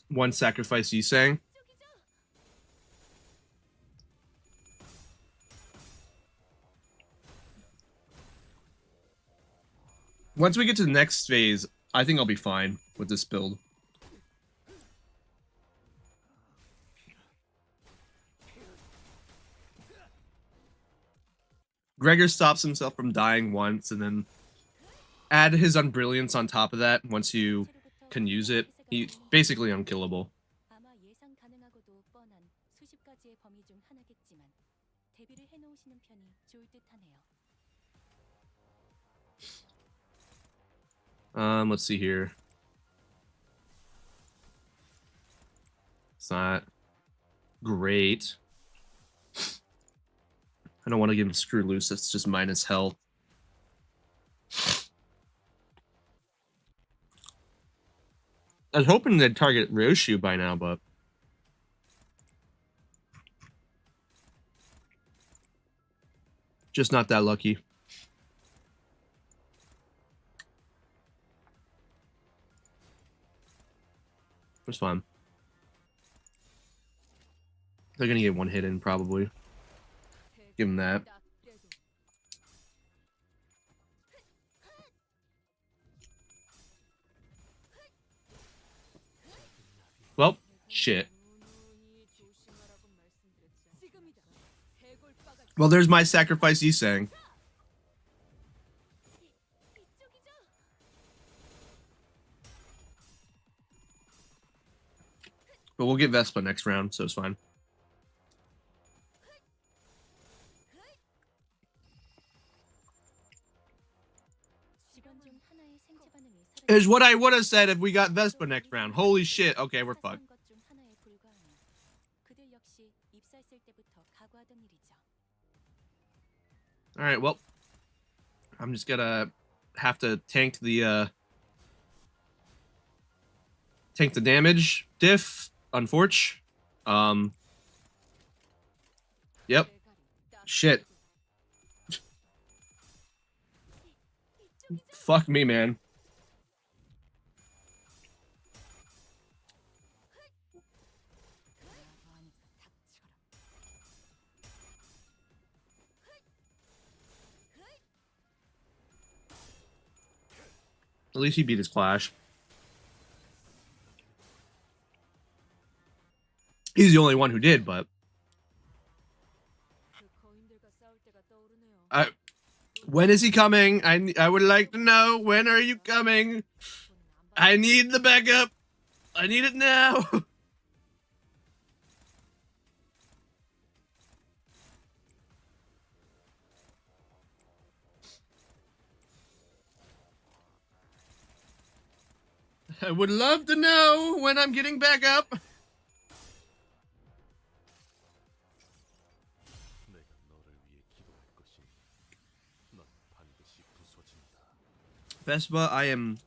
One sacrifice, you saying? Once we get to the next phase, I think I'll be fine with this build. Gregor stops himself from dying once, and then add his Unbrilliance on top of that. Once you can use it, he's basically unkillable. 아마 예상 가능하고도 뻔한 수십 가지의 범위 중 하나겠지만 대비를 해놓으시는 편이 좋을 듯하네요. Let's see here. It's not great. I don't want to give him Screw Loose. That's just minus health. I was hoping they'd target Ryoshu by now, but just not that lucky. It's fine. They're gonna get one hit in, probably. Give him that. Well, shit. Well, there's my sacrifice, you saying. But we'll get Vespa next round, so it's fine. Is what I would have said if we got Vespa next round. Holy shit. Okay, we're fucked. Alright, well. I'm just gonna have to tank the damage diff, unfortunately. Yep. Shit. Fuck me, man. At least he beat his Clash. He's the only one who did, but... when is he coming? I would like to know. When are you coming? I need the backup. I need it now. I would love to know when I'm getting back up. Vespa, I am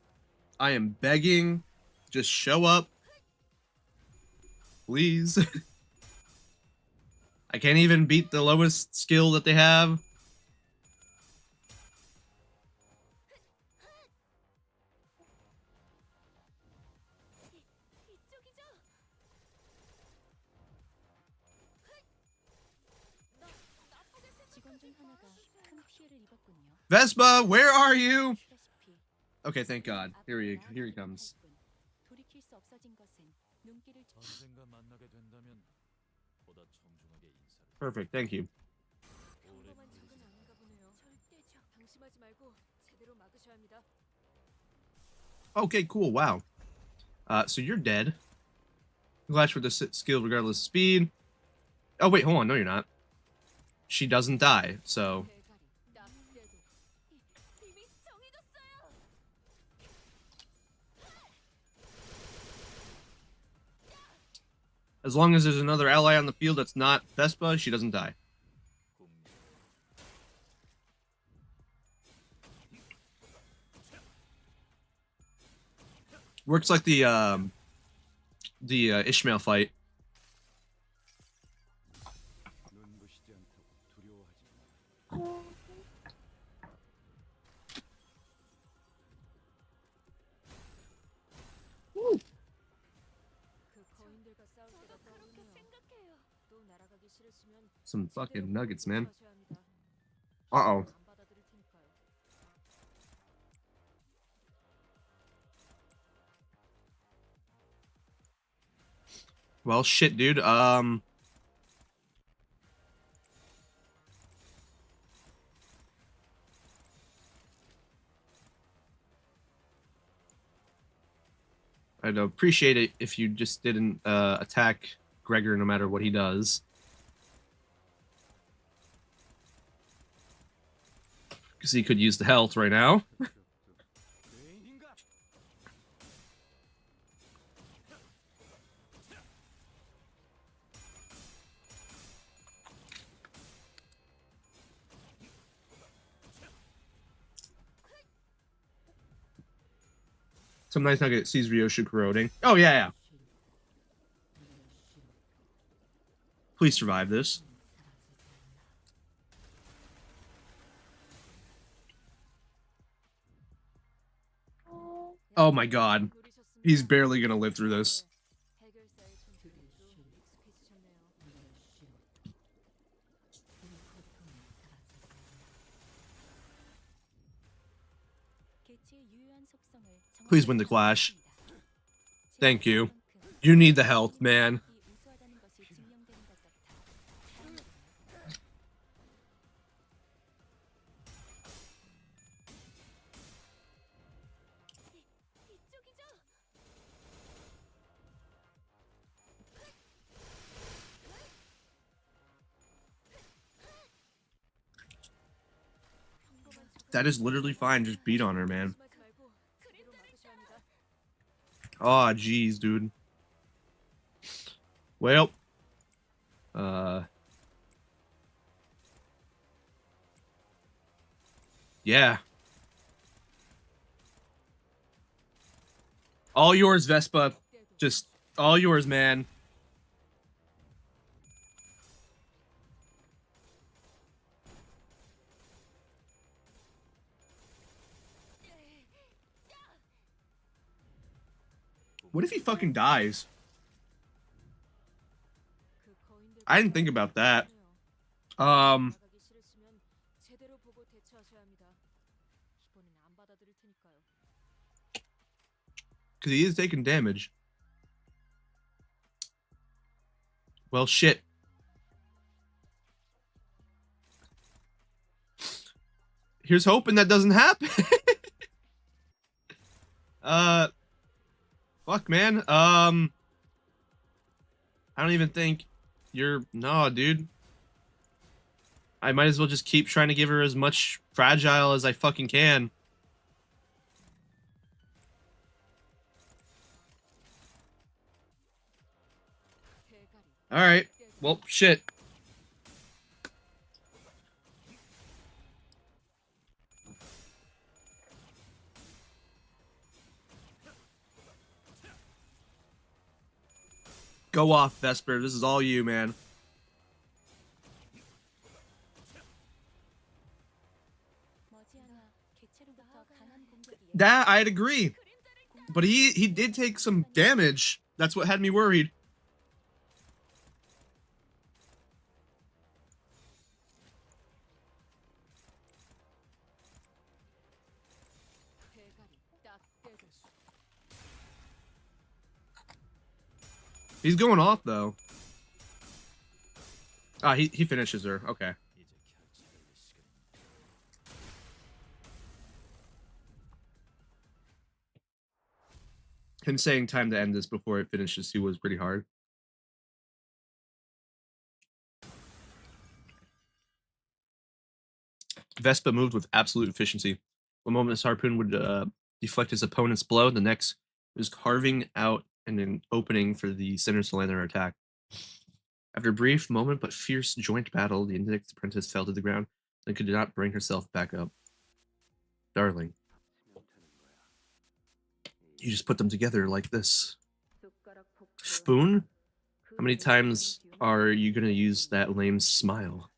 begging. Just show up. Please. I can't even beat the lowest skill that they have. Vespa, where are you? Okay, thank God. Here he comes. Perfect, thank you. Okay, cool, wow. So you're dead. Clash with the skill regardless of speed. Oh, wait, hold on, no you're not. She doesn't die, so... As long as there's another ally on the field that's not Vespa, she doesn't die. Works like the Ishmael fight. Woo. Some fucking nuggets, man. Uh-oh. Well, shit, dude. I I'd appreciate it if you just didn't attack Gregor no matter what he does. Because he could use the health right now. Sometimes I get sees Ryoshu corroding. Oh, yeah. Please survive this. Oh my god. He's barely gonna live through this. Please win the clash. Thank you. You need the health, man. That is literally fine. Just beat on her, man. Oh, jeez, dude. Well. Yeah. All yours, Vespa. Just all yours, man. What if he fucking dies? I didn't think about that. Because he is taking damage. Well, shit. Here's hoping that doesn't happen. Fuck, man. I don't even think you're... No, dude. I might as well just keep trying to give her as much fragile as I fucking can. Alright. Well, shit. Go off, Vesper. This is all you, man. That, I'd agree. But he did take some damage. That's what had me worried. He's going off though. Ah, he finishes her. Okay. Him saying time to end this before it finishes too was pretty hard. Vespa moved with absolute efficiency. One moment his harpoon would deflect his opponent's blow, the next was carving out an opening for the sinners to land their attack. After a brief moment but fierce joint battle, the index apprentice fell to the ground and could not bring herself back up. Darling, you just put them together like this. Spoon? How many times are you going to use that lame smile?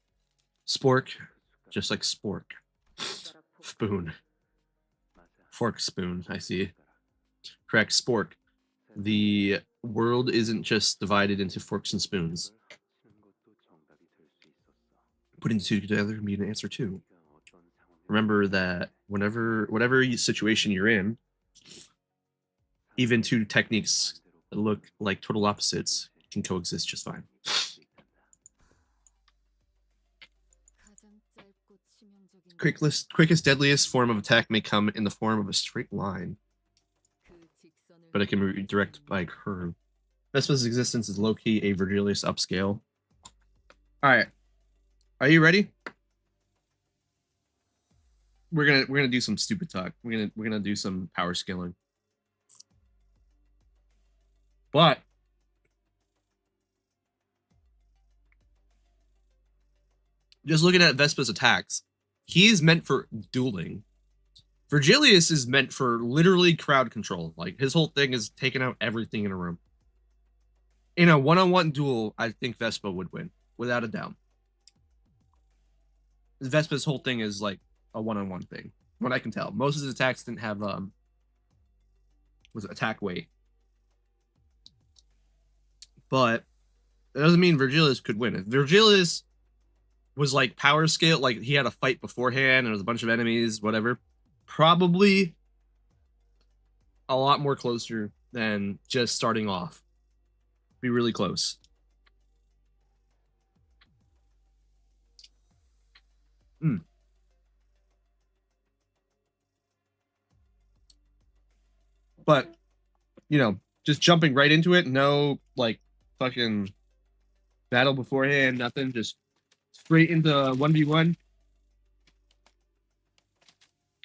Spork, just like spork. Spoon. Fork spoon, I see. Correct, spork. The world isn't just divided into forks and spoons. Putting the two together can be an answer too. Remember that whatever situation you're in, even two techniques that look like total opposites can coexist just fine. Quickest, deadliest form of attack may come in the form of a straight line, but it can be redirected by a curve. Vespa's existence is low-key a Virgilius upscale. All right, are you ready? We're gonna do some stupid talk. We're gonna do some power scaling, but just looking at Vespa's attacks, he's meant for dueling. Virgilius is meant for literally crowd control. Like, his whole thing is taking out everything in a room. In a one-on-one duel, I think Vespa would win, without a doubt. Vespa's whole thing is like a one-on-one thing, what I can tell. Most of his attacks didn't have was attack weight. But that doesn't mean Virgilius could win. If Virgilius was like power scale, like he had a fight beforehand and there was a bunch of enemies, whatever, probably a lot more closer than just starting off. Be really close. But, you know, just jumping right into it, no like fucking battle beforehand, nothing, just straight into 1v1.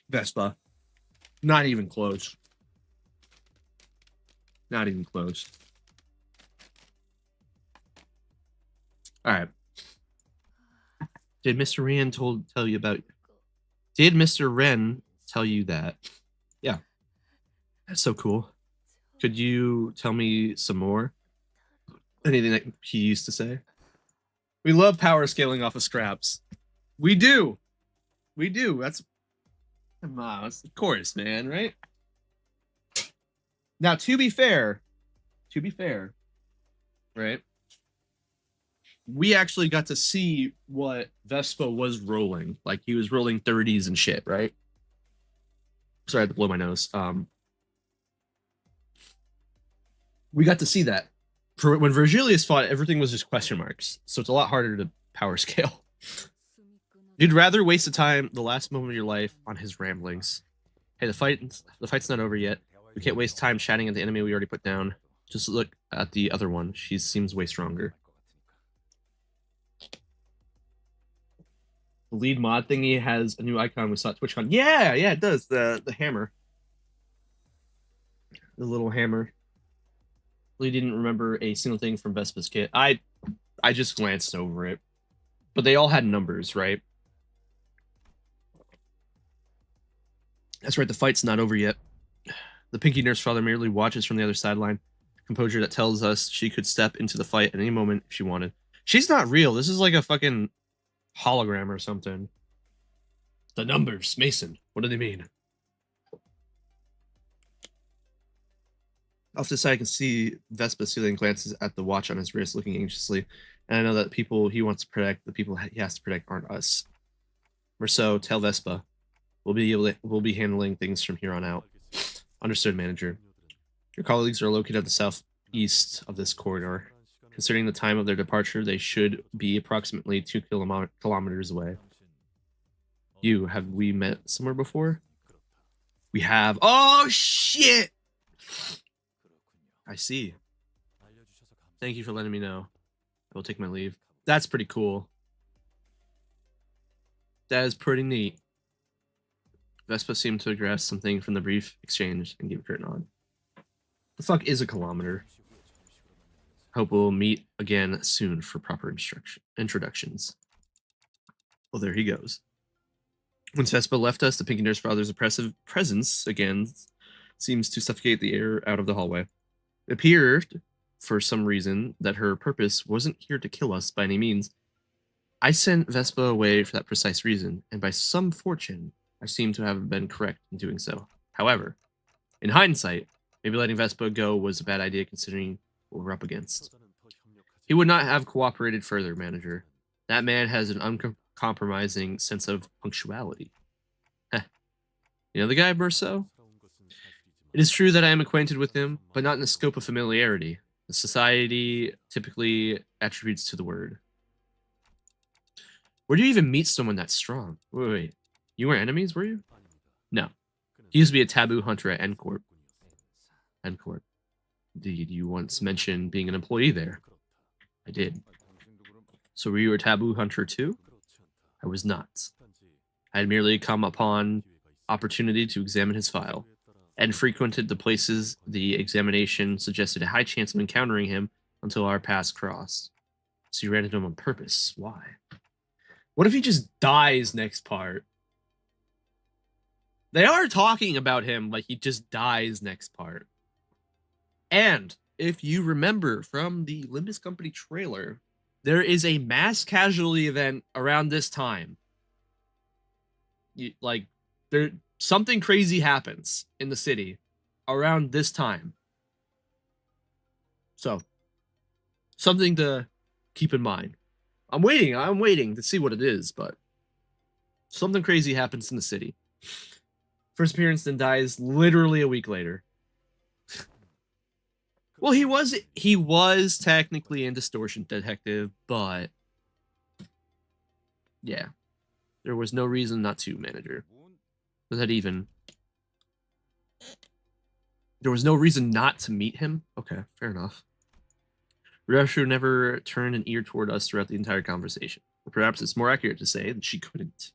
Vespa. Not even close. Not even close. All right. Did Mr. Wren tell you about? Did Mr. Wren tell you that? Yeah. That's so cool. Could you tell me some more? Anything that he used to say? We love power scaling off of scraps. We do. We do. That's of course, man, right? Now, to be fair, right? We actually got to see what Vespa was rolling. Like, he was rolling 30s and shit, right? Sorry, I had to blow my nose. We got to see that. For when Virgilius fought, everything was just question marks. So it's a lot harder to power scale. You'd rather waste the last moment of your life on his ramblings. Hey, the fight's not over yet. We can't waste time chatting at the enemy we already put down. Just look at the other one. She seems way stronger. The lead mod thingy has a new icon we saw at TwitchCon. Yeah, it does. The hammer. The little hammer. Really didn't remember a single thing from Vespa's kit. I just glanced over it. But they all had numbers, right? That's right, the fight's not over yet. The Pinky Nurse Father merely watches from the other sideline. Composure that tells us she could step into the fight at any moment if she wanted. She's not real. This is like a fucking hologram or something. The numbers, Mason. What do they mean? Off to the side, I can see Vespa stealing glances at the watch on his wrist, looking anxiously. And I know that people he wants to protect, the people he has to protect, aren't us. Merceau, tell Vespa. We'll be handling things from here on out. Understood, manager. Your colleagues are located at the east of this corridor. Considering the time of their departure, they should be approximately 2 kilometers away. Have we met somewhere before? We have. Oh, shit! I see. Thank you for letting me know. I will take my leave. That's pretty cool. That is pretty neat. Vespa seemed to grasp something from the brief exchange and gave a curt nod. The fuck is a kilometer? Hope we'll meet again soon for proper introductions. Well, there he goes. Once Vespa left us, the Pinky Nurse Father's oppressive presence again seems to suffocate the air out of the hallway. It appeared, for some reason, that her purpose wasn't here to kill us by any means. I sent Vespa away for that precise reason, and by some fortune, I seem to have been correct in doing so. However, in hindsight, maybe letting Vespa go was a bad idea considering what we're up against. He would not have cooperated further, manager. That man has an uncompromising sense of punctuality. Heh. You know the guy, Burso? It is true that I am acquainted with him, but not in the scope of familiarity. The society typically attributes to the word. Where do you even meet someone that strong? Wait. You were enemies, were you? No. He used to be a taboo hunter at N-Corp. N-Corp. Did you once mention being an employee there? I did. So were you a taboo hunter too? I was not. I had merely come upon opportunity to examine his file, and frequented the places the examination suggested a high chance of encountering him until our paths crossed. So you ran into him on purpose. Why? What if he just dies next part? They are talking about him like he just dies next part. And if you remember from the Limbus Company trailer, there is a mass casualty event around this time. Something crazy happens in the city around this time. So, something to keep in mind. I'm waiting to see what it is, but something crazy happens in the city. First appearance, then dies literally a week later. Well, he was technically in Distortion Detective, but yeah, there was no reason not to, manager. Was that even? There was no reason not to meet him? Okay, fair enough. Ryoshu never turned an ear toward us throughout the entire conversation. Or perhaps it's more accurate to say that she couldn't.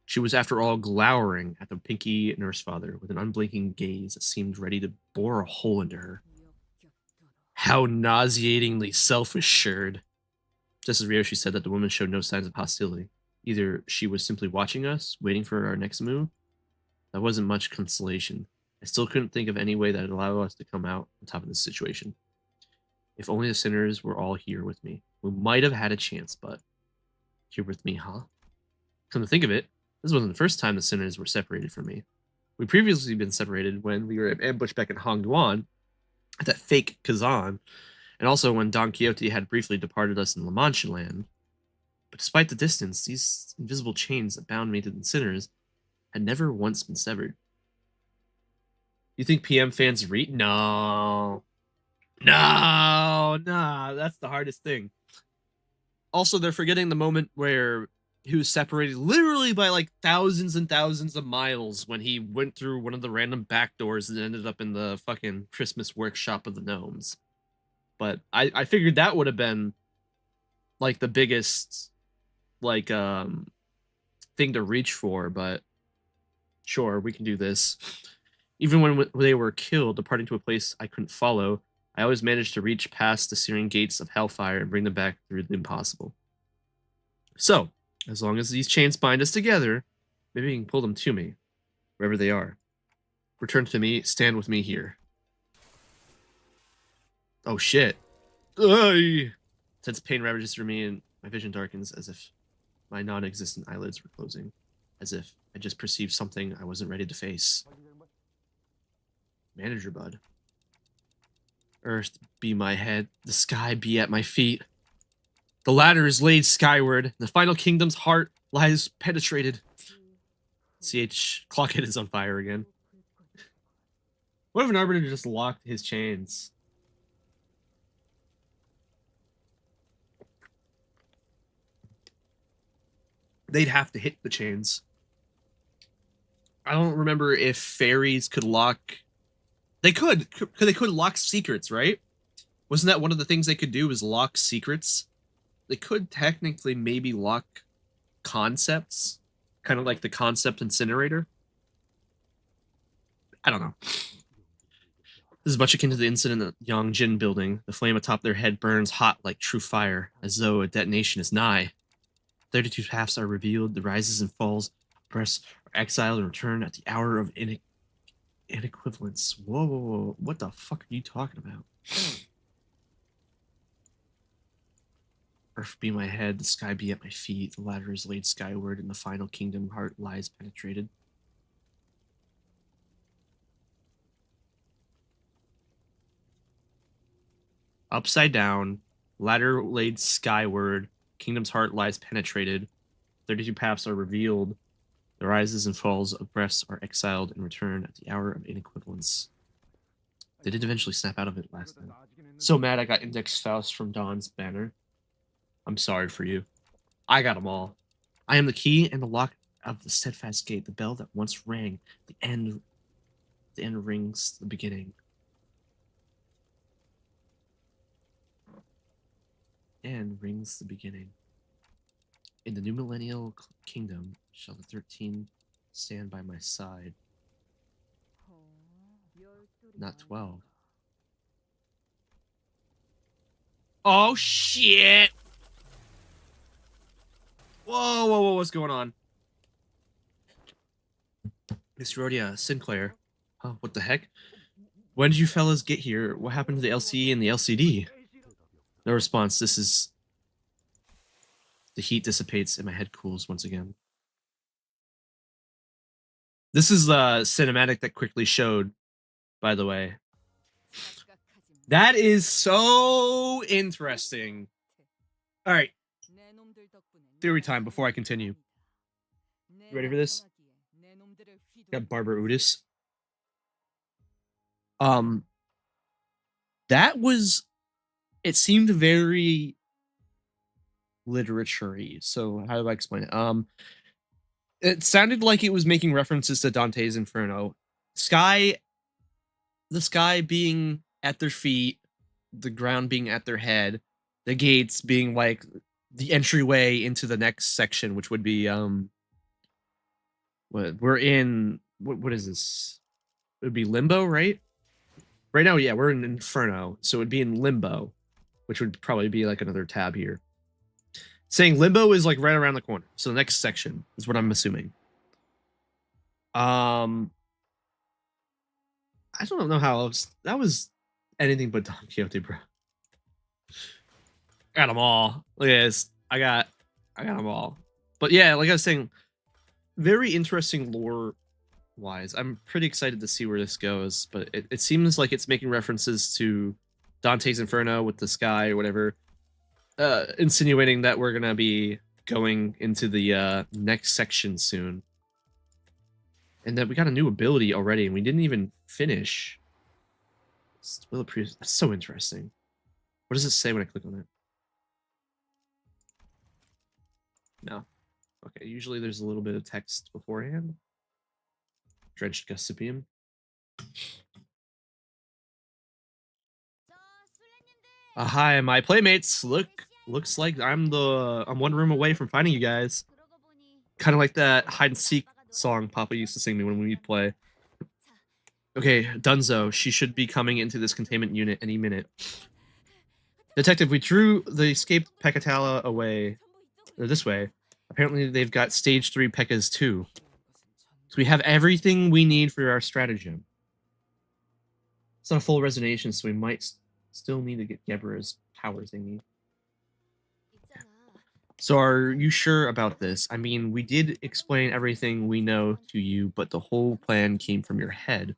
She was, after all, glowering at the Pinky Nurse Father with an unblinking gaze that seemed ready to bore a hole into her. How nauseatingly self-assured. Just as Ryoshi said that the woman showed no signs of hostility. Either she was simply watching us, waiting for our next move. That wasn't much consolation. I still couldn't think of any way that would allow us to come out on top of this situation. If only the sinners were all here with me. We might have had a chance, but here with me, huh? Come to think of it, this wasn't the first time the sinners were separated from me. We'd previously been separated when we were ambushed back in Hongduan at that fake Kazan, and also when Don Quixote had briefly departed us in La Mancha land. But despite the distance, these invisible chains that bound me to the sinners had never once been severed. You think PM fans read? No, that's the hardest thing. Also, they're forgetting the moment where he was separated literally by like thousands and thousands of miles when he went through one of the random back doors and ended up in the fucking Christmas workshop of the gnomes. But I figured that would have been like the biggest like thing to reach for, but sure, we can do this. Even when they were killed, departing to a place I couldn't follow, I always managed to reach past the searing gates of hellfire and bring them back through the impossible. So, as long as these chains bind us together, maybe you can pull them to me, wherever they are. Return to me, stand with me here. Oh shit. Ugh. Tense pain ravages through me and my vision darkens as if my non-existent eyelids were closing. As if I just perceived something I wasn't ready to face. Manager bud. Earth be my head, the sky be at my feet. The ladder is laid skyward, the final kingdom's heart lies penetrated. CH Clockhead is on fire again. What if an arbiter just locked his chains? They'd have to hit the chains. I don't remember if fairies could lock. They could. They could lock secrets, right? Wasn't that one of the things they could do? Was lock secrets? They could technically maybe lock concepts, kind of like the concept incinerator. I don't know. This is much akin to the incident at the Yongjin building. The flame atop their head burns hot like true fire, as though a detonation is nigh. 32 paths are revealed, the rises and falls, breaths are exiled and return at the hour of inequivalence. Whoa, whoa, whoa. What the fuck are you talking about? Earth be my head, the sky be at my feet, the ladder is laid skyward, and the final kingdom heart lies penetrated. Upside down, ladder laid skyward, kingdom's heart lies penetrated, 32 paths are revealed, the rises and falls of breaths are exiled and return at the hour of inequivalence. They did eventually snap out of it last time. So mad I got Index Faust from Dawn's banner. I'm sorry for you. I got them all. I am the key and the lock of the steadfast gate, the bell that once rang, the end rings the beginning. And rings the beginning. In the new millennial kingdom shall the 13 stand by my side. Not 12. Oh shit! Whoa, whoa, whoa, what's going on? Miss Rhodia, Sinclair. Oh, what the heck? When did you fellas get here? What happened to the LCE and the LCD? No response. This is... The heat dissipates and my head cools once again. This is the cinematic that quickly showed, by the way. That is so interesting. All right. Theory time before I continue. You ready for this? Got Barbara Udis. That was... It seemed very literature-y. So how do I explain it? It sounded like it was making references to Dante's Inferno. The sky being at their feet, the ground being at their head, the gates being like the entryway into the next section, which would be we're in what is this? It would be Limbo, right? Right now, yeah, we're in Inferno, so it would be in Limbo, which would probably be like another tab here. Saying Limbo is like right around the corner. So the next section is what I'm assuming. I don't know how else. That was anything but Don Quixote, bro. I got them all. Look at this. I got them all. But yeah, like I was saying, very interesting lore wise. I'm pretty excited to see where this goes, but it seems like it's making references to Dante's Inferno with the sky or whatever. Insinuating that we're gonna be going into the next section soon, and that we got a new ability already, and we didn't even finish. That's so interesting. What does it say when I click on it? No. Okay. Usually there's a little bit of text beforehand. Drenched Gossipium. Hi, my playmates. Looks like I'm one room away from finding you guys. Kind of like that hide and seek song Papa used to sing me when we'd play. Okay, Dunzo. She should be coming into this containment unit any minute. Detective, we drew the escaped Pekatala away, or this way. Apparently, they've got stage 3 Pekkas too. So we have everything we need for our stratagem. It's not a full resonation, so we might still need to get Gebra's powers they need. So are you sure about this? I mean, we did explain everything we know to you, but the whole plan came from your head.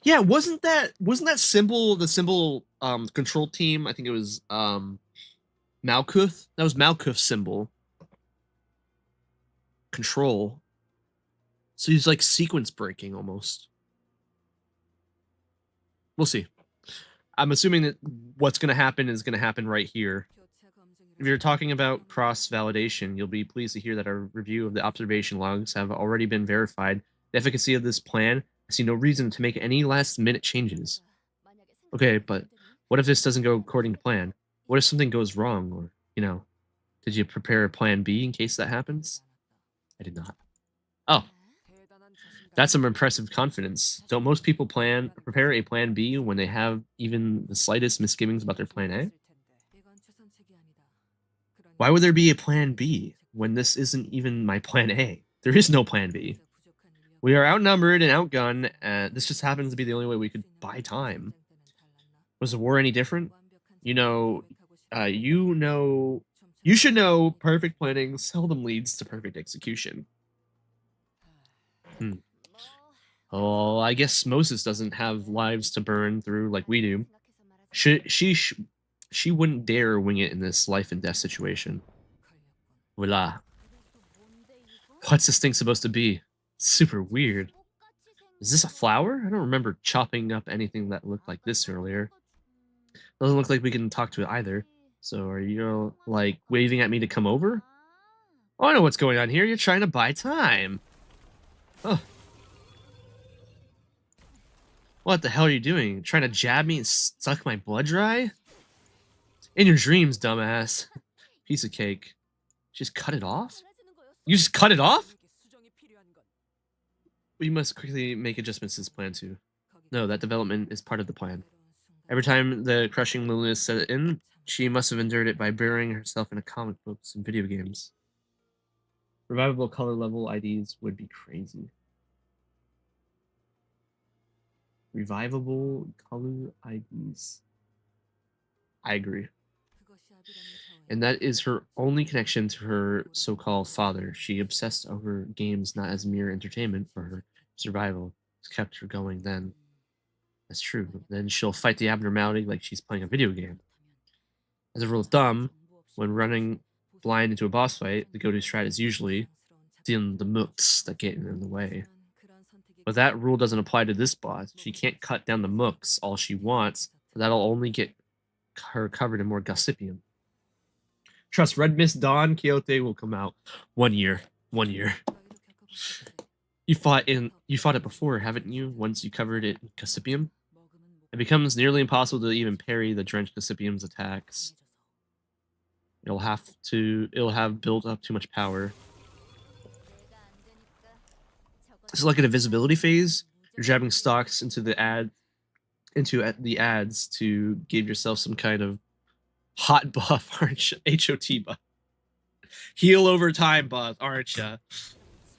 Yeah, wasn't that symbol the symbol control team? I think it was Malkuth. That was Malkuth's symbol. Control. So he's like sequence breaking almost. We'll see. I'm assuming that what's going to happen is going to happen right here. If you're talking about cross-validation, you'll be pleased to hear that our review of the observation logs have already been verified. The efficacy of this plan, I see no reason to make any last-minute changes. Okay, but what if this doesn't go according to plan? What if something goes wrong? Or, did you prepare a plan B in case that happens? I did not. Oh, that's some impressive confidence. Don't most people prepare a plan B when they have even the slightest misgivings about their plan A? Why would there be a plan B when this isn't even my plan A? There is no plan B. We are outnumbered and outgunned, and this just happens to be the only way we could buy time. Was the war any different? You know, you should know perfect planning seldom leads to perfect execution. Oh, I guess Moses doesn't have lives to burn through like we do. She wouldn't dare wing it in this life and death situation. Voila. What's this thing supposed to be? Super weird. Is this a flower? I don't remember chopping up anything that looked like this earlier. Doesn't look like we can talk to it either. So are you, like, waving at me to come over? Oh, I know what's going on here. You're trying to buy time. Oh. What the hell are you doing? Trying to jab me and suck my blood dry? In your dreams, dumbass. Piece of cake. Just cut it off? You just cut it off? We must quickly make adjustments to this plan too. No, that development is part of the plan. Every time the crushing loneliness set in, she must have endured it by burying herself in comic books and video games. Revivable color level IDs would be crazy. Revivable color IDs. I agree. And that is her only connection to her so-called father. She obsessed over games not as mere entertainment for her survival. It's kept her going then. That's true. Then she'll fight the abnormality like she's playing a video game. As a rule of thumb, when running blind into a boss fight, the go-to strat is usually dealing the mooks that get in the way. But that rule doesn't apply to this boss. She can't cut down the mooks all she wants, but that'll only get her covered in more gossipium. Trust Red Mist Dawn Quixote will come out 1 year. 1 year. You fought it before, haven't you? Once you covered it in gossipium? It becomes nearly impossible to even parry the drenched gossipium's attacks. It'll have built up too much power. It's like an invisibility phase. You're jabbing stocks into the ads to give yourself some kind of hot buff, aren't you? HOT buff. Heal over time buff, aren't you?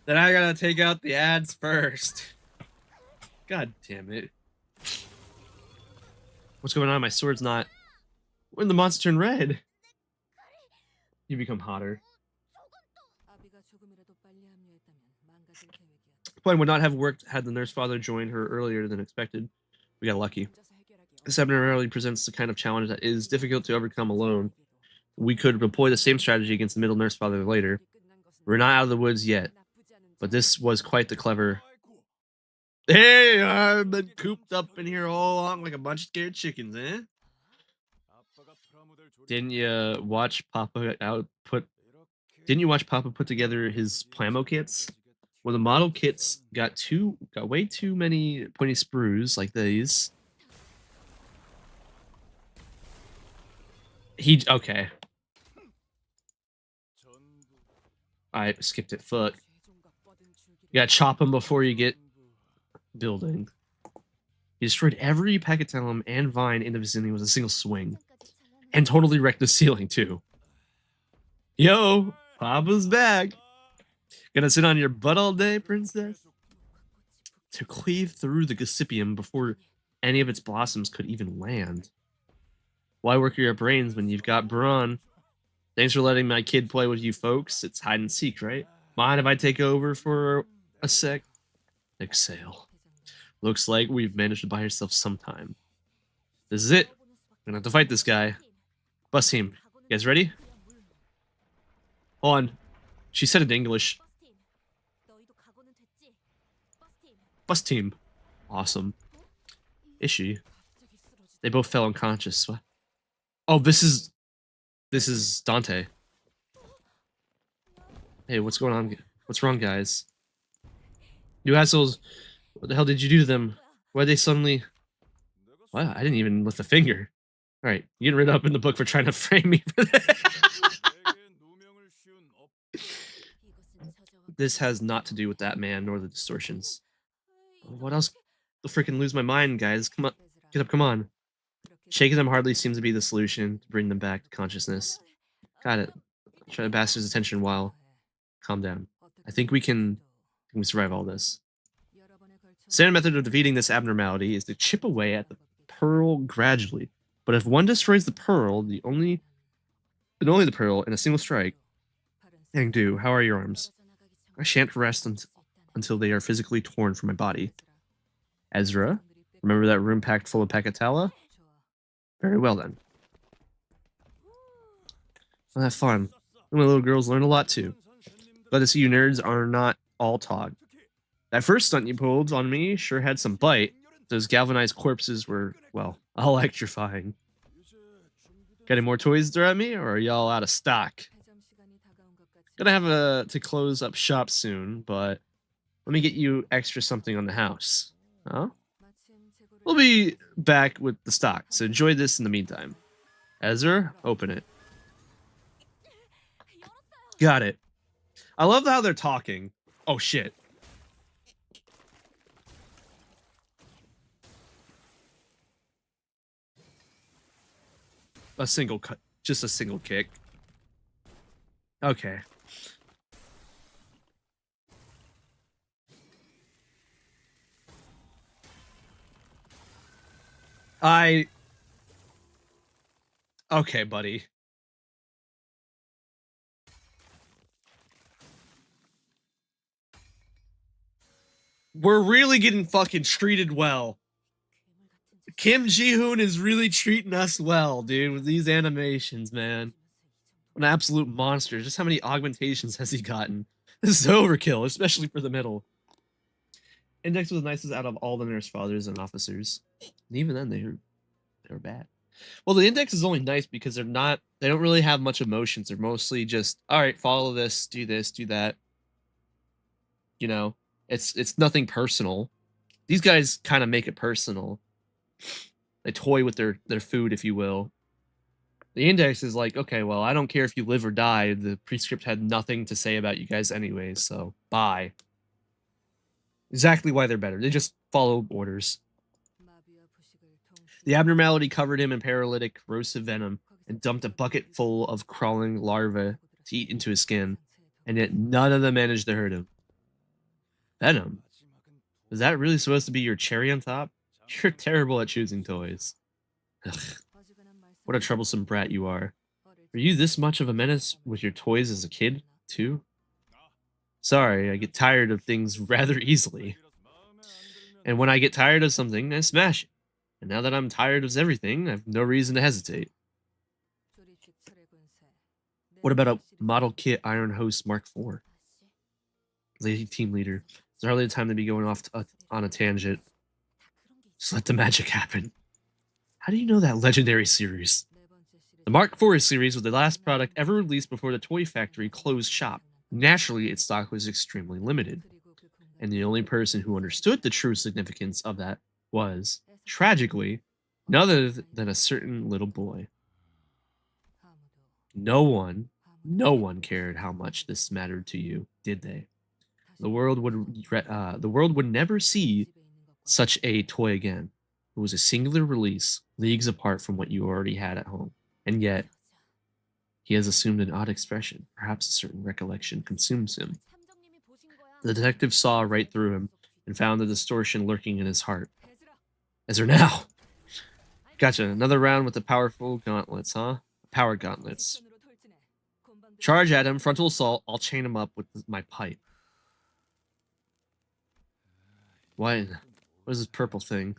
Then I gotta take out the ads first. God damn it. What's going on? My sword's not... When the monster turn red? You become hotter. Plan would not have worked had the nurse father joined her earlier than expected. We got lucky. This abnormality presents the kind of challenge that is difficult to overcome alone. We could deploy the same strategy against the middle nurse father later. We're not out of the woods yet, but this was quite the clever... Hey, I've been cooped up in here all along like a bunch of scared chickens, eh? Didn't you watch Papa put together his plamo kits? Well, the model kits got way too many pointy sprues like these. Okay. I skipped it. Fuck. You gotta chop them before you get building. He destroyed every pachytelum and vine in the vicinity with a single swing. And totally wrecked the ceiling, too. Yo, Papa's back. Gonna sit on your butt all day, princess? To cleave through the gossipium before any of its blossoms could even land. Why work your brains when you've got brawn? Thanks for letting my kid play with you folks. It's hide and seek, right? Mind if I take over for a sec? Exhale. Looks like we've managed to buy ourselves some time. This is it. We're gonna have to fight this guy. Bus team. You guys ready? Hold on. She said it in English. Bus team. Awesome. Is she? They both fell unconscious. What? Oh, this is Dante. Hey, what's going on? What's wrong, guys? You assholes! What the hell did you do to them? Why'd they suddenly? What? I didn't even lift a finger. All right, you get rid up in the book for trying to frame me for that. This has not to do with that man nor the distortions. What else? I'll freaking lose my mind, guys. Come on, get up, come on. Shaking them hardly seems to be the solution to bring them back to consciousness. Got it. Try to bastard's attention while. Calm down. I think we can survive all this. Standard method of defeating this abnormality is to chip away at the pearl gradually. But if one destroys the pearl, only the pearl in a single strike. Dang, do. How are your arms? I shan't rest until they are physically torn from my body. Ezra, remember that room packed full of Pacatella? Very well then. Well, have fun. My little girls learn a lot too. Glad to see you nerds are not all Tog. That first stunt you pulled on me sure had some bite. Those galvanized corpses were, well, electrifying. Got any more toys to throw at me, or are y'all out of stock? Gonna have to close up shop soon, but let me get you extra something on the house. Huh? We'll be back with the stock, so enjoy this in the meantime. Ezra, open it. Got it. I love how they're talking. Oh, shit. A single cut. Just a single kick. Okay. Okay, buddy. We're really getting fucking treated well. Kim Ji-hoon is really treating us well, dude, with these animations, man. An absolute monster. Just how many augmentations has he gotten? This is overkill, especially for the middle. Index was the nicest out of all the nurse fathers and officers. And even then, they were bad. Well, the Index is only nice because they don't really have much emotions. They're mostly just, all right, follow this, do that. You know, it's nothing personal. These guys kind of make it personal. They toy with their food, if you will. The Index is like, okay, well, I don't care if you live or die. The prescript had nothing to say about you guys anyways, so bye. Exactly why they're better. They just follow orders. The abnormality covered him in paralytic, corrosive venom and dumped a bucket full of crawling larvae to eat into his skin, and yet none of them managed to hurt him. Venom? Was that really supposed to be your cherry on top? You're terrible at choosing toys. Ugh. What a troublesome brat you are. Were you this much of a menace with your toys as a kid, too? Sorry, I get tired of things rather easily. And when I get tired of something, I smash it. And now that I'm tired of everything, I have no reason to hesitate. What about a model kit Iron Host Mark IV? Lady team leader. There's hardly time to be going off on a tangent. Just let the magic happen. How do you know that legendary series? The Mark IV series was the last product ever released before the toy factory closed shop. Naturally, its stock was extremely limited. And the only person who understood the true significance of that was, tragically, none other than a certain little boy. No one cared how much this mattered to you, did they? The world would never see such a toy again. It was a singular release, leagues apart from what you already had at home. And yet, he has assumed an odd expression. Perhaps a certain recollection consumes him. The detective saw right through him and found the distortion lurking in his heart. Ezra now! Gotcha, another round with the powerful gauntlets, huh? Power gauntlets. Charge at him, frontal assault, I'll chain him up with my pipe. What is this purple thing?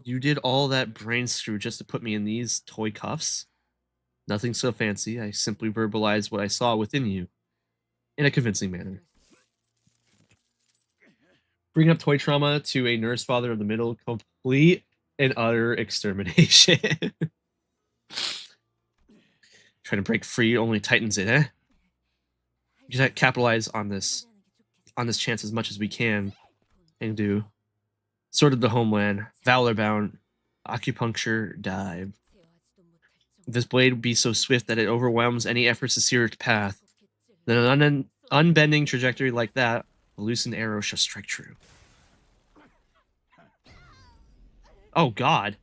You did all that brain screw just to put me in these toy cuffs? Nothing so fancy, I simply verbalized what I saw within you. In a convincing manner. Bring up toy trauma to a nurse father of the middle, complete and utter extermination. Trying to break free only tightens it, eh? You gotta capitalize on this chance as much as we can and do. Sword of the Homeland, Valor Bound, Acupuncture Dive. This blade would be so swift that it overwhelms any efforts to steer its path. Then an unbending trajectory like that, a loosened arrow shall strike true. Oh God.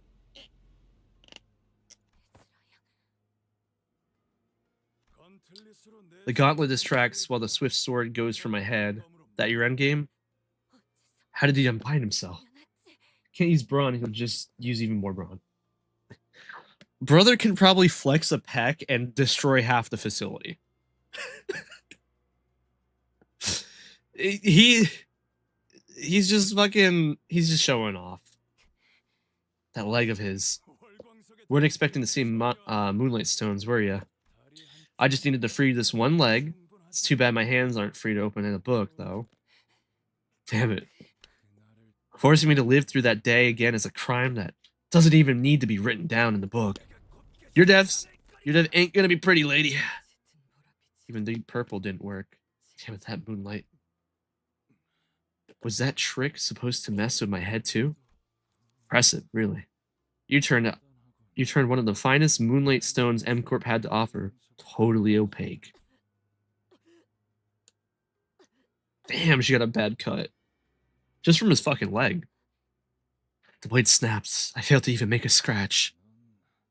The gauntlet distracts while the swift sword goes for my head. That your endgame? How did he unbind himself? Can't use brawn, he'll just use even more brawn. Brother can probably flex a pec and destroy half the facility. He's just showing off. That leg of his. Weren't expecting to see moonlight stones, were ya? I just needed to free this one leg. It's too bad my hands aren't free to open in a book, though. Damn it. Forcing me to live through that day again is a crime that doesn't even need to be written down in the book. Your death ain't gonna be pretty, lady. Even the purple didn't work. Damn it, that moonlight. Was that trick supposed to mess with my head too? Impressive, really. You turned one of the finest moonlight stones M Corp had to offer totally opaque. Damn, she got a bad cut. Just from his fucking leg. The blade snaps. I failed to even make a scratch.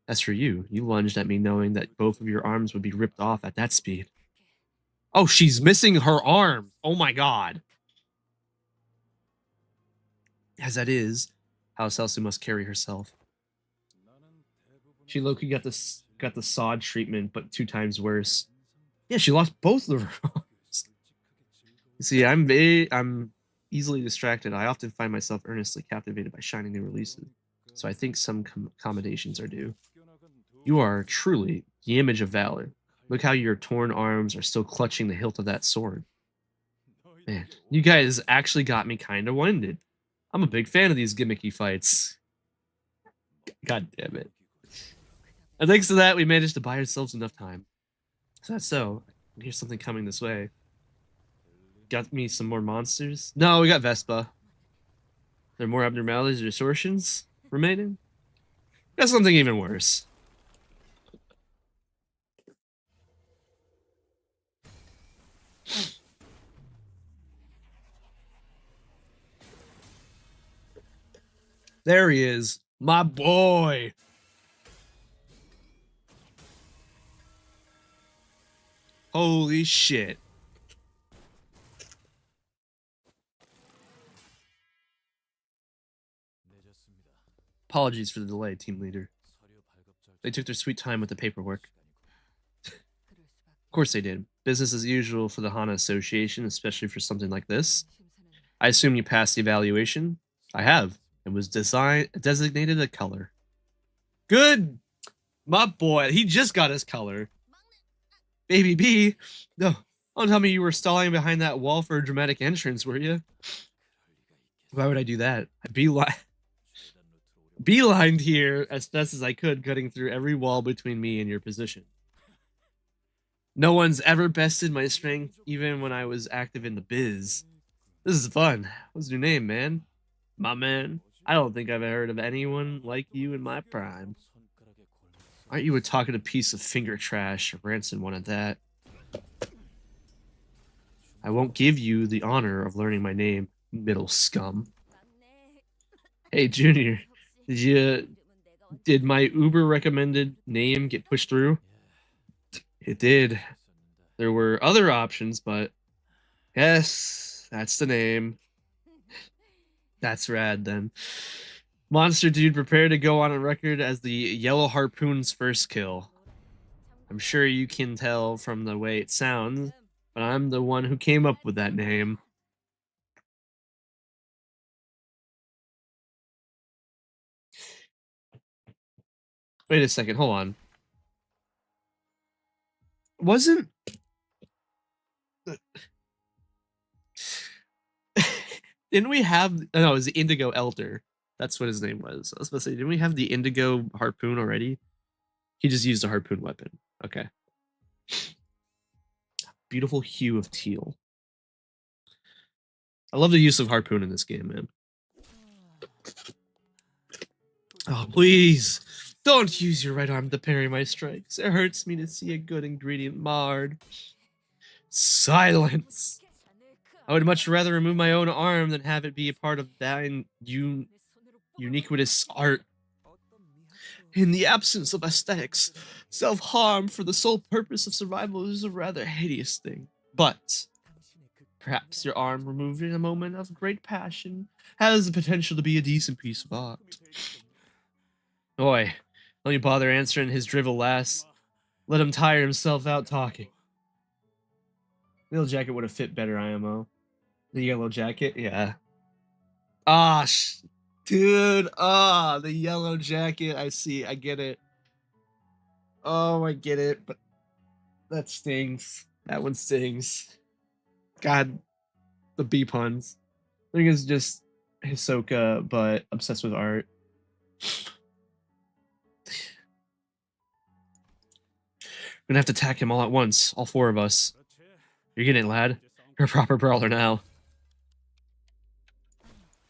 As for you, you lunged at me knowing that both of your arms would be ripped off at that speed. Oh, she's missing her arm. Oh my God. As that is, how else must carry herself. She low-key got the sod treatment, but 2 times worse. Yeah, she lost both of her arms. You see, I'm easily distracted. I often find myself earnestly captivated by shiny new releases, so I think some accommodations are due. You are truly the image of valor. Look how your torn arms are still clutching the hilt of that sword. Man, you guys actually got me kind of winded. I'm a big fan of these gimmicky fights. God damn it. And thanks to that, we managed to buy ourselves enough time. So that's so. Here's something coming this way. Got me some more monsters? No, we got Vespa. There are more abnormalities or distortions remaining? Got something even worse. There he is. My boy. Holy shit. Apologies for the delay, team leader. They took their sweet time with the paperwork. Of course they did. Business as usual for the Hana Association, especially for something like this. I assume you passed the evaluation? I have. It was designated a color. Good! My boy, he just got his color. Baby B, no, don't tell me you were stalling behind that wall for a dramatic entrance, were you? Why would I do that? I'd beelined here as best as I could, cutting through every wall between me and your position. No one's ever bested my strength, even when I was active in the biz. This is fun. What's your name, man? My man, I don't think I've heard of anyone like you in my prime. Aren't you a talkative piece of finger trash, a rancid one at that? I won't give you the honor of learning my name, middle scum. Hey, Junior, did my Uber recommended name get pushed through? It did. There were other options, but yes, that's the name. That's rad then. Monster Dude, prepare to go on a record as the Yellow Harpoon's first kill. I'm sure you can tell from the way it sounds, but I'm the one who came up with that name. Wait a second, hold on. Wasn't... Didn't we have... No, it was the Indigo Elder. That's what his name was. I was supposed to say, didn't we have the indigo harpoon already? He just used a harpoon weapon. Okay. Beautiful hue of teal. I love the use of harpoon in this game, man. Oh, please. Don't use your right arm to parry my strikes. It hurts me to see a good ingredient marred. Silence. I would much rather remove my own arm than have it be a part of thine uniquitous art. In the absence of aesthetics, self-harm for the sole purpose of survival is a rather hideous thing. But perhaps your arm removed in a moment of great passion has the potential to be a decent piece of art. Oi, don't you bother answering his drivel, lass. Let him tire himself out talking. The yellow jacket would have fit better, IMO. The yellow jacket? Yeah. Ah, dude. Ah, the yellow jacket. I see. I get it. Oh, I get it. But that stings. That one stings. God, the B puns. I think it's just Hisoka, but obsessed with art. We're gonna have to attack him all at once, all four of us. You're getting it, lad. You're a proper brawler now.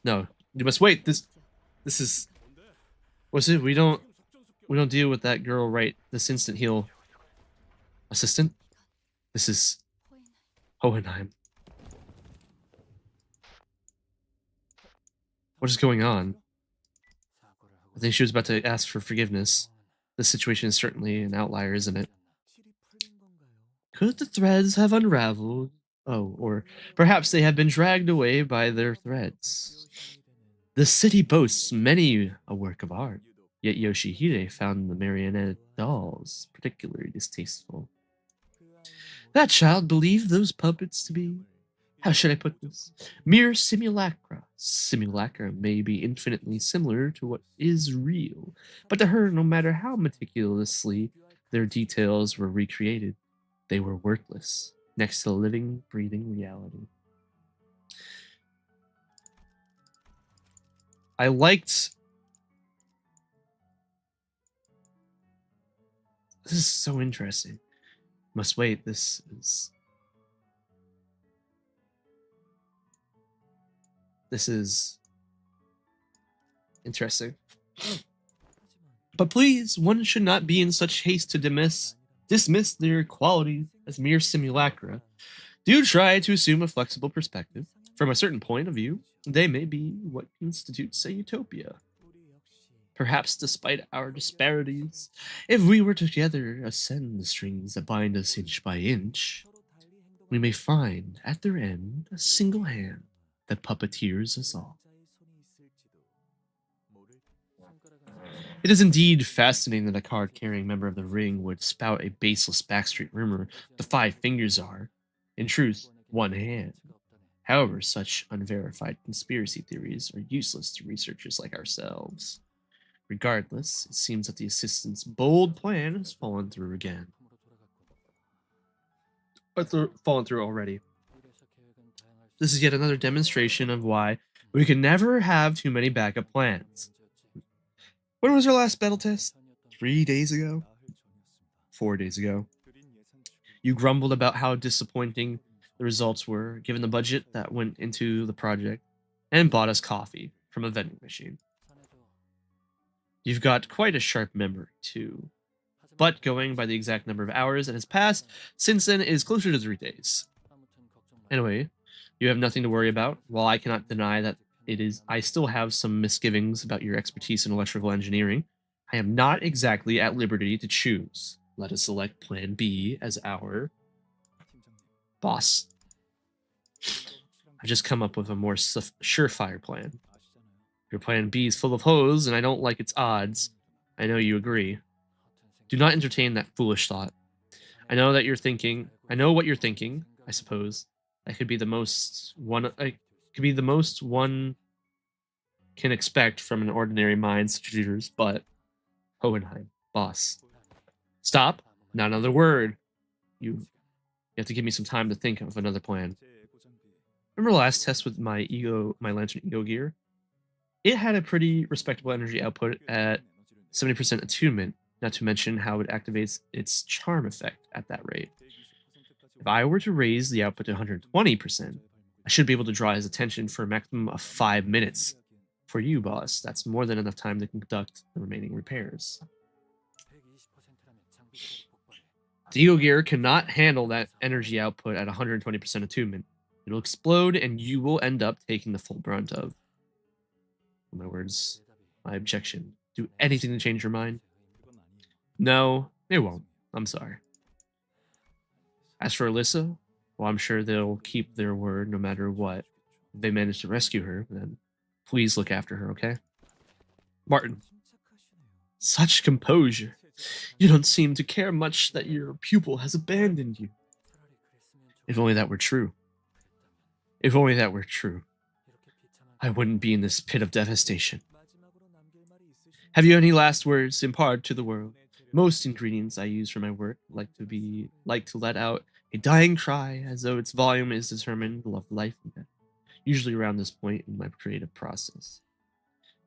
No, you must wait. This is. What's it? We don't deal with that girl right this instant. Heal. Assistant. This is Hohenheim. What is going on? I think she was about to ask for forgiveness. This situation is certainly an outlier, isn't it? Could the threads have unraveled? Oh, or perhaps they have been dragged away by their threads. The city boasts many a work of art, yet Yoshihide found the marionette dolls particularly distasteful. That child believed those puppets to be, how should I put this, mere simulacra. Simulacra may be infinitely similar to what is real, but to her, no matter how meticulously their details were recreated, they were worthless next to living, breathing reality. I liked. This is so interesting. Must wait. This is interesting. But please, one should not be in such haste to dismiss their qualities as mere simulacra. Do try to assume a flexible perspective. From a certain point of view, they may be what constitutes a utopia. Perhaps despite our disparities, if we were together ascend the strings that bind us inch by inch, we may find at their end a single hand that puppeteers us all. It is indeed fascinating that a card-carrying member of the Ring would spout a baseless backstreet rumor the 5 fingers are, in truth, one hand. However, such unverified conspiracy theories are useless to researchers like ourselves. Regardless, it seems that the assistant's bold plan has fallen through again. Fallen through already. This is yet another demonstration of why we can never have too many backup plans. When was our last battle test? 3 days ago? 4 days ago. You grumbled about how disappointing the results were, given the budget that went into the project, and bought us coffee from a vending machine. You've got quite a sharp memory, too. But going by the exact number of hours that has passed since then is closer to 3 days. Anyway, you have nothing to worry about. While I cannot deny that I still have some misgivings about your expertise in electrical engineering, I am not exactly at liberty to choose. Let us select Plan B as our boss. I've just come up with a more surefire plan. Your Plan B is full of holes, and I don't like its odds. I know you agree. Do not entertain that foolish thought. I know what you're thinking, I suppose. That could be the most one can expect from an ordinary mind such as yours, but Hohenheim, boss. Stop. Not another word. You have to give me some time to think of another plan. Remember last test with my lantern ego gear? It had a pretty respectable energy output at 70% attunement, not to mention how it activates its charm effect at that rate. If I were to raise the output to 120%, I should be able to draw his attention for a maximum of 5 minutes. For you, boss, that's more than enough time to conduct the remaining repairs. The Ego Gear cannot handle that energy output at 120% attunement. It'll explode and you will end up taking the full brunt of. In my words, my objection. Do anything to change your mind? No, it won't. I'm sorry. As for Alyssa, well, I'm sure they'll keep their word no matter what. If they manage to rescue her, then please look after her, okay? Martin, such composure. You don't seem to care much that your pupil has abandoned you. If only that were true. If only that were true. I wouldn't be in this pit of devastation. Have you any last words to impart to the world? Most ingredients I use for my work like to let out a dying cry as though its volume is determined of life and death, usually around this point in my creative process.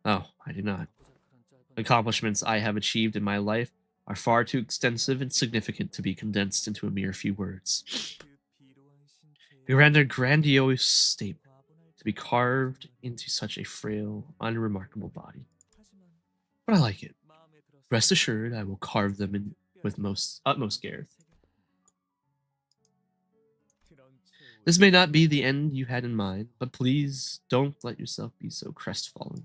Oh, I do not. The accomplishments I have achieved in my life are far too extensive and significant to be condensed into a mere few words. A rather grandiose statement to be carved into such a frail, unremarkable body. But I like it. Rest assured, I will carve them in with utmost care. This may not be the end you had in mind, but please don't let yourself be so crestfallen.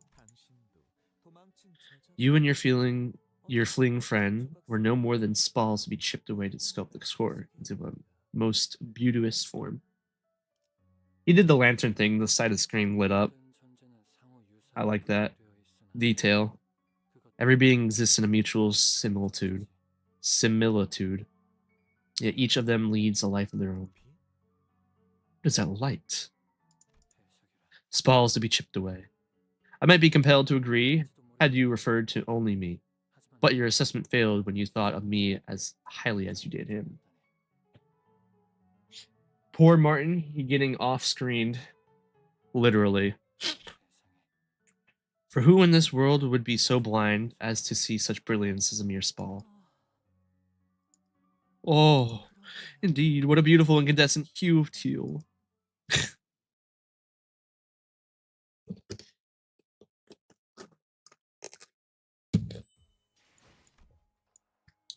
You and your fleeing friend were no more than spalls to be chipped away to sculpt the score into a most beauteous form. He did the lantern thing, the side of the screen lit up. I like that detail. Every being exists in a mutual similitude. Yet each of them leads a life of their own. What is that light? Spalls to be chipped away. I might be compelled to agree had you referred to only me, but your assessment failed when you thought of me as highly as you did him. Poor Martin, he getting off-screened, literally. For who in this world would be so blind as to see such brilliance as a mere spall? Oh, indeed, what a beautiful incandescent hue of teal.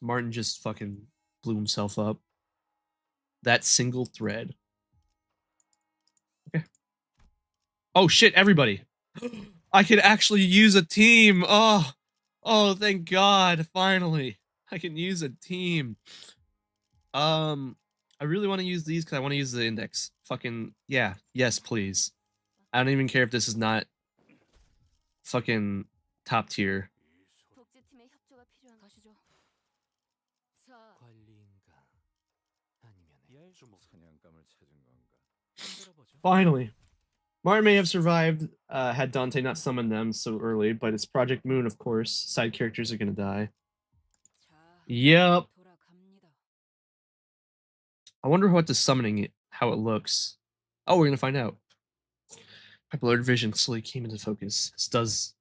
Martin just fucking blew himself up. That single thread. Okay. Oh shit, everybody. I could actually use a team. Oh, thank God. Finally. I can use a team. I really want to use these because I want to use the index. Fucking, yeah. Yes, please. I don't even care if this is not fucking top tier. Finally. Martin may have survived had Dante not summoned them so early, but it's Project Moon, of course. Side characters are going to die. Yep. I wonder what the summoning, how it looks. Oh, we're going to find out. My blurred vision slowly came into focus,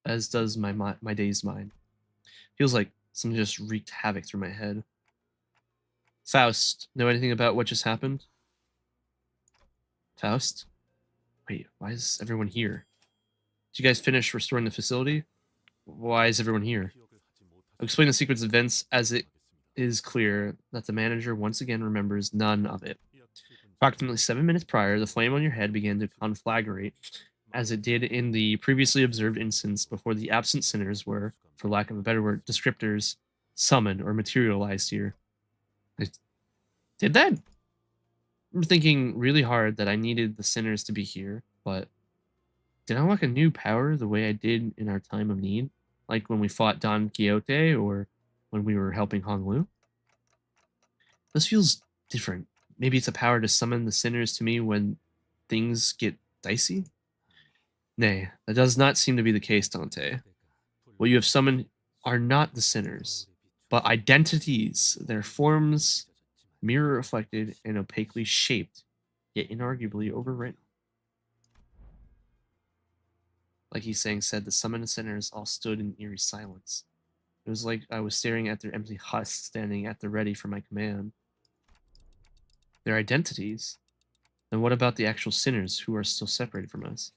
as does my dazed mind. Feels like something just wreaked havoc through my head. Faust, know anything about what just happened? Faust? Wait, why is everyone here? Did you guys finish restoring the facility? Why is everyone here? I'll explain the sequence of events as it is clear that the manager once again remembers none of it. Approximately 7 minutes prior, the flame on your head began to conflagrate, as it did in the previously observed instance before the absent sinners were, for lack of a better word, descriptors, summoned or materialized here. Did that? I'm thinking really hard that I needed the sinners to be here, but did I unlock a new power the way I did in our time of need? Like when we fought Don Quixote or when we were helping Hong Lu? This feels different. Maybe it's a power to summon the sinners to me when things get dicey? Nay, that does not seem to be the case, Dante. What you have summoned are not the sinners, but identities, their forms mirror reflected and opaquely shaped, yet inarguably overwritten. Like he's saying, said the summoned sinners all stood in eerie silence. It was like I was staring at their empty husks standing at the ready for my command. Their identities? Then what about the actual sinners who are still separated from us?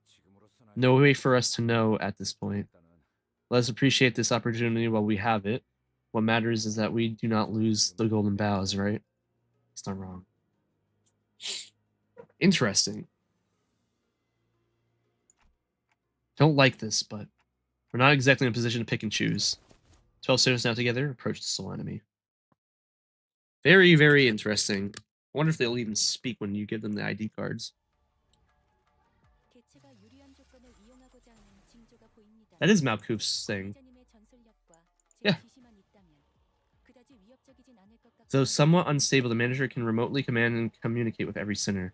No way for us to know at this point. Let us appreciate this opportunity while we have it. What matters is that we do not lose the golden boughs, right? It's not wrong. Interesting. Don't like this, but we're not exactly in a position to pick and choose. 12 sinners now together approach the soul enemy. Very, very interesting. I wonder if they'll even speak when you give them the ID cards. 개체가 유리한 조건을 이용하고자 하는 징조가 보입니다. That is Malkuth's thing. 기자님의 전술력과 제 Yeah. 지시만 있다면 그다지 위협적이진 않을 것 같고. Though somewhat unstable, the manager can remotely command and communicate with every sinner.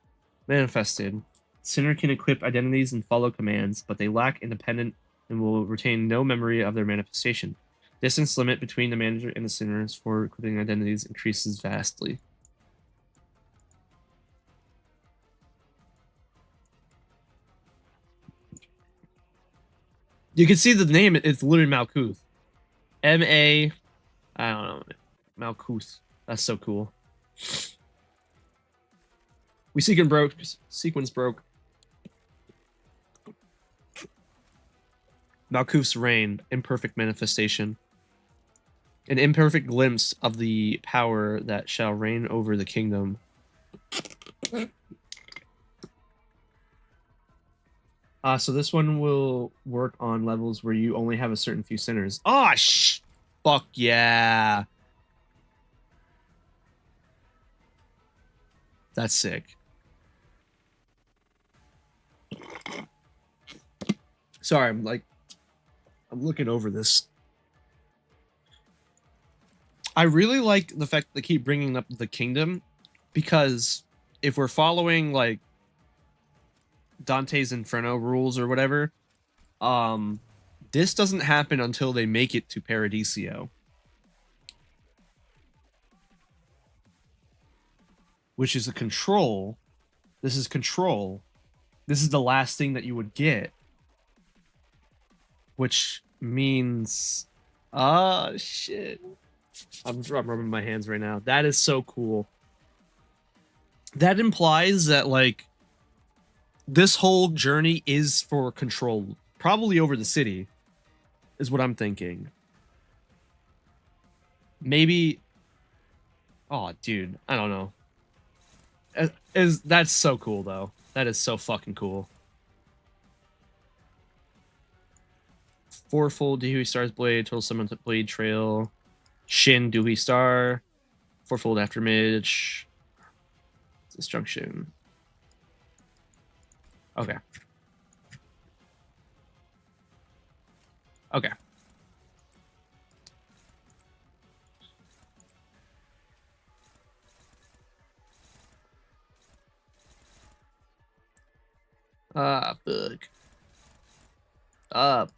Manifested. Sinner can equip identities and follow commands, but they lack independent and will retain no memory of their manifestation. Distance limit between the manager and the sinners for equipping identities increases vastly. You can see the name, it's literally Malkuth. M-A... I don't know. Malkuth. That's so cool. Sequence broke. Malkuth's reign, imperfect manifestation. An imperfect glimpse of the power that shall reign over the kingdom. So this one will work on levels where you only have a certain few sinners. Oh, fuck yeah. That's sick. Sorry, I'm looking over this. I really like the fact that they keep bringing up the kingdom, because if we're following like Dante's Inferno rules or whatever, this doesn't happen until they make it to Paradiso, which is a control. This is control. This is the last thing that you would get, which means, shit. I'm rubbing my hands right now. That is so cool. That implies that, like, this whole journey is for control. Probably over the city, is what I'm thinking. Maybe... Oh, dude. I don't know. That's so cool, though. That is so fucking cool. Fourfold Dewey Star's Blade, Total Summon Blade Trail... Shin Dewey Star, fourfold aftermage, disjunction. Okay. Okay. Fuck.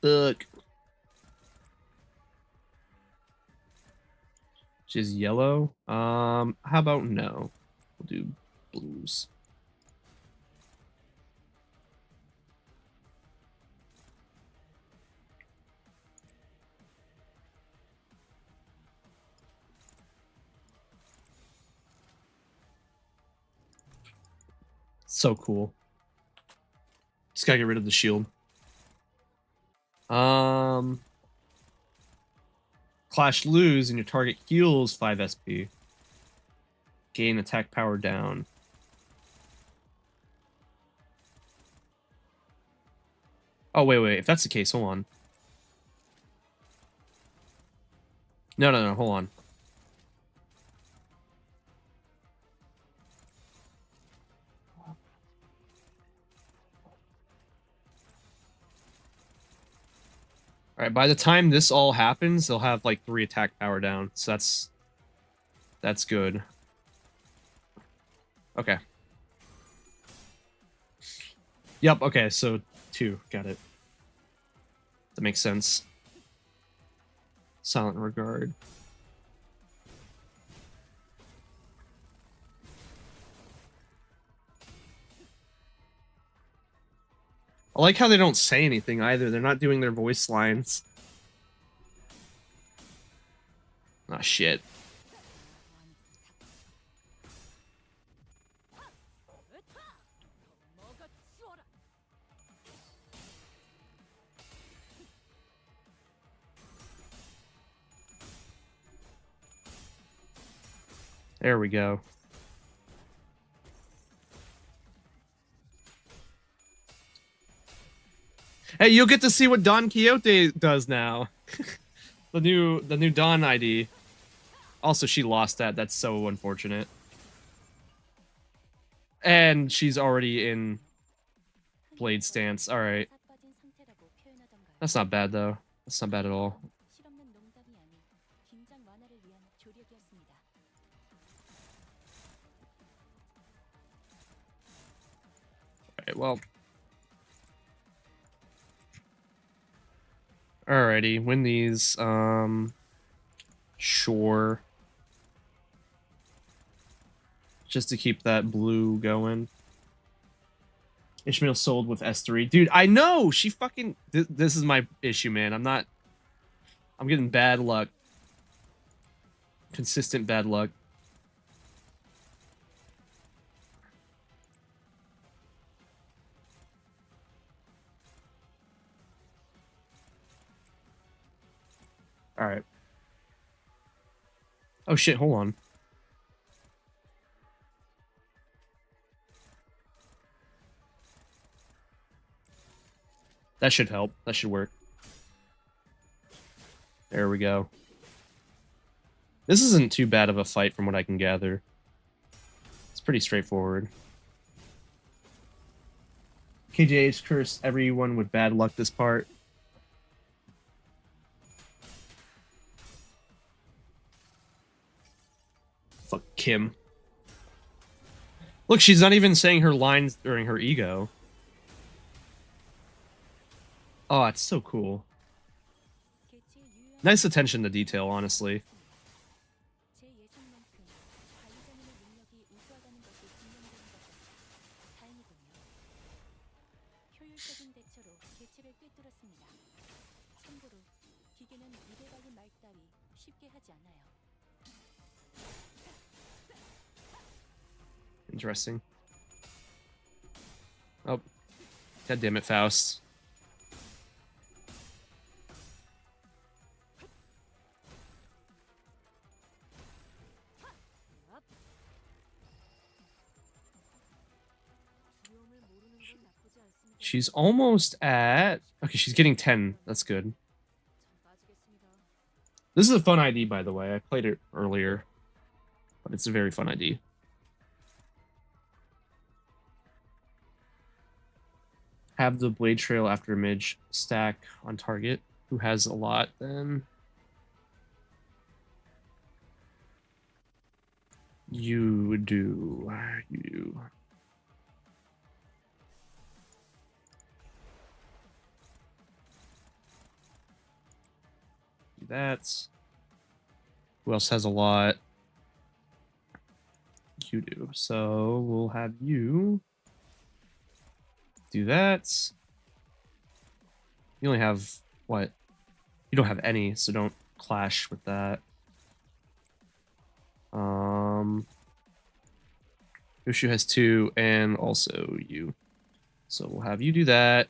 Fuck. Which is yellow. How about no? We'll do blues. So cool. Just gotta get rid of the shield. Clash lose and your target heals 5 SP. Gain attack power down. Oh, wait. If that's the case, hold on. No, hold on. Alright, by the time this all happens, they'll have like 3 attack power down. So that's good. Okay. Yep, okay, so 2. Got it. That makes sense. Silent Regard. I like how they don't say anything either. They're not doing their voice lines. Ah, shit. There we go. Hey, you'll get to see what Don Quixote does now. the new Don ID. Also, she lost that. That's so unfortunate. And she's already in Blade stance. All right. That's not bad though. That's not bad at all. Alright, well. Alrighty, win these. Sure. Just to keep that blue going. Ishmael sold with S3. Dude, I know! She fucking... This is my issue, man. I'm getting bad luck. Consistent bad luck. Alright. Oh shit, hold on. That should help. That should work. There we go. This isn't too bad of a fight from what I can gather. It's pretty straightforward. KJH cursed everyone with bad luck this part. Fuck Kim. Look, she's not even saying her lines during her ego. Oh, it's so cool. Nice attention to detail, honestly. Interesting. Oh. God damn it, Faust. She's almost at... Okay, she's getting 10. That's good. This is a fun ID, by the way. I played it earlier. But it's a very fun ID. Have the blade trail after image stack on target. Who has a lot, then? You do. You do. That. Who else has a lot? You do. So we'll have you do that. You only have what? You don't have any, so don't clash with that. Ushu has 2 and also you. So we'll have you do that.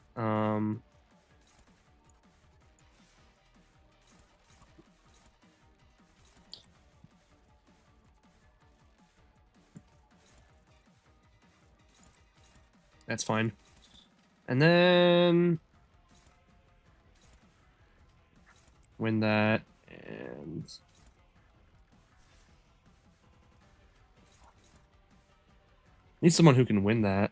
That's fine. And then win that and need someone who can win that.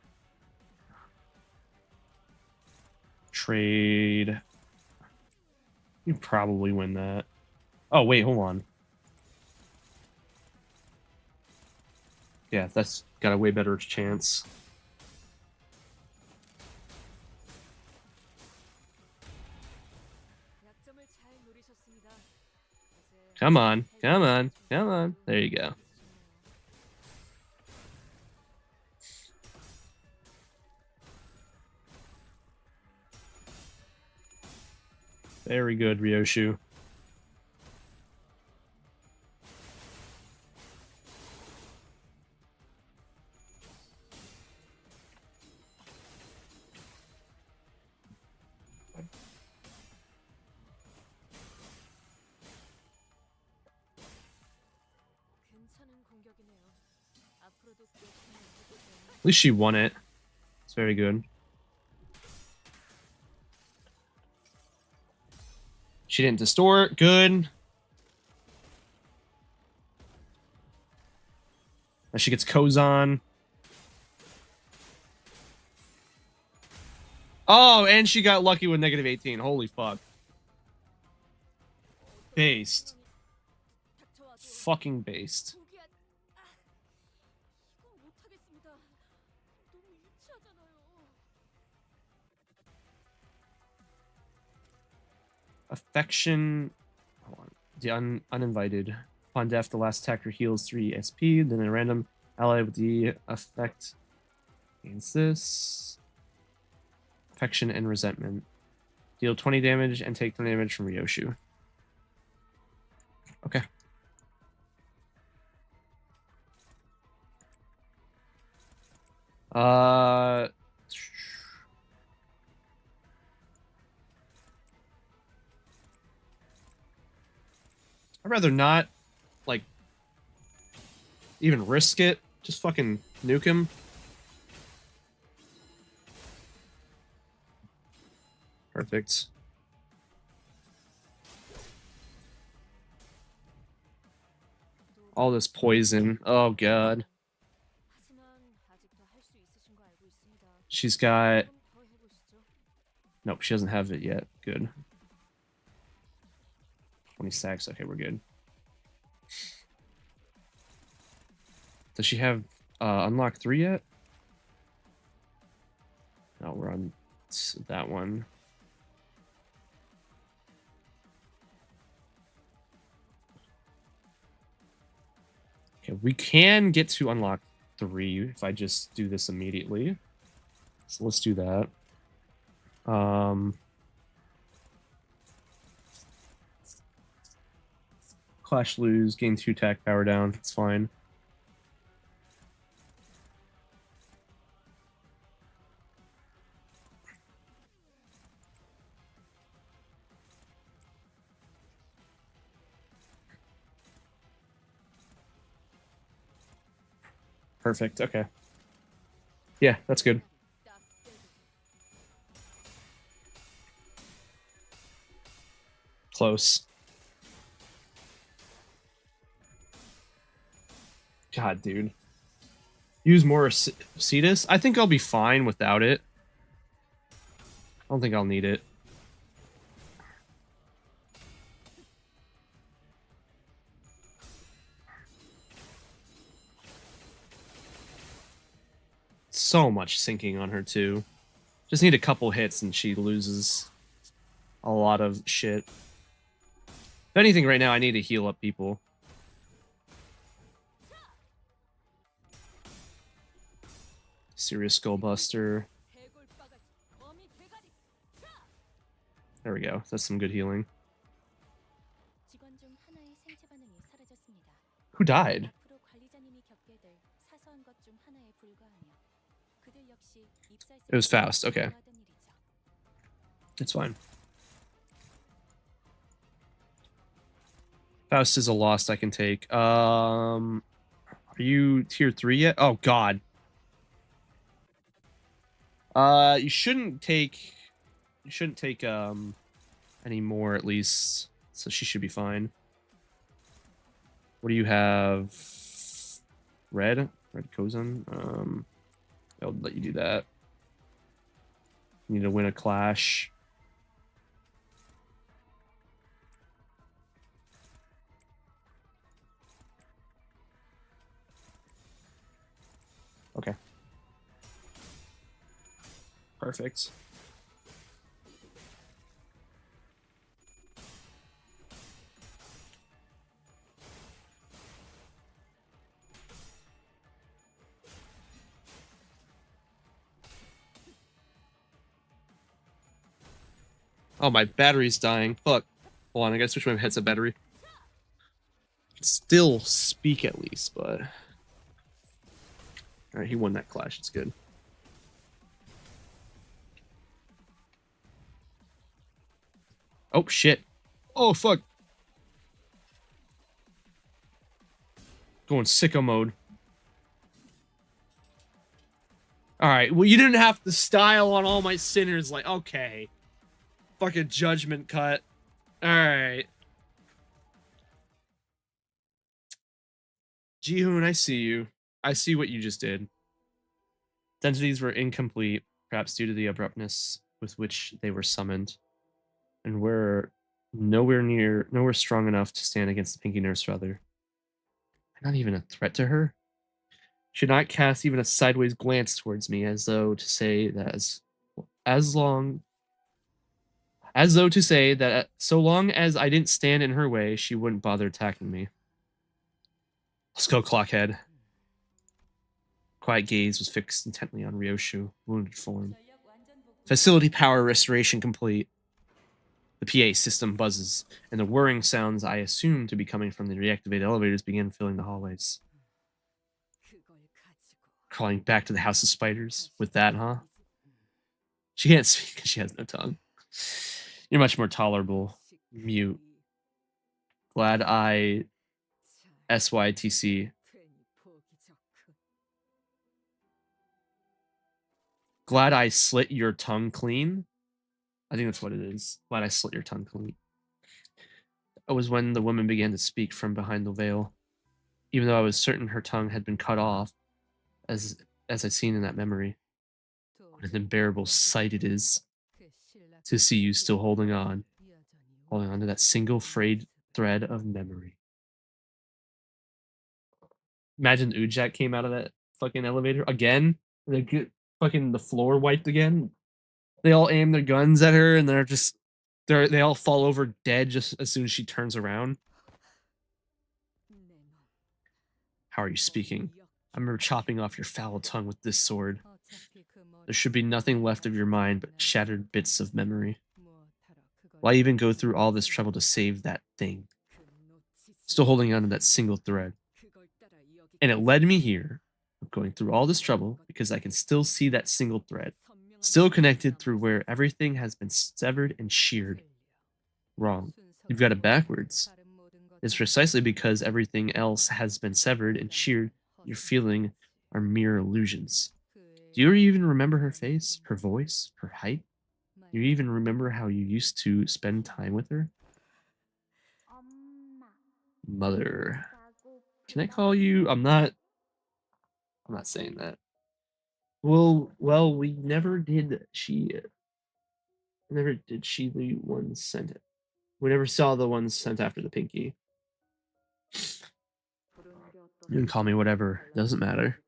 Trade. You probably win that. Oh, wait, hold on. Yeah, that's got a way better chance. Come on, come on, come on. There you go. Very good, Ryoshu. At least she won it. It's very good. She didn't distort. Good. Now she gets Kozon. Oh, and she got lucky with -18. Holy fuck. Based. Fucking based. Affection. Hold on. The uninvited. Upon death, the last attacker heals 3 SP. Then a random ally with the effect gains this. Affection and resentment. Deal 20 damage and take 20 damage from Ryoshu. Okay. I'd rather not, like, even risk it. Just fucking nuke him. Perfect. All this poison. Oh, God. She's got... Nope, she doesn't have it yet. Good. 20 stacks. Okay, we're good. Does she have unlock 3 yet? No, we're on that one. Okay, we can get to unlock 3 if I just do this immediately. So let's do that. Clash lose, gain 2 attack, power down. It's fine. Perfect. Okay. Yeah, that's good. Close. God, dude. Use more Cetus? I think I'll be fine without it. I don't think I'll need it. So much sinking on her, too. Just need a couple hits and she loses a lot of shit. If anything, right now, I need to heal up people. Serious Skullbuster. There we go. That's some good healing. Who died? It was Faust. Okay. It's fine. Faust is a loss I can take. Are you tier 3 yet? Oh, God. You shouldn't take any more, at least. So she should be fine. What do you have? Red Kozon. I'll let you do that. You need to win a clash. Okay. Perfect. Oh, my battery's dying. Fuck. Hold on, I gotta switch my headset battery. I can still speak at least, but... Alright, he won that clash. It's good. Oh, shit. Oh, fuck. Going sicko mode. Alright, well, you didn't have to style on all my sinners. Like, okay. Fucking judgment cut. Alright. Jihoon, I see you. I see what you just did. Identities were incomplete, perhaps due to the abruptness with which they were summoned, and were nowhere strong enough to stand against the Pinky Nurse Feather. Not even a threat to her? Should not cast even a sideways glance towards me, as though to say that so long as I didn't stand in her way, she wouldn't bother attacking me. Let's go, Clockhead. Quiet gaze was fixed intently on Ryoshu, wounded form. Facility power restoration complete. The PA system buzzes, and the whirring sounds I assume to be coming from the reactivated elevators begin filling the hallways. Crawling back to the House of Spiders. With that, huh? She can't speak because she has no tongue. You're much more tolerable. Mute. Glad I... SYTC. Glad I slit your tongue clean. I think that's what it is. Glad I slit your tongue clean. It was when the woman began to speak from behind the veil. Even though I was certain her tongue had been cut off, as I'd seen in that memory. What an unbearable sight it is to see you still holding on to that single frayed thread of memory. Imagine Ujak came out of that fucking elevator again. They get fucking the floor wiped again. They all aim their guns at her, and they all fall over dead just as soon as she turns around. How are you speaking? I remember chopping off your foul tongue with this sword. There should be nothing left of your mind but shattered bits of memory. Why even go through all this trouble to save that thing? Still holding on to that single thread. And it led me here, going through all this trouble, because I can still see that single thread, still connected through where everything has been severed and sheared. Wrong. You've got it backwards. It's precisely because everything else has been severed and sheared you're feeling are mere illusions. Do you even remember her face, her voice, her height? Do you even remember how you used to spend time with her? Mother. Can I call you? I'm not saying that. Well, we never did. Never did she the one sent it. We never saw the ones sent after the pinky. You can call me whatever. It doesn't matter.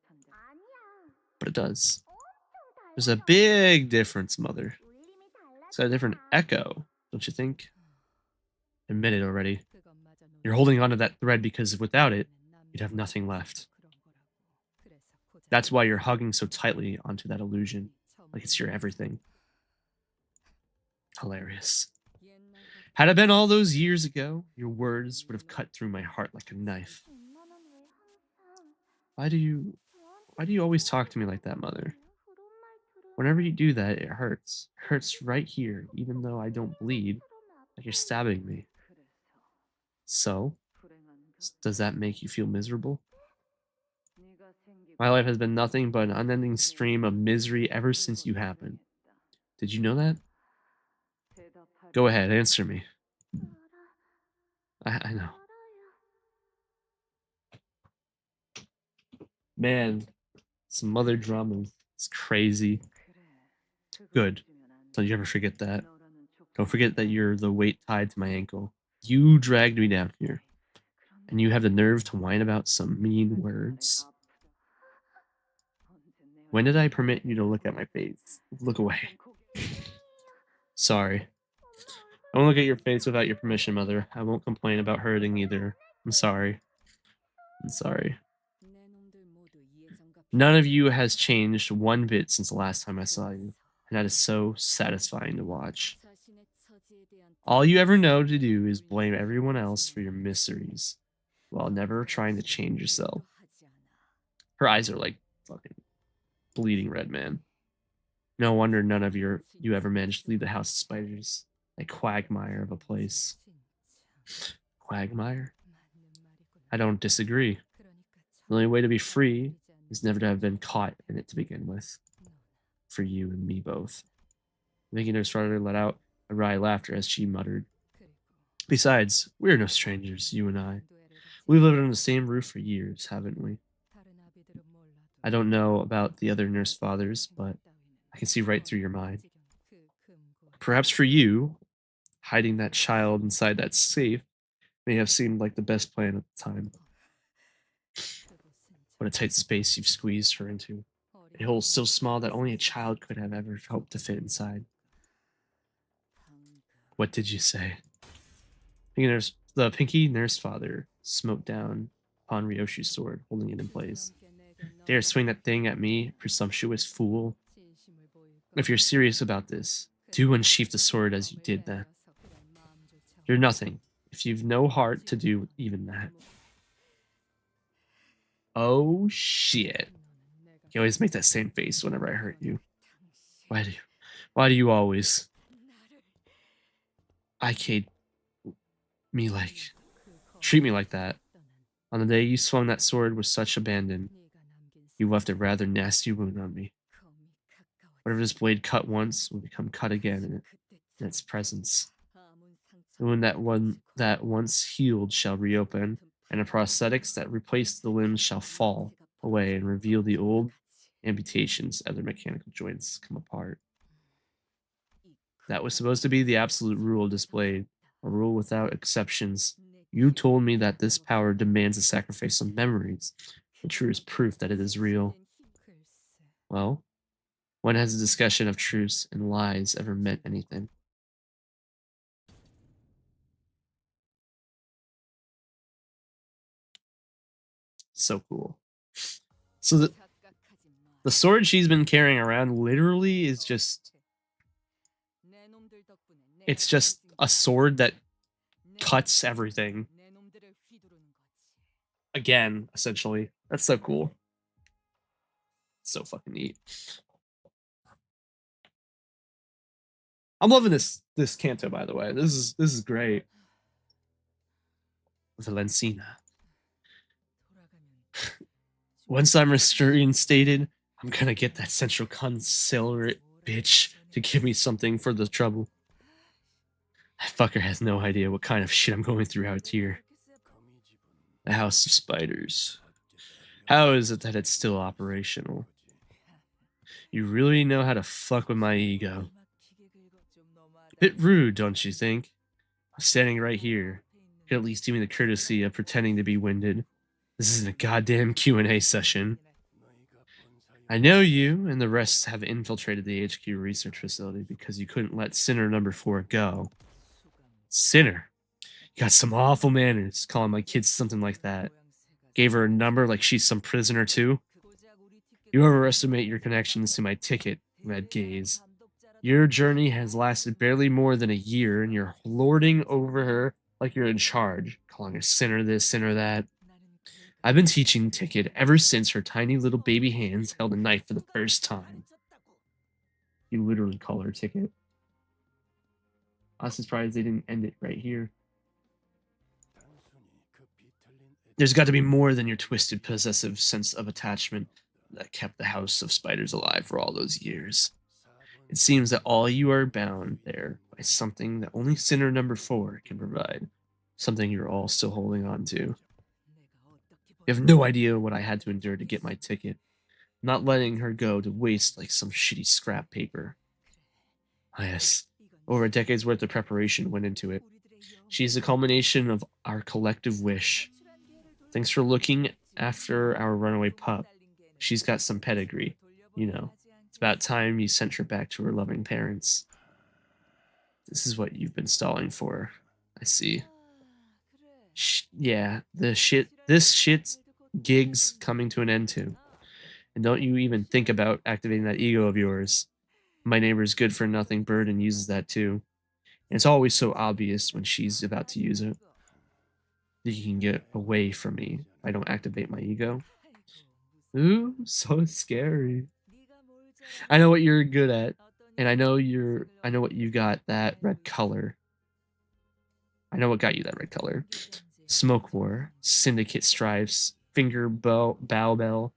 But it does. There's a big difference, Mother. It's got a different echo, don't you think? Admit it already. You're holding on to that thread because without it, you'd have nothing left. That's why you're hugging so tightly onto that illusion, like it's your everything. Hilarious. Had it been all those years ago, your words would have cut through my heart like a knife. Why do you always talk to me like that, Mother? Whenever you do that, it hurts. It hurts right here, even though I don't bleed, like you're stabbing me. So, does that make you feel miserable? My life has been nothing but an unending stream of misery ever since you happened. Did you know that? Go ahead, answer me. I know. Man, some mother drama is crazy. Good. Don't you ever forget that. Don't forget that you're the weight tied to my ankle. You dragged me down here. And you have the nerve to whine about some mean words. When did I permit you to look at my face? Look away. Sorry. I won't look at your face without your permission, Mother. I won't complain about hurting either. I'm sorry. I'm sorry. None of you has changed one bit since the last time I saw you, and that is so satisfying to watch. All you ever know to do is blame everyone else for your miseries while never trying to change yourself. Her eyes are like fucking bleeding red, man. No wonder none of you ever managed to leave the house of spiders. That quagmire of a place. Quagmire? I don't disagree. The only way to be free is never to have been caught in it to begin with. For you and me both. Making her starter let out a wry laughter as she muttered, "Besides, we're no strangers, you and I. We've lived under the same roof for years, haven't we? I don't know about the other nurse fathers, but I can see right through your mind. Perhaps for you, hiding that child inside that safe may have seemed like the best plan at the time. What a tight space you've squeezed her into. A hole so small that only a child could have ever hoped to fit inside. What did you say?" The pinky nurse father smote down upon Ryoshi's sword, holding it in place. "Dare swing that thing at me, presumptuous fool. If you're serious about this, do unsheath the sword as you did that. You're nothing, if you've no heart to do even that." Oh shit. You always make that same face whenever I hurt you. Why do you, why do you always? I Kate me like treat me like that. On the day you swung that sword with such abandon, you left a rather nasty wound on me. Whatever this blade cut once will become cut again in its presence. The wound that once healed shall reopen, and the prosthetics that replaced the limbs shall fall away and reveal the old amputations as their mechanical joints come apart. That was supposed to be the absolute rule displayed, a rule without exceptions. You told me that this power demands a sacrifice of memories, the truest proof that it is real. Well, when has a discussion of truths and lies ever meant anything? So cool. So the sword she's been carrying around literally is just it's just a sword that cuts everything. Again, essentially. That's so cool. So fucking neat. I'm loving this canto, by the way. This is great. Valencina. Once I'm reinstated, I'm gonna get that central considerate bitch to give me something for the trouble. That fucker has no idea what kind of shit I'm going through out here. The House of Spiders. How is it that it's still operational? You really know how to fuck with my ego. A bit rude, don't you think? I'm standing right here. You could at least do me the courtesy of pretending to be winded. This isn't a goddamn Q&A session. I know you and the rest have infiltrated the HQ research facility because you couldn't let Sinner number 4 go. Sinner? You got some awful manners calling my kids something like that. Gave her a number like she's some prisoner too. You overestimate your connections to my ticket, Red Gaze. Your journey has lasted barely more than a year, and you're lording over her like you're in charge, calling her Sinner this, Sinner that. I've been teaching Ticket ever since her tiny little baby hands held a knife for the first time. You literally call her Ticket. I'm surprised they didn't end it right here. There's got to be more than your twisted, possessive sense of attachment that kept the House of Spiders alive for all those years. It seems that all you are bound there by something that only Sinner number 4 can provide. Something you're all still holding on to. You have no idea what I had to endure to get my ticket. Not letting her go to waste like some shitty scrap paper. Ah, yes, over a decade's worth of preparation went into it. She's the culmination of our collective wish. Thanks for looking after our runaway pup. She's got some pedigree. You know, it's about time you sent her back to her loving parents. This is what you've been stalling for. I see. Yeah, this shit's gig's coming to an end too. And don't you even think about activating that ego of yours. My neighbor's good for nothing Burden uses that too. And it's always so obvious when she's about to use it. You can get away from me. I don't activate my ego. Ooh, so scary. I know what you're good at, and I know what you got, that red color. I know what got you that red color. Smoke War, Syndicate Stripes, Bow Bell.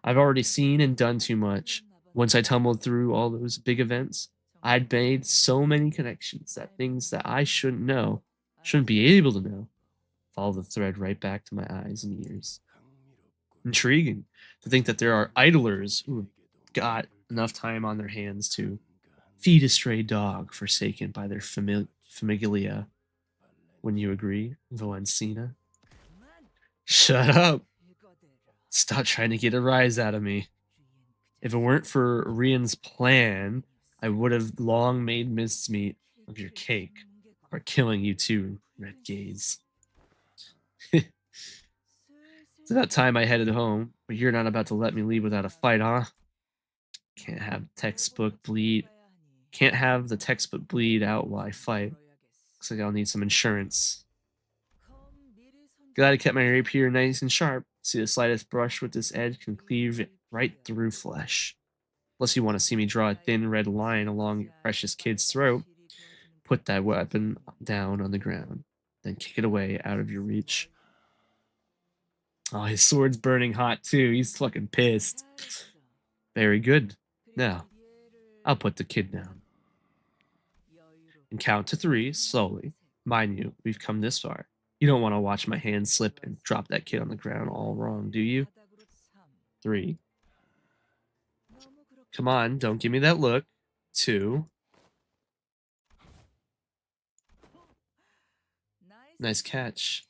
I've already seen and done too much. Once I tumbled through all those big events, I'd made so many connections that things that I shouldn't know, shouldn't be able to know, follow the thread right back to my eyes and ears. Intriguing to think that there are idlers who have got enough time on their hands to feed a stray dog forsaken by their familia. When you agree, Valencina? Shut up! Stop trying to get a rise out of me. If it weren't for Rian's plan, I would have long made mincemeat of your cake, or killing you too, Red Gaze. It's about time I headed home, but you're not about to let me leave without a fight, huh? Can't have textbook bleed. Can't have the textbook bleed out while I fight. Looks like I'll need some insurance. Glad I kept my rapier nice and sharp. See, the slightest brush with this edge can cleave it right through flesh. Unless you want to see me draw a thin red line along your precious kid's throat, put that weapon down on the ground, then kick it away out of your reach. Oh, his sword's burning hot too. He's fucking pissed. Very good. Now, I'll put the kid down. And count to 3 slowly. Mind you, we've come this far. You don't want to watch my hand slip and drop that kid on the ground all wrong, do you? 3. Come on, don't give me that look. 2. Nice catch.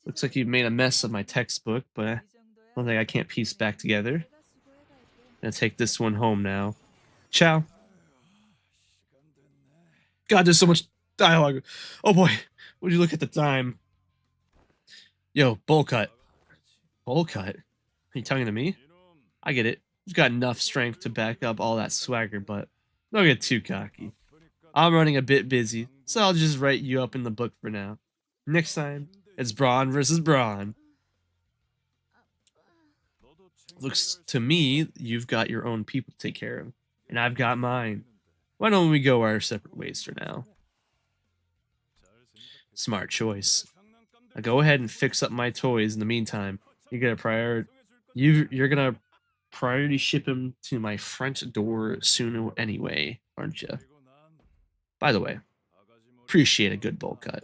Looks like you've made a mess of my textbook, but one thing I can't piece back together. Gonna take this one home now. Ciao. God, there's so much dialogue. Oh boy, would you look at the time? Yo, bowl cut. Bowl cut? Are you talking to me? I get it. You've got enough strength to back up all that swagger, but don't get too cocky. I'm running a bit busy, so I'll just write you up in the book for now. Next time, it's Braun versus Braun. Looks to me you've got your own people to take care of, and I've got mine. Why don't we go our separate ways for now? Smart choice. Now go ahead and fix up my toys in the meantime. You're gonna priority ship him to my front door soon anyway, aren't you? By the way, appreciate a good bowl cut.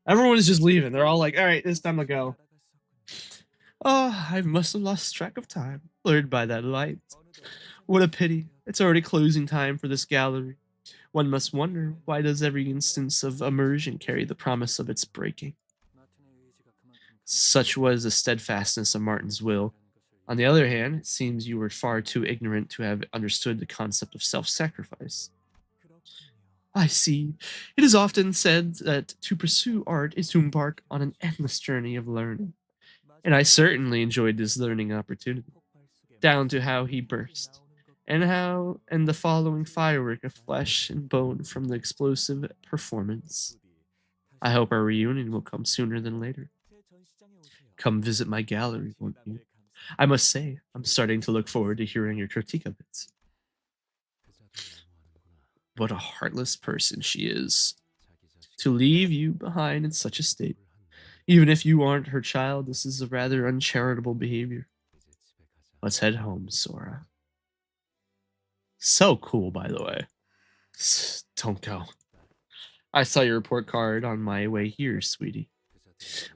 Everyone is just leaving. They're all like, all right, it's time to go. Oh, I must have lost track of time, blurred by that light. What a pity. It's already closing time for this gallery. One must wonder, why does every instance of immersion carry the promise of its breaking? Such was the steadfastness of Martin's will. On the other hand, it seems you were far too ignorant to have understood the concept of self-sacrifice. I see. It is often said that to pursue art is to embark on an endless journey of learning. And I certainly enjoyed this learning opportunity, down to how he burst, and the following firework of flesh and bone from the explosive performance. I hope our reunion will come sooner than later. Come visit my gallery, won't you? I must say, I'm starting to look forward to hearing your critique of it. What a heartless person she is. To leave you behind in such a state. Even if you aren't her child, this is a rather uncharitable behavior. Let's head home, Sora. So cool, by the way. Don't go. I saw your report card on my way here, sweetie.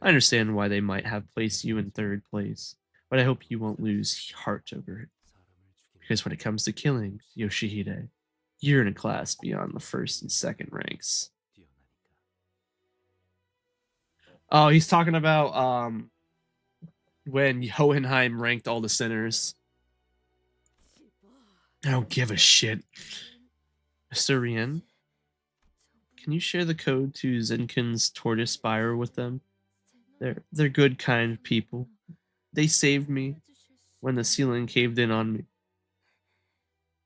I understand why they might have placed you in 3rd place, but I hope you won't lose heart over it. Because when it comes to killing Yoshihide, you're in a class beyond the 1st and 2nd ranks. Oh, he's talking about when Hohenheim ranked all the sinners. I don't give a shit. Mr. Rien, can you share the code to Zenkin's tortoise spire with them? They're good, kind people. They saved me when the ceiling caved in on me.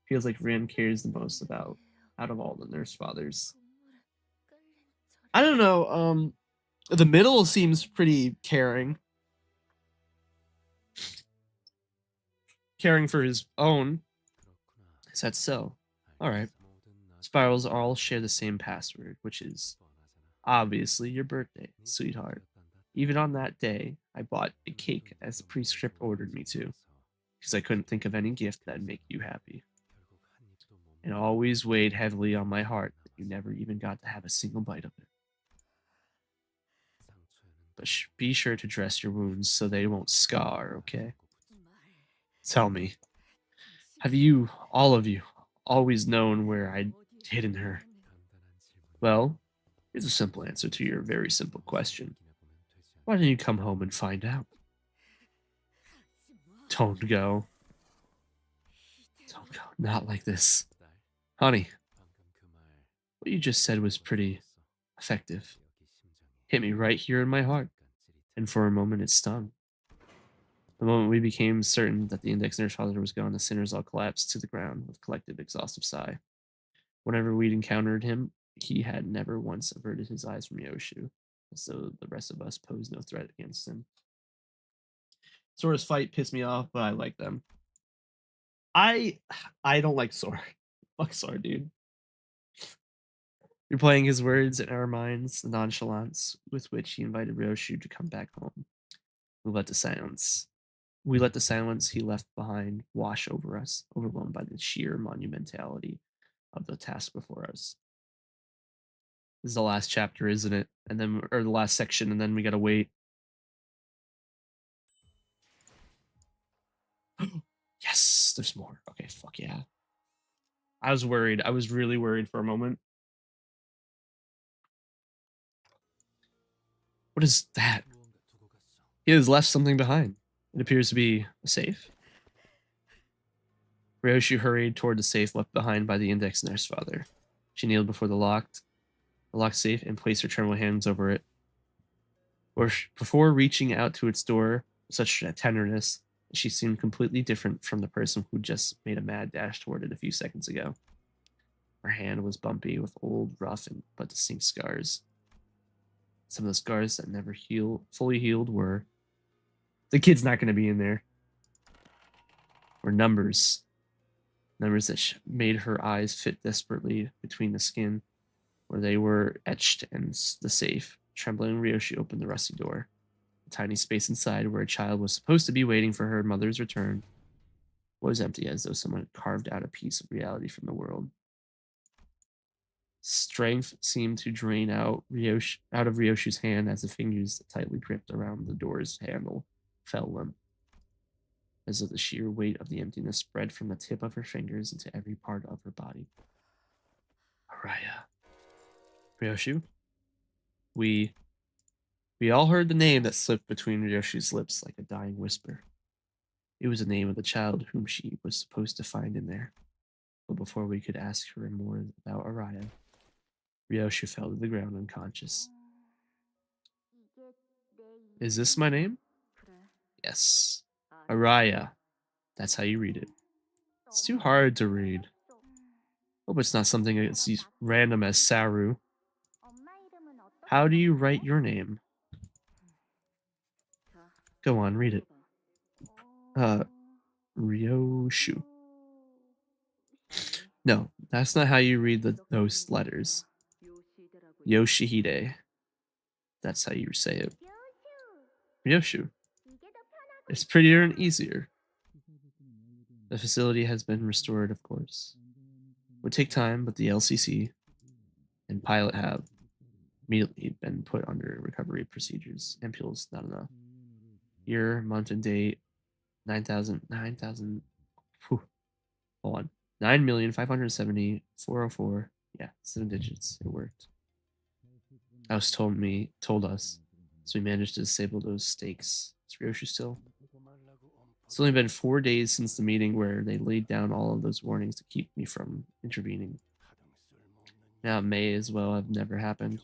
Feels like Rien cares the most about out of all the nurse fathers. I don't know. The middle seems pretty caring. Caring for his own. Is that so? All right. Spirals all share the same password, which is obviously your birthday, sweetheart. Even on that day, I bought a cake as the prescript ordered me to, because I couldn't think of any gift that'd make you happy. It always weighed heavily on my heart that you never even got to have a single bite of it. But be sure to dress your wounds so they won't scar, okay? Tell me, have you, all of you, always known where I'd hidden her? Well, here's a simple answer to your very simple question. Why don't you come home and find out? Don't go. Don't go. Not like this. Honey, what you just said was pretty effective. Hit me right here in my heart. And for a moment it stung. The moment we became certain that the index nurse father was gone, the sinners all collapsed to the ground with a collective exhaustive sigh. Whenever we'd encountered him, he had never once averted his eyes from Yoshu, as though the rest of us posed no threat against him. Sora's fight pissed me off, but I like them. I don't like Sora. Fuck Sora, dude. Replaying his words in our minds, the nonchalance with which he invited Ryoshu to come back home. We let the silence he left behind wash over us, overwhelmed by the sheer monumentality of the task before us. This is the last chapter, isn't it? And then, or the last section, and then we gotta wait. Yes, there's more. Okay, fuck yeah. I was worried. I was really worried for a moment. What is that? He has left something behind. It appears to be a safe. Ryoshu hurried toward the safe left behind by the index nurse father. She kneeled before the locked safe and placed her trembling hands over it. Before reaching out to its door with such tenderness, she seemed completely different from the person who just made a mad dash toward it a few seconds ago. Her hand was bumpy with old, rough, but distinct scars. Some of the scars that never fully healed were... The kid's not going to be in there. Were numbers. Numbers that made her eyes fit desperately between the skin, where they were etched in the safe. Trembling, Ryoshi opened the rusty door. The tiny space inside, where a child was supposed to be waiting for her mother's return, was empty, as though someone had carved out a piece of reality from the world. Strength seemed to drain out of Ryoshi's hand as the fingers that tightly gripped around the door's handle fell limp, as though the sheer weight of the emptiness spread from the tip of her fingers into every part of her body. Araya. Ryoshu? We all heard the name that slipped between Ryoshi's lips like a dying whisper. It was the name of the child whom she was supposed to find in there. But before we could ask her more about Araya, Ryoshu fell to the ground unconscious. Is this my name? Yes. Araya. That's how you read it. It's too hard to read. Hope it's not something as random as Saru. How do you write your name? Go on, read it. Ryoshu. No, that's not how you read those letters. Yoshihide. That's how you say it. Ryoshu. It's prettier and easier. The facility has been restored, of course. It would take time, but the LCC and pilot have immediately been put under recovery procedures. Ampules, not enough. Year, month, and date, 9,000, hold on. 9,570,404. Yeah, 7 digits. It worked. House told us, so we managed to disable those stakes. Is Ryoshu still? It's only been 4 days since the meeting where they laid down all of those warnings to keep me from intervening. Now it may as well have never happened.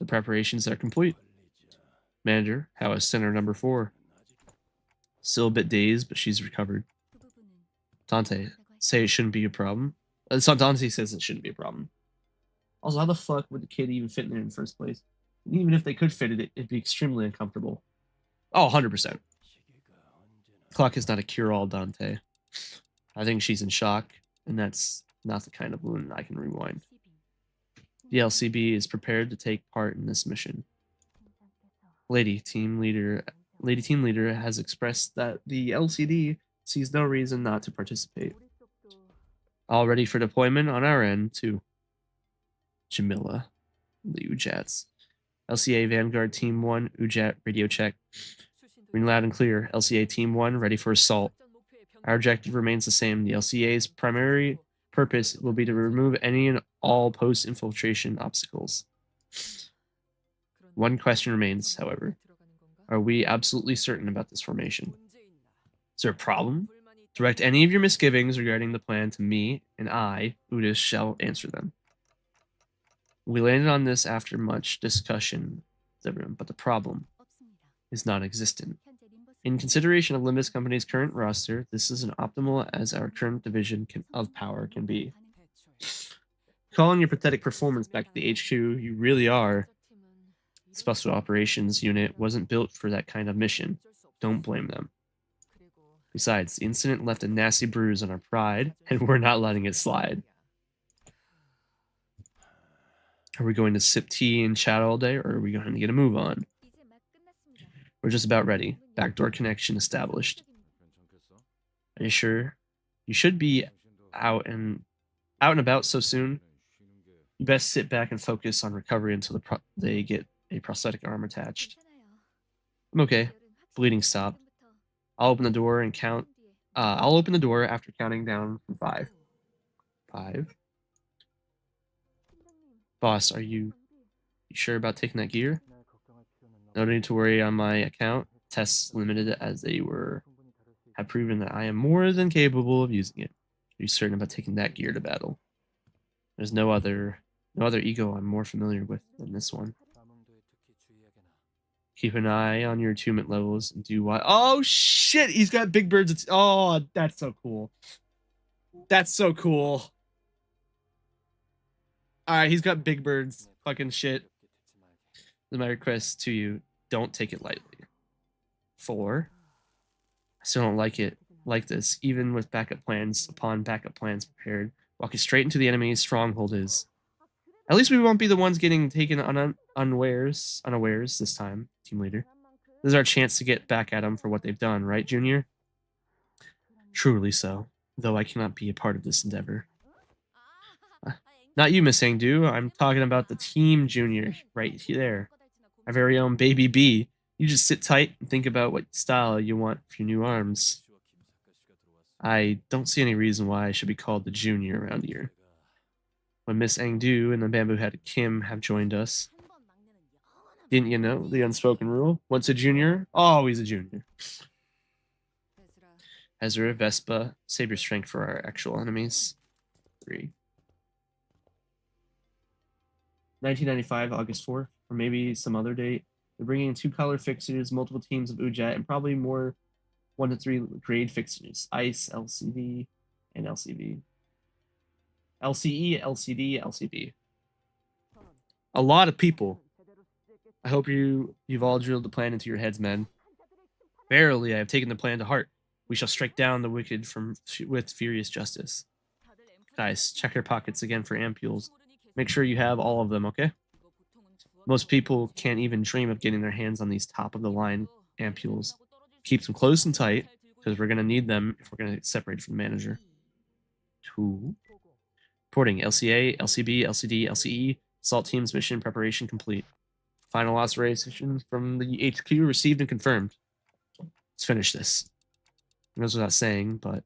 The preparations are complete. Manager, how is center number 4? Still a bit dazed, but she's recovered. Tante, say it shouldn't be a problem. Dante says it shouldn't be a problem. Also, how the fuck would the kid even fit in there in the first place? And even if they could fit it, it'd be extremely uncomfortable. Oh, 100%. Clock is not a cure-all, Dante. I think she's in shock, and that's not the kind of wound I can rewind. The LCB is prepared to take part in this mission. Lady team leader has expressed that the LCD sees no reason not to participate. All ready for deployment on our end, too. Jamila, the Ujats. LCA Vanguard Team 1, Ujat radio check. Green loud and clear. LCA Team 1, ready for assault. Our objective remains the same. The LCA's primary purpose will be to remove any and all post-infiltration obstacles. One question remains, however. Are we absolutely certain about this formation? Is there a problem? Direct any of your misgivings regarding the plan to me, and I, Udis, shall answer them. We landed on this after much discussion with everyone, but the problem is non-existent. In consideration of Limbus Company's current roster, this is as optimal as our current division of power can be. Calling your pathetic performance back to the HQ, you really are. The Special Operations Unit wasn't built for that kind of mission. Don't blame them. Besides, the incident left a nasty bruise on our pride, and we're not letting it slide. Are we going to sip tea and chat all day, or are we going to get a move on? We're just about ready. Backdoor connection established. Are you sure? You should be out and about so soon. You best sit back and focus on recovery until they get a prosthetic arm attached. I'm okay. Bleeding stopped. I'll open the door and count. I'll open the door after counting down from 5. 5. Boss, are you sure about taking that gear? No need to worry on my account. Tests limited as they have proven that I am more than capable of using it. Are you certain about taking that gear to battle? There's no other ego I'm more familiar with than this one. Keep an eye on your attunement levels and do what? Oh shit! He's got big birds. Oh, that's so cool. That's so cool. All right, he's got big birds. Fucking shit. My request to you: don't take it lightly. 4. I still don't like it like this, even with backup plans upon backup plans prepared. Walking straight into the enemy's stronghold is. At least we won't be the ones getting taken unawares this time, team leader. This is our chance to get back at them for what they've done, right, Junior? Truly so, though I cannot be a part of this endeavor. Not you, Miss Angdu. I'm talking about the team, Junior, right there. Our very own Baby B. You just sit tight and think about what style you want for your new arms. I don't see any reason why I should be called the Junior around here. When Miss Angdu and the bamboo-headed Kim have joined us. Didn't you know the unspoken rule? Once a junior, always a junior. Ezra, Vespa, save your strength for our actual enemies. 3. 1995, August 4th, or maybe some other date. They're bringing in 2 color fixers, multiple teams of Ujat, and probably more 1 to 3 grade fixers. ICE, LCD, and LCV. LCE, LCD, LCB. A lot of people. I hope you've all drilled the plan into your heads, men. Verily, I have taken the plan to heart. We shall strike down the wicked with furious justice. Guys, check your pockets again for ampules. Make sure you have all of them, okay? Most people can't even dream of getting their hands on these top-of-the-line ampules. Keep them close and tight, because we're going to need them if we're going to get separated from the manager. 2. Reporting LCA, LCB, LCD, LCE. Assault team's mission preparation complete. Final authorization from the HQ received and confirmed. Let's finish this. It goes without saying, but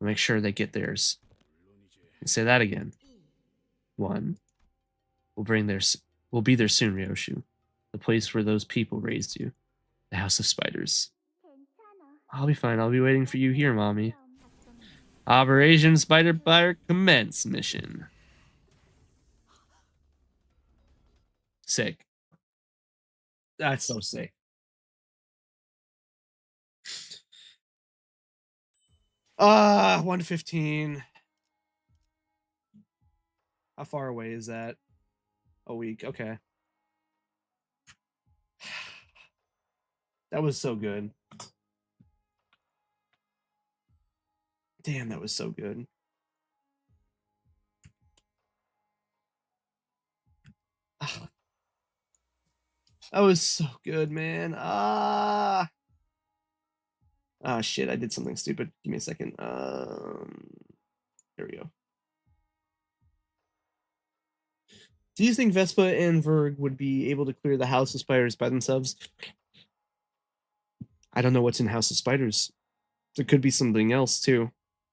we'll make sure they get theirs. I'll say that again. 1. We'll be there soon, Ryoshu. The place where those people raised you. The House of Spiders. I'll be fine. I'll be waiting for you here, Mommy. Operation Spider Fire commence mission. Sick. That's so sick. 1:15. How far away is that? A week. Okay. That was so good. Damn, that was so good. Ah, that was so good, man. Shit, I did something stupid. Give me a second. Here we go. Do you think Vespa and Verg would be able to clear the House of Spiders by themselves? I don't know what's in House of Spiders. There could be something else too.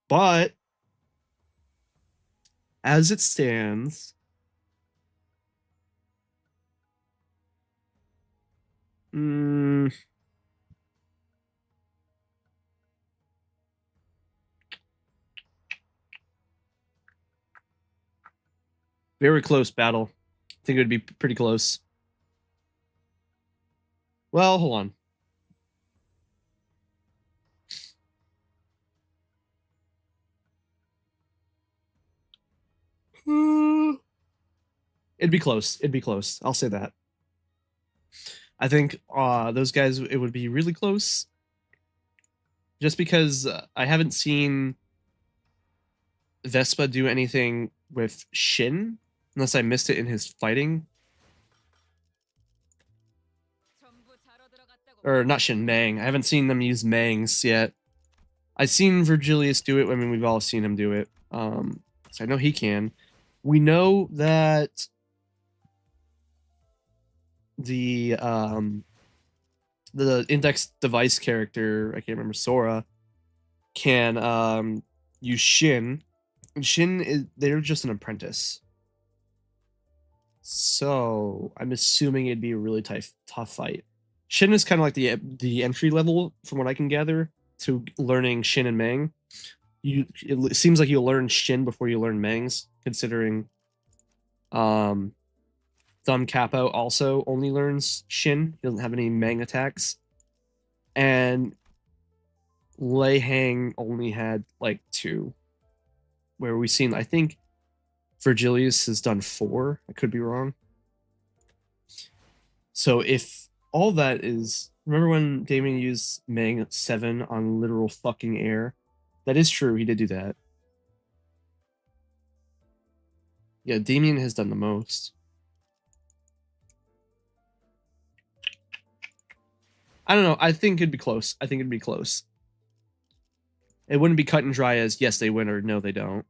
But as it stands, very close battle. I think it would be pretty close. Well, hold on. It'd be close. It'd be close. I'll say that. I think those guys, it would be really close. Just because I haven't seen Vespa do anything with Shin, unless I missed it in his fighting. Or not Shin, Mang. I haven't seen them use Mangs yet. I've seen Virgilius do it. I mean, we've all seen him do it. So I know he can. We know that the index device character, I can't remember, Sora, can use Shin. And Shin they're just an apprentice. So I'm assuming it'd be a really tough fight. Shin is kind of like the entry level, from what I can gather, to learning Shin and Mang. It seems like you'll learn Shin before you learn Mangs, considering Thumb Capo also only learns Shin. He doesn't have any Mang attacks. And Lei Hang only had like 2. Where we've seen, I think Virgilius has done 4. I could be wrong. So if all that is, remember when Damien used Mang 7 on literal fucking air? That is true, he did do that. Yeah, Damien has done the most. I don't know, I think it'd be close. I think it'd be close. It wouldn't be cut and dry as yes, they win or no, they don't.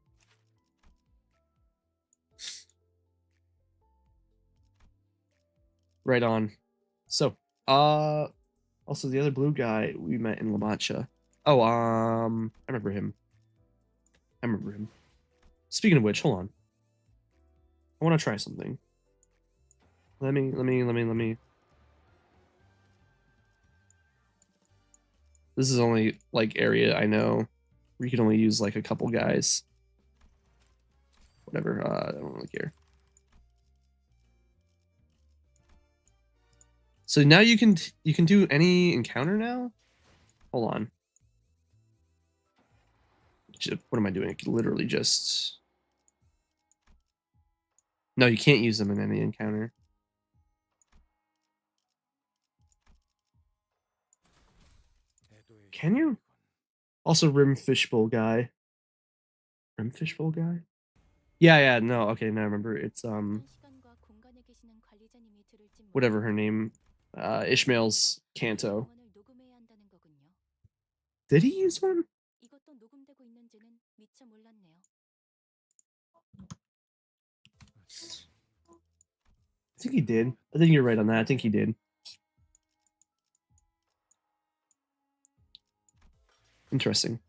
Right on. So, also the other blue guy we met in La Mancha. Oh, I remember him. Speaking of which, hold on. I want to try something. Let me. This is only like area I know where you can only use like a couple guys. Whatever, I don't really care. So now you can do any encounter now? Hold on. What am I doing? Literally just... No, you can't use them in any encounter. Can you? Also, Rim Fishbowl guy. Rim Fishbowl guy? Yeah, no, okay, now I remember. It's, whatever her name. Ishmael's Kanto. Did he use one? I think he did. I think you're right on that. I think he did. Interesting.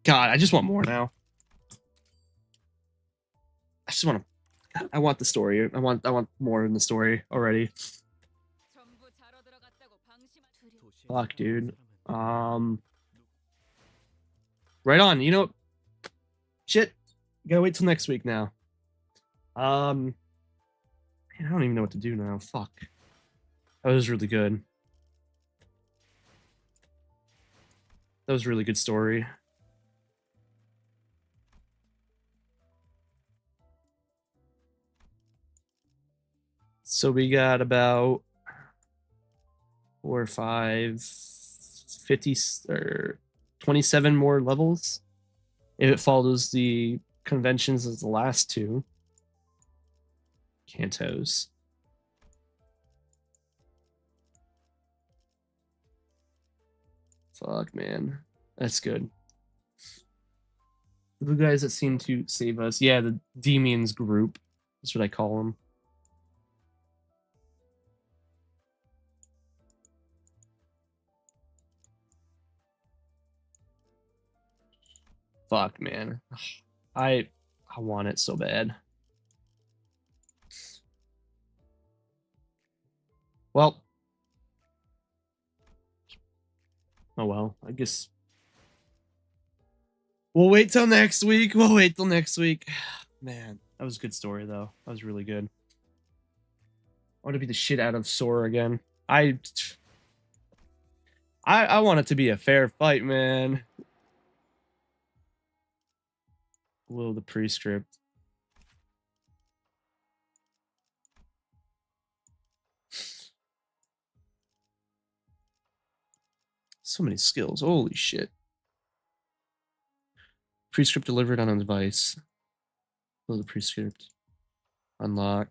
God, I just want more now. I just want to... I want the story. I want more in the story already. Fuck, dude. Right on. You know, shit. Gotta wait till next week now. Man, I don't even know what to do now. Fuck. That was really good. That was a really good story. So we got about 4 or 5, 50 or 27 more levels. If it follows the conventions as the last two cantos. Fuck, man. That's good. The guys that seem to save us. Yeah, the Demians group. That's what I call them. Fuck, man. I want it so bad. Well. Oh well, I guess we'll wait till next week. Man, that was a good story though. That was really good. I want to beat the shit out of Sora again. I want it to be a fair fight, man. Will the prescript. So many skills. Holy shit. Prescript delivered on a device. Will the prescript. Unlock.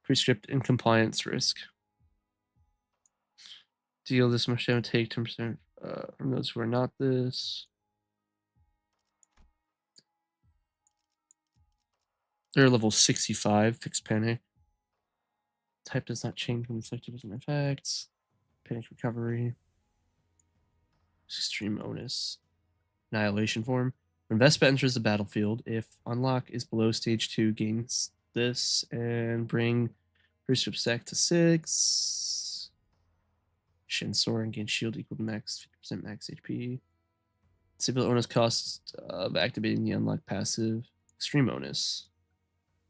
Prescript in compliance risk. Deal this much damage, take 10% from those who are not this. They're level 65, fixed panic. Type does not change when inflicted with an effect. Panic recovery. Extreme onus. Annihilation form. When Vespa enters the battlefield, if unlock is below stage 2, gains this and bring prescript stack to 6. Shin Sora and gain shield equal to max 50% max HP. Disable onus cost of activating the unlock passive. Extreme onus.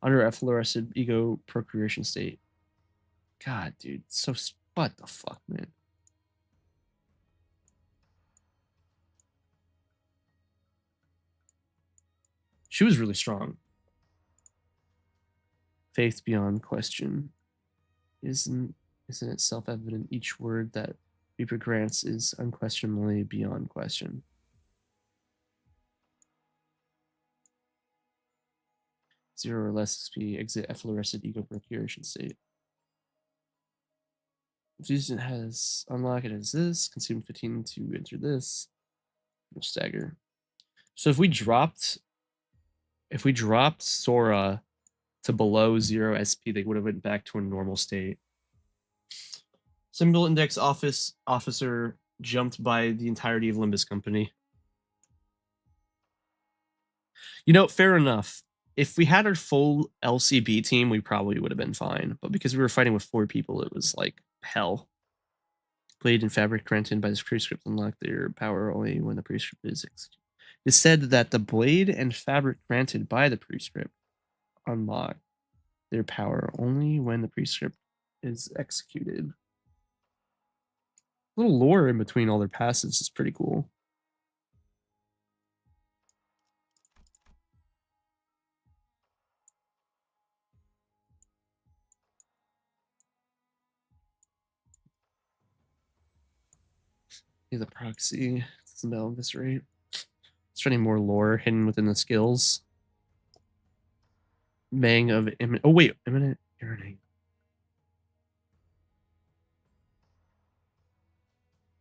Under a fluorescent ego procreation state. God, dude. So, what the fuck, man? She was really strong. Faith beyond question. Isn't it self-evident each word that Reaper grants is unquestionably beyond question? Zero or less SP, exit efflorescent ego procuration state. If using has unlock it as this, consume 15 to enter this. No stagger. So if we dropped Sora to below 0 SP, they would have went back to a normal state. Symbol index officer jumped by the entirety of Limbus Company. You know, fair enough. If we had our full LCB team, we probably would have been fine. But because we were fighting with 4 people, it was like hell. Blade and fabric granted by this prescript unlock their power only when the prescript is executed. It is said that the blade and fabric granted by the prescript unlock their power only when the prescript is executed. A little lore in between all their passives is pretty cool. Yeah, the proxy doesn't know this rate. Is there any more lore hidden within the skills? Mang of imminent. Oh wait, imminent yearning.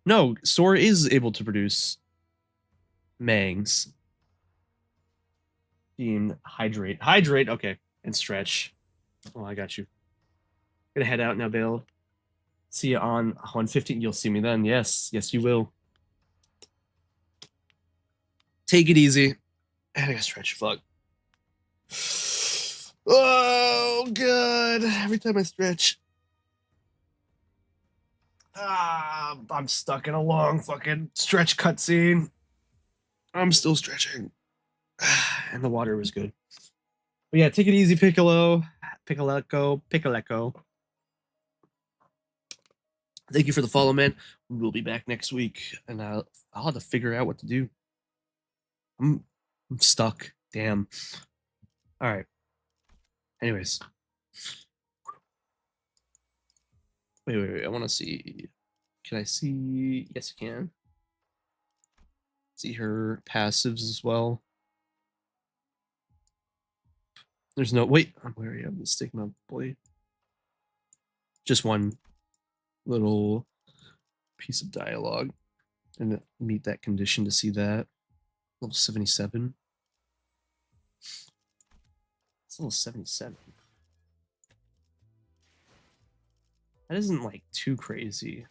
No, Sora is able to produce Mangs. Being hydrate. Okay. And stretch. Oh, I got you. Gonna head out now, Bale. See you on 115. You'll see me then. Yes, you will. Take it easy. I gotta stretch. Fuck. Oh, God. Every time I stretch. I'm stuck in a long fucking stretch cutscene. I'm still stretching. And the water was good. But yeah, take it easy, Piccolo. Piccolo. Thank you for the follow, man. We'll be back next week, and I'll have to figure out what to do. I'm stuck. Damn. All right. Anyways. Wait. I want to see. Can I see? Yes, I can. See her passives as well. There's no. Wait. I'm wary of the stigma blade. Just one little piece of dialogue. And meet that condition to see that. Level 77. It's level 77. That isn't like too crazy,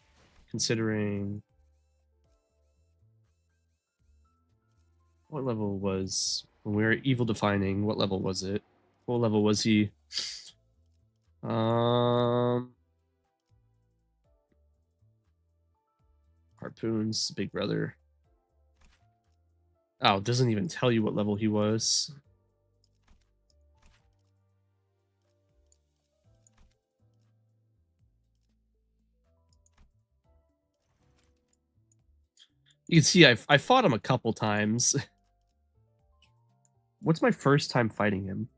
considering what level was when we were evil defining. What level was it? What level was he? Harpoons, Big Brother. Oh, it doesn't even tell you what level he was. You can see I fought him a couple times. What's my first time fighting him?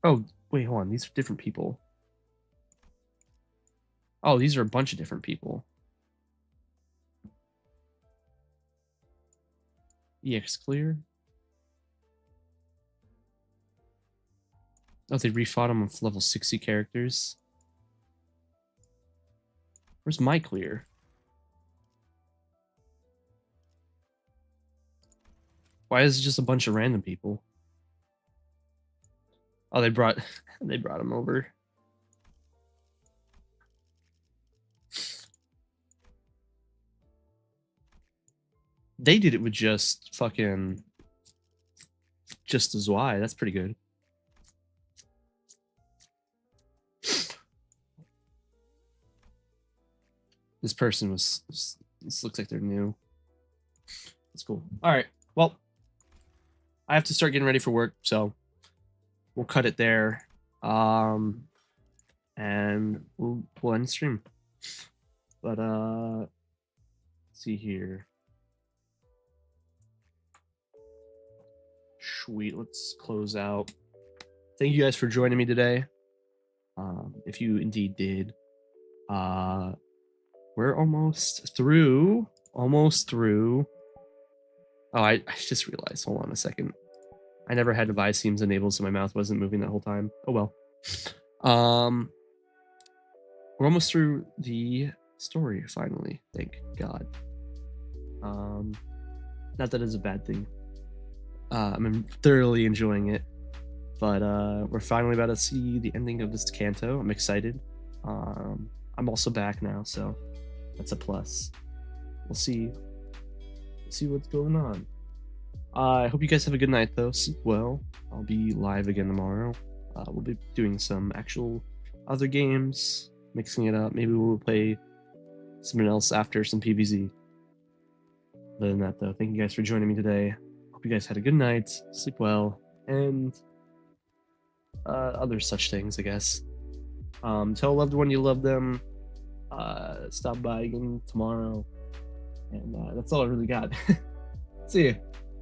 Oh, wait, hold on. These are different people. Oh, these are a bunch of different people. EX clear. Oh, they refought him with level 60 characters. Where's my clear? Why is it just a bunch of random people? Oh, they brought him over. They did it with just fucking just as why. That's pretty good. This person was. This looks like they're new. That's cool. All right. Well, I have to start getting ready for work, so we'll cut it there. And we'll end stream. But let's see here. Sweet. Let's close out. Thank you guys for joining me today. If you indeed did, we're almost through. Almost through. Oh, I just realized. Hold on a second. I never had device seams enabled, so my mouth wasn't moving that whole time. Oh well. We're almost through the story finally. Thank God. Not that it's a bad thing. I'm thoroughly enjoying it, but we're finally about to see the ending of this canto. I'm excited. I'm also back now, so that's a plus. We'll see what's going on. I hope you guys have a good night, though. Sleep well. I'll be live again tomorrow. We'll be doing some actual other games, mixing it up. Maybe we'll play something else after some PvZ. Other than that, though, thank you guys for joining me today. Hope you guys had a good night. Sleep well, and other such things, I guess. Tell a loved one you love them. Stop by again tomorrow. And that's all I really got. See you.